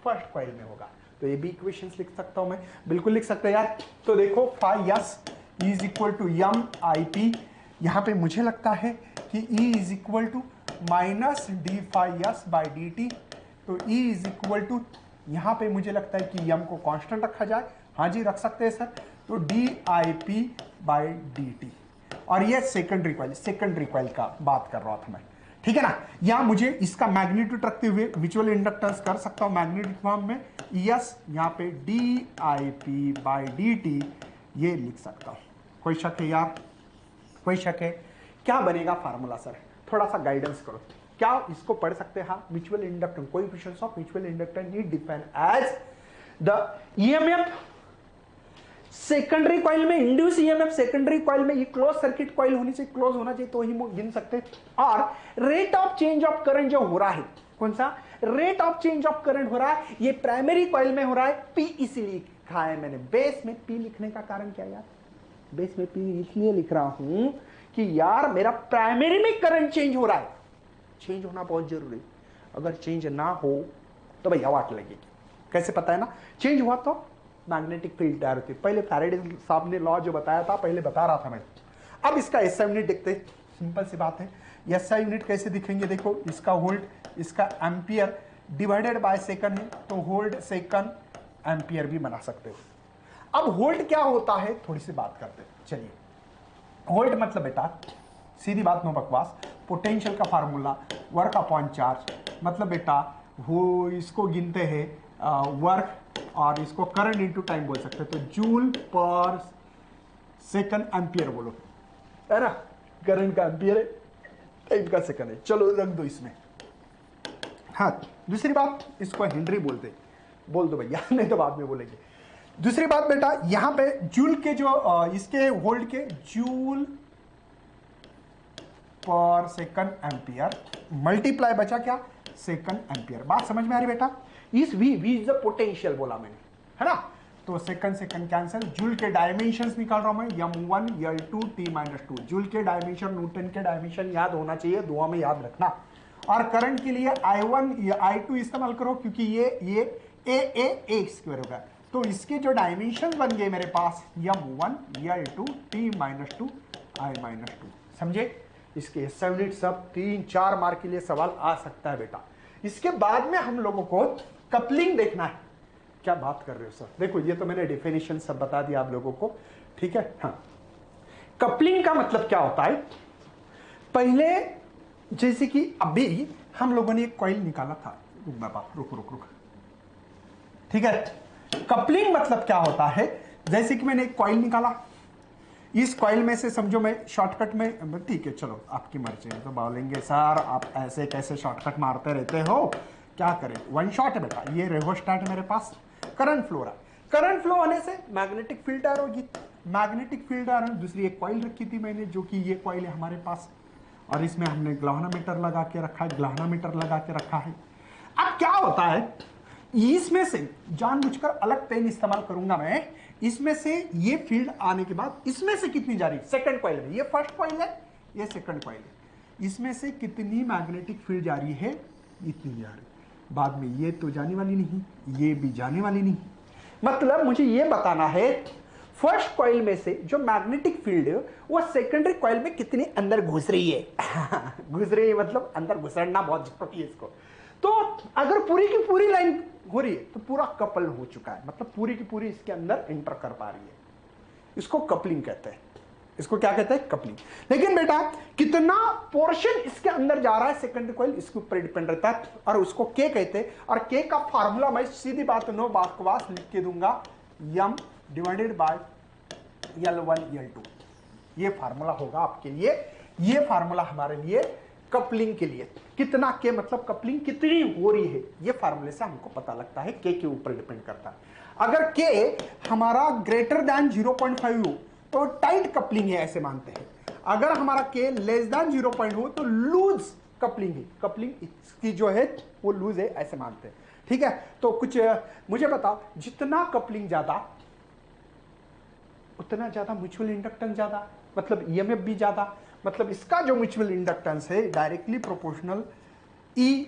फर्स्ट कॉइल में होगा। तो ये भी इक्वेशंस लिख सकता हूं मैं, बिल्कुल लिख सकते हैं यार। तो देखो phi S is equal to M I P, यहां पे मुझे लगता है कि E is equal to minus D phi S by D T. तो E इज इक्वल टू, यहां पे मुझे लगता है कि यम को कांस्टेंट रखा जाए, हाँ जी रख सकते हैं सर। तो D I P by D t, और ये सेकेंडरी कॉइल का बात कर रहा था मैं, ठीक है ना? या मुझे इसका मैग्नीट्यूड रखते हुए म्यूचुअल इंडक्टेंस कर सकता हूं मैग्नेटिक फॉर्म में, यस यहाँ पे D I P by D T ये लिख सकता हूं। कोई शक है यार? कोई शक है? क्या बनेगा फार्मूला सर? थोड़ा सा गाइडेंस करो, क्या इसको पढ़ सकते हैं? हाँ, mutual inductance, coefficients of mutual inductance is defined as the EMF secondary coil में, इंड्यूस ईएमएफ सेकेंडरी कॉइल में, ये क्लोज सर्किट कॉइल होनी चाहिए, क्लोज होना चाहिए तो ही गिन सकते हैं। और rate of change of current जो हो रहा है, कौन सा rate of change of current हो रहा है? ये प्राइमरी कॉइल में हो रहा है, पी इसलिए लिखा है मैंने। बेस में पी लिखने का कारण क्या यार? बेस में पी इसलिए लिख रहा हूं कि यार मेरा प्राइमरी में करंट चेंज हो रहा है, चेंज होना बहुत जरूरी। अगर चेंज ना हो तो भैया वाट लगेगी। कैसे पता है ना? चेंज हुआ तो मैग्नेटिक फील्ड तैयार होती है। पहले फैराडे साहब ने लॉ जो बताया था, पहले बता रहा था मैं। अब इसका एसआई यूनिट देखते हैं, सिंपल सी बात है। एसआई यूनिट कैसे दिखेंगे? देखो इसका वोल्ट, इसका एम्पियर डिवाइडेड बाय सेकंड है, तो वोल्ट सेकंड एम्पियर भी बना सकते हो। अब वोल्ट क्या होता है थोड़ी सी बात करते हैं। चलिए, वोल्ट मतलब बेटा सीधी बात, नो बकवास, पोटेंशियल का फार्मूला वर्क अपॉन चार्ज, मतलब बेटा वो इसको गिनते हैं वर्क और इसको करंट इनटू टाइम बोल सकते हैं, तो जूल पर सेकंड एम्पियर बोलो, है ना। करंट का एम्पियर है, टाइम का सेकंड है। चलो रख दो इसमें। हाँ, दूसरी बात, इसको हेनरी बोलते, बोल दो भैया नहीं तो बाद में बोलेंगे। दूसरी बात बेटा, यहां पे जूल के जो इसके वोल्ट के जूल पर सेकंड एम्पियर मल्टीप्लाई बचा क्या, सेकंड एम्पियर। बात समझ में आ रही बेटा। इस वी इज द पोटेंशियल बोला मैंने, है ना। तो सेकंड सेकंड कैंसिल। जूल के डायमेंशंस निकाल रहा हूं मैं, m1 l2 t-2। जूल के डायमेंशन, न्यूटन के डायमेंशन याद होना चाहिए, दुआ में याद रखना। और करंट के लिए I1 या I2 इस्तेमाल करो, क्योंकि ये a स्क्वायर होगा। तो इसके जो डायमेंशन बन गए मेरे पास, m1 l2 t-2 I-2। समझे। इसके 7 मिनट सब 3-4 मार्क के लिए सवाल आ सकता है बेटा। इसके बाद में हम लोगों को कपलिंग देखना है। क्या बात कर रहे हो सर, देखो ये तो मैंने डेफिनेशन सब बता दिया आप लोगों को, ठीक है। हाँ, कपलिंग का मतलब क्या होता है, पहले जैसे कि अभी हम लोगों ने एक कॉइल निकाला था, रुक बाबा रुक, ठीक है। कपलिंग मतलब क्या होता है, जैसे कि मैंने एक कॉइल निकाला, इस कॉइल में से समझो मैं शॉर्टकट में, ठीक है चलो आपकी मर्जी है। तो बोलेंगे सर आप ऐसे कैसे शॉर्टकट मारते रहते हो, क्या करें, वन शॉट है बेटा। ये रेहोस्टैट है मेरे पास, करंट फ्लो रहा, करंट फ्लो होने से मैग्नेटिक फील्ड तैयार होगी, मैग्नेटिक फील्ड तैयार होगी। दूसरी एक कॉइल रखी थी मैंने, जो कि ये कॉइल है हमारे पास, और इसमें हमने ग्लाहनामीटर लगा के रखा है, ग्लाहनामीटर लगा के रखा है। अब क्या होता है, इसमें से जानबूझकर अलग पेन इस्तेमाल करूंगा मैं, इसमें से ये फील्ड आने के बाद इसमें से कितनी जा रही, सेकंड कॉइल में, ये फर्स्ट कॉइल है, ये सेकंड कॉइल है, इसमें से कितनी मैग्नेटिक फील्ड जा रही है, इतनी जा रही। बाद में ये तो जाने वाली नहीं, ये भी जाने वाली नहीं। मतलब मुझे ये बताना है फर्स्ट कॉइल में से जो मैग्नेटिक फील्ड है वो सेकेंडरी कॉइल में कितनी अंदर घुस रही है घुस रही है मतलब अंदर घुसड़ना बहुत जरूरी है इसको। तो अगर पूरी की पूरी लाइन हो रही है तो पूरा कपल हो चुका है, मतलब पूरी की पूरी इसके अंदर एंटर कर पा रही है, इसको कपलिंग कहते हैं। इसको क्या कहते हैं, कपलिंग। लेकिन बेटा कितना पोर्शन इसके अंदर जा रहा है सेकेंडरी कॉइल, इसके ऊपर डिपेंड रहता है, और उसको के कहते हैं। और के का फार्मूला मैं सीधी बात नो बकवास लिख के दूंगा, m divided by L1 L2। ये फार्मूला होगा आपके लिए, ये फार्मूला हमारे लिए कपलिंग के लिए। कितना के मतलब कपलिंग कितनी हो रही है, ये फार्मूले से हमको पता लगता है, के ऊपर डिपेंड करता है। अगर के हमारा ग्रेटर देन 0.5 हो तो टाइट कपलिंग है, ऐसे मानते हैं। अगर हमारा के लेस देन 0 हो तो लूज कपलिंग है, कपलिंग इसकी जो है वो लूज है, ऐसे मानते हैं, ठीक है। तो कुछ मुझे बताओ, जितना कपलिंग ज्यादा उतना ज्यादा म्यूचुअल इंडक्टेंस ज्यादा, मतलब ईएमएफ भी ज्यादा, मतलब इसका जो म्यूचुअल इंडक्टेंस है डायरेक्टली प्रोपोर्शनल ई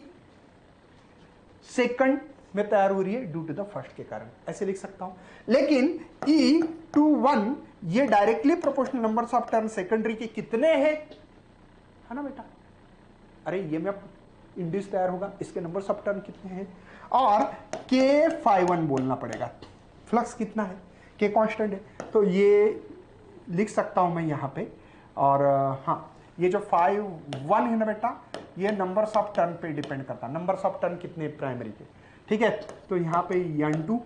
सेकंड में तैयार हो रही है ड्यू टू द फर्स्ट के कारण, ऐसे लिख सकता हूं। लेकिन E21 ये directly proportional numbers of turn secondary के कितने हैं, है ना बेटा। अरे ईएमएफ इंड्यूस तैयार होगा, इसके नंबर्स ऑफ टर्न कितने हैं, और K∅1 बोलना पड़ेगा। फ्लक्स कितना है, के कांस्टेंट है, तो ये लिख सकता हूं मैं यहां पे। और हाँ, ये जो 5-1 है ना बेटा, ये नंबर्स ऑफ टर्न पे डिपेंड करता है, नंबर्स ऑफ टर्न कितने प्राइमरी के, ठीक है। तो यहाँ पे N2,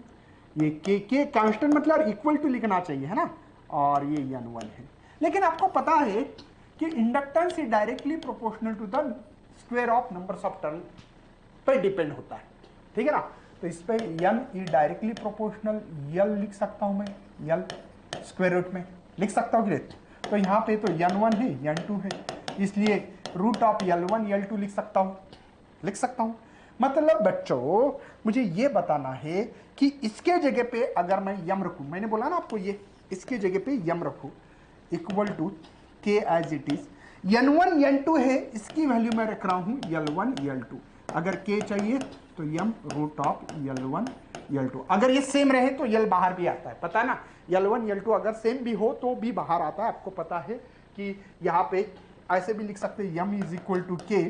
ये के कांस्टेंट मतलब इक्वल टू लिखना चाहिए, है ना, और ये N1 है। लेकिन आपको पता है कि inductance is directly proportional to the square of numbers of turn पे डिपेंड होता है, ठीक है ना। तो इस पे N is directly proportional, L लिख सकता हूं मैं, L स्क्वायर रूट में लिख सकता हूँ। तो यहाँ पे तो N1 है, N2 है, इसलिए रूट ऑफ L1 L2 लिख सकता हूँ। मतलब बच्चों मुझे ये बताना है कि इसके जगह पे अगर मैं यम रखूं, मैंने बोला ना आपको, ये इसके जगह पे यम रखूं equal to K as it is, N1 N2 है, इसकी वैल्यू मैं रख रहा हूं L1 L2। अगर के चाहिए तो यम रूट ऑफ L1 L2। अगर ये सेम रहे तो L बाहर भी आता है, पता है ना, L1 L2 अगर सेम भी हो तो भी बाहर आता है। आपको पता है कि यहाँ पे ऐसे भी लिख सकते हैं, यम इज इक्वल टू के,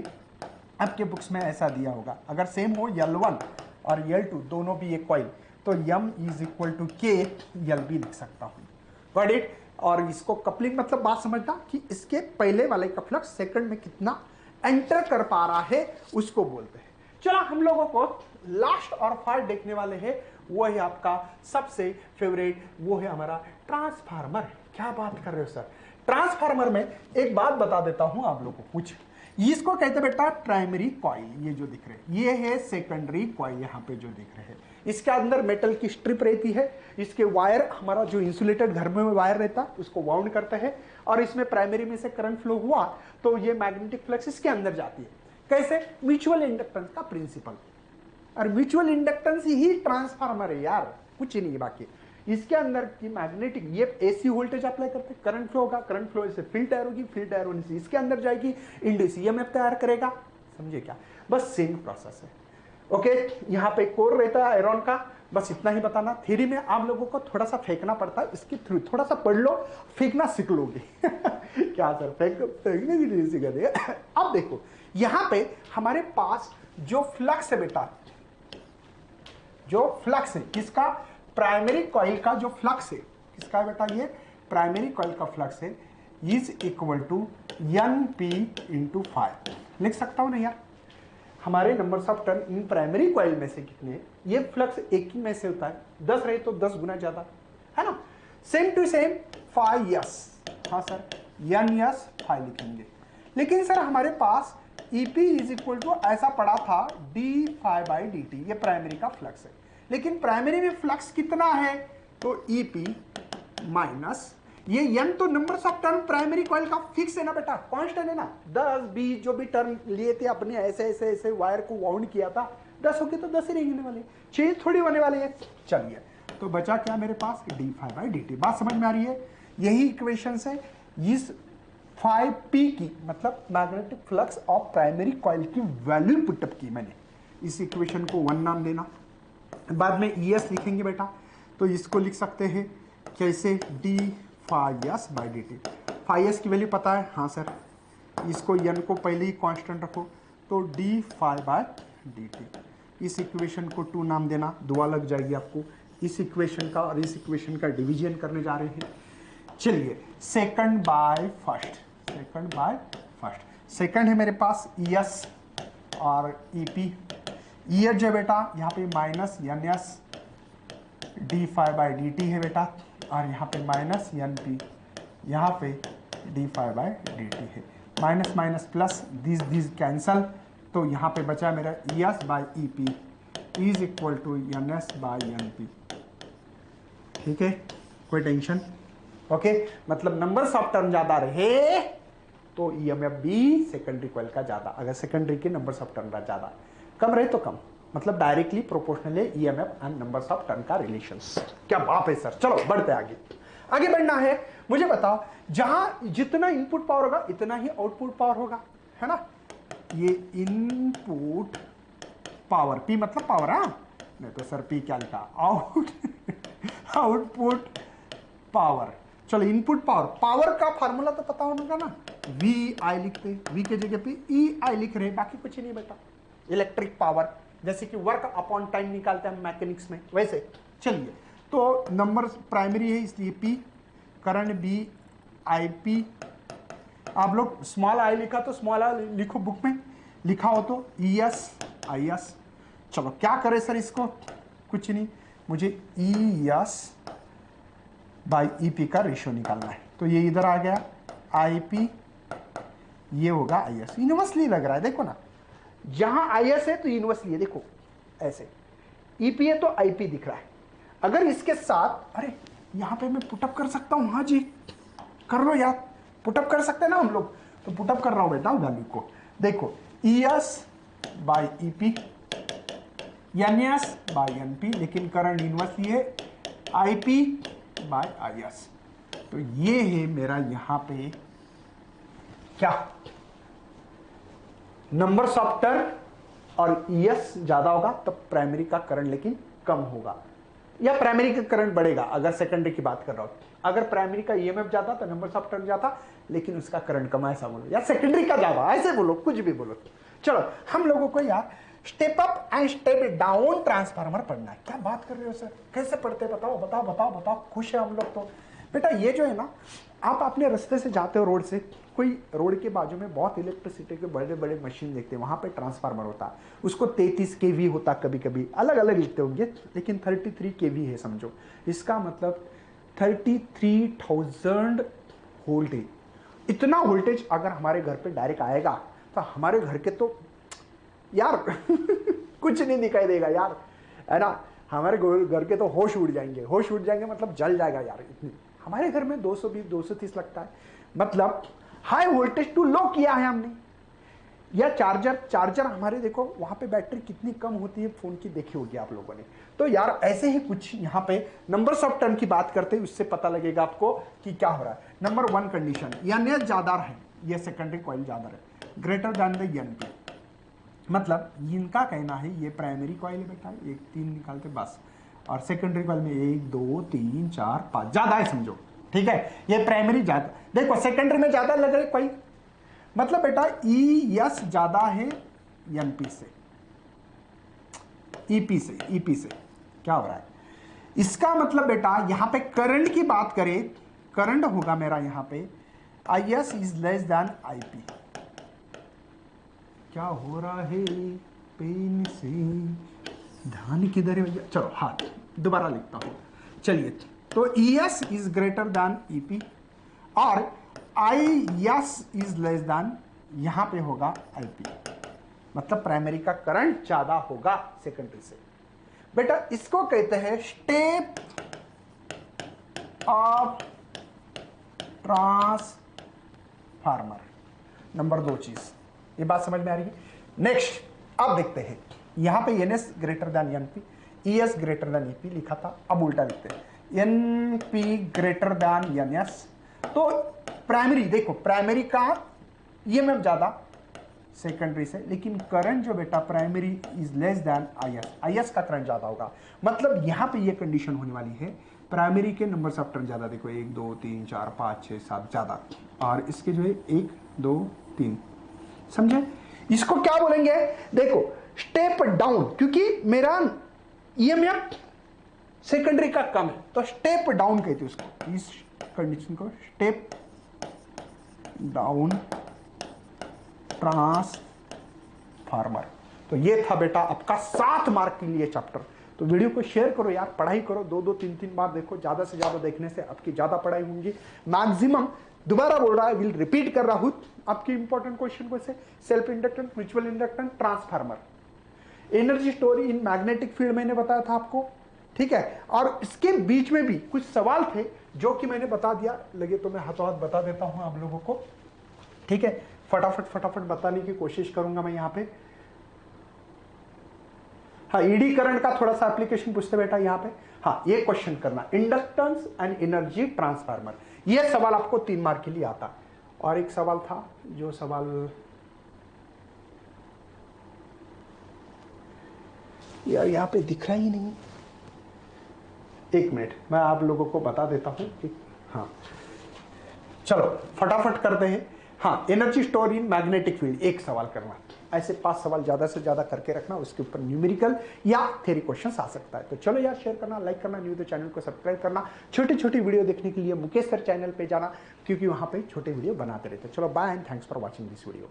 आपके बुक्स में ऐसा दिया होगा। अगर सेम हो L1 और L2 दोनों भी एक कॉइल तो m इज इक्वल टू के एल भी लिख सकता हूँ। Got it. और इसको कपलिंग मतलब बात समझना कि इसके पहले वाले का फ्लक्स सेकंड में कितना एंटर कर पा रहा है उसको बोलते हैं। चलो हम लोगों को लास्ट और फार देखने वाले हैं, वो है आपका सबसे फेवरेट, वो है हमारा ट्रांसफार्मर। क्या बात कर रहे हो सर। ट्रांसफार्मर में एक बात बता देता हूं आप लोगों को कुछ, इसको कहते हैं बेटा प्राइमरी कॉइल। ये जो दिख रहे हैं ये है सेकेंडरी कॉइल, यहाँ पे जो दिख रहे हैं इसके अंदर मेटल की स्ट्रिप रहती है, इसके वायर हमारा जो इंसुलेटेड घर में वायर रहता है उसको वाउंड करते हैं, और इसमें प्राइमरी में से करंट फ्लो हुआ तो ये मैग्नेटिक फ्लक्स इसके अंदर जाती है। कैसे? म्यूचुअल इंडक्टेंस का प्रिंसिपल। और म्यूचुअल इंडक्टेंस ही ट्रांसफार्मर है यार, कुछ नहीं है बाकी। इसके अंदर की मैग्नेटिक, ये एसी वोल्टेज अप्लाई करते हैं, करंट फ्लो होगा, करंट फ्लो से फील्ड टायर होगी, फील्ड टायर होने से इसके अंदर जाएगी, इंड्यूस ईएमएफ तैयार करेगा। समझे क्या? बस सेम प्रोसेस है। ओके, यहाँ पे कोर रहता है आयरन का, बस इतना ही बताना। थ्योरी में आप लोगों को थोड़ा सा फेंकना पड़ता है, इसके थ्रू थोड़ा सा पढ़ लो, फेंकना सीख लोगे। क्या सर फेंकने की नहीं सीखा देगा। अब देखो यहाँ पे हमारे पास जो फ्लक्स है बेटा, जो फ्लक्स है किसका, प्राइमरी कॉइल का जो फ्लक्स है किसका है बेटा, ये प्राइमरी कॉइल का फ्लक्स है, is equal to N P into 5। लिख सकता हूं ना यार, हमारे numbers of turn in primary coil में से कितने हैं, ये फ्लक्स एक ही में से होता है, 10 रहे तो 10 गुना ज्यादा है ना। सेम टू सेम 5 यस, हाँ सर एन यस 5 लिखेंगे। लेकिन सर हमारे पास EP इज इक्वल टू ऐसा पड़ा था d∅dt, ये प्राइमरी का फ्लक्स है, लेकिन प्राइमरी में फ्लक्स कितना है, तो EP माइनस ये n तो numbers of turn primary coil का फिक्स है ना बेटा, कांस्टेंट है ना। 10 20 जो भी टर्न लिए थे अपने, ऐसे ऐसे ऐसे वायर को वाउंड किया था, 10 हो गए तो 10 ही रहने वाले, चेंज थोड़ी होने वाले है। चलिए तो बचा क्या मेरे पास, d∅dt। बात समझ में आ रही है? यही इक्वेशन है, इस 5p की मतलब magnetic flux of primary coil की वैल्यू पुटअप की मैंने। इस इक्वेशन को 1 नाम देना, बाद में ES लिखेंगे बेटा, तो इसको लिख सकते हैं कैसे, d∅s/dt। ∅s की वैल्यू पता है, हाँ सर। इसको n को पहले ही कांस्टेंट रखो, तो d∅dt। इस इक्वेशन को 2 नाम देना, दुआ लग जाएगी आपको। इस इक्वेशन का और इस इक्वेशन का डिवीजन करने जा रहे हैं। चलिए second by first, second by first. Second है मेरे पास ES और EP। ES जो बेटा यहाँ पे माइनस NS d∅dt है बेटा, और यहाँ पे माइनस NP, यहाँ पे d∅dt है। Minus minus plus, this cancel, तो यहाँ पे बचा मेरा ES/EP is equal to NS/NP। ठीक है, कोई टेंशन? ओके, मतलब नंबर्स ऑफ टर्न ज्यादा रहे तो EMF भी सेकेंडरी कॉइल का ज्यादा, अगर सेकेंडरी के नंबर्स ऑफ टर्न ज्यादा, कम रहे तो कम, मतलब डायरेक्टली प्रोपोर्शनल है EMF and numbers of turn का रिलेशंस। क्या बात है सर। चलो बढ़ते आगे, आगे बढ़ना है। मुझे बताओ, जहां जितना इनपुट पावर होगा इतना ही आउटपुट पावर होगा, है ना। ये इनपुट पावर, P मतलब पावर, हाँ नहीं तो सर P क्या लिखा, आउटपुट पावर। चलो इनपुट पावर, पावर का फार्मूला तो पता होगा ना, VI लिखते हैं, V के जगह पे EI लिख रहे हैं, बाकी कुछ नहीं बेटा। इलेक्ट्रिक पावर जैसे कि वर्क अपॉन टाइम निकालते हैं मैकेनिक्स में, वैसे। चलिए तो नंबर प्राइमरी है इसलिए P, करंट B IP। आप लोग स्मॉल I लिखा तो स्मॉल I लिखो, बुक में लिखा हो तो ES IS। चलो क्या करें सर इसको, कुछ नहीं, मुझे ES/EP का रेशियो निकालना है, तो ये इधर आ गया IP, ये होगा IS। यूनिवर्सली लग रहा है, देखो ना, जहां IS है तो यूनिवर्सली है, देखो ऐसे, EP है तो IP दिख रहा है। अगर इसके साथ, अरे यहां पे मैं पुटअप कर सकता हूं, हाँ जी कर लो यार, पुटअप कर सकते हैं ना हम लोग, तो पुटअप कर रहा हूं बेटा वैल्यू को। देखो ES/EP, NS/NP, लेकिन करंट यूनिवर्सली है IP/IS। तो ये है मेरा यहां पे क्या, नंबर्स ऑफ टर्न, और ES ज्यादा होगा तब प्राइमरी का करंट लेकिन कम होगा, या प्राइमरी का करंट बढ़ेगा अगर सेकेंडरी की बात कर रहा हूं। अगर प्राइमरी का EMF ज्यादा तो नंबर्स ऑफ टर्न ज्यादा, लेकिन उसका करंट कम, ऐसा बोलो, या सेकेंडरी का ज्यादा, ऐसे बोलो, कुछ भी बोलो। चलो हम लोगों को यार step up and step down transformer पढ़ना है। क्या बात कर रहे हो सर, कैसे पढ़ते बताओ बताओ बताओ बताओ, खुश है हम लोग तो। बेटा ये जो है ना, आप अपने रास्ते से जाते हो रोड से, कोई रोड के बाजू में बहुत इलेक्ट्रिसिटी के बड़े बड़े मशीन देखते हैं, वहाँ पे ट्रांसफार्मर होता है, उसको 33 kV होता, कभी कभी अलग अलग लिखते होंगे, लेकिन 33 kV है समझो। इसका मतलब 33,000 वोल्टेज। इतना वोल्टेज अगर हमारे घर पे डायरेक्ट आएगा तो हमारे घर के तो यार कुछ नहीं दिखाई देगा यार, है ना। हमारे घर के तो होश उड़ जाएंगे, होश उड़ जाएंगे मतलब जल जाएगा यार। इतनी हमारे घर में 220 230 लगता है, मतलब हाई वोल्टेज टू लो किया है हमने। या चार्जर हमारे देखो वहां पे बैटरी कितनी कम होती है फोन की, देखी होगी आप लोगों ने। तो यार ऐसे ही कुछ यहाँ पे नंबर्स ऑफ टर्न की बात करते हैं, उससे पता लगेगा आपको कि क्या हो रहा है। नंबर 1 कंडीशन, एनएस ज्यादा है, ये सेकेंडरी कॉइल ज्यादा है, ग्रेटर देन द एनपी। मतलब इनका कहना है ये प्राइमरी कॉइल है बेटा, 1 3 निकालते बस, और सेकेंडरी कॉइल में 1 2 3 4 5 ज्यादा है समझो, ठीक है। ये प्राइमरी ज्यादा, देखो सेकेंडरी में ज्यादा लग रहे कॉइल, मतलब बेटा ES ज्यादा है एनपी से, ईपी से क्या हो रहा है। इसका मतलब बेटा यहां पे करंट की बात करें, करंट होगा मेरा यहां पे IS is less than IP। क्या हो रहा है पेन से, ध्यान किधर है भैया। चलो हाँ दोबारा लिखता हूं, चलिए। तो ES is greater than EP और IS इज लेस देन, यहां पे होगा IP, मतलब प्राइमरी का करंट ज्यादा होगा सेकेंडरी से। बेटा इसको कहते हैं स्टेप ऑफ ट्रांसफार्मर। नंबर 2 चीज, ये बात समझ में आ रही है। नेक्स्ट अब देखते हैं, यहां पे NS greater than NP, ES greater than EP लिखा था, अब उल्टा लिखते हैं NP ग्रेटर देन NS। तो प्राइमरी देखो, प्राइमरी का EMF ज्यादा सेकेंडरी से, लेकिन करंट जो बेटा primary is less than IS का करंट ज्यादा होगा। मतलब यहां पे ये कंडीशन होने वाली है, प्राइमरी के नंबर्स ऑफ टर्न ज्यादा, देखो 1 2 3 4 5 6 7 ज्यादा, और इसके जो है 1 2 3, समझे। इसको क्या बोलेंगे, देखो स्टेप डाउन, क्योंकि मेरा EMF सेकेंडरी का कम है, तो स्टेप डाउन कहते हैं उसको, इस कंडीशन को स्टेप डाउन ट्रांसफार्मर। तो ये था बेटा आपका 7 मार्क के लिए चैप्टर। तो वीडियो को शेयर करो यार, पढ़ाई करो, 2 2 3 3 बार देखो, ज्यादा से ज्यादा देखने से आपकी ज्यादा पढ़ाई होंगी। मैक्सिमम दोबारा बोल रहा है, विल रिपीट कर रहा हूं आपके इंपॉर्टेंट क्वेश्चन को से, self inductance, mutual inductance, transformer, energy story in magnetic field मैंने बताया था आपको, ठीक है। और इसके बीच में भी कुछ सवाल थे जो कि मैंने बता दिया, लगे तो मैं हाथों हाथ बता देता हूं आप लोगों को, ठीक है। फटाफट बताने की कोशिश करूंगा मैं यहां पे। हाँ, ईडी करंट का थोड़ा सा एप्लीकेशन पूछते बेटा यहां पे। हाँ, ये क्वेश्चन करना, इंडक्टेंस एंड एनर्जी ट्रांसफार्मर, ये सवाल आपको 3 मार्क के लिए आता। और एक सवाल था, जो सवाल यार यहां पे दिख रहा ही नहीं, 1 मिनट मैं आप लोगों को बता देता हूं कि हाँ, चलो फटाफट करते हैं। हाँ, energy store in magnetic field, एक सवाल करना, ऐसे 5 सवाल ज्यादा से ज्यादा करके रखना, उसके ऊपर न्यूमेरिकल या थ्योरी क्वेश्चंस आ सकता है। तो चलो यार, शेयर करना, लाइक करना, न्यू तो चैनल को सब्सक्राइब करना, छोटी छोटी वीडियो देखने के लिए मुकेश सर चैनल पे जाना, क्योंकि वहां पे छोटे वीडियो बनाते रहते हैं। चलो bye and thanks for watching this video.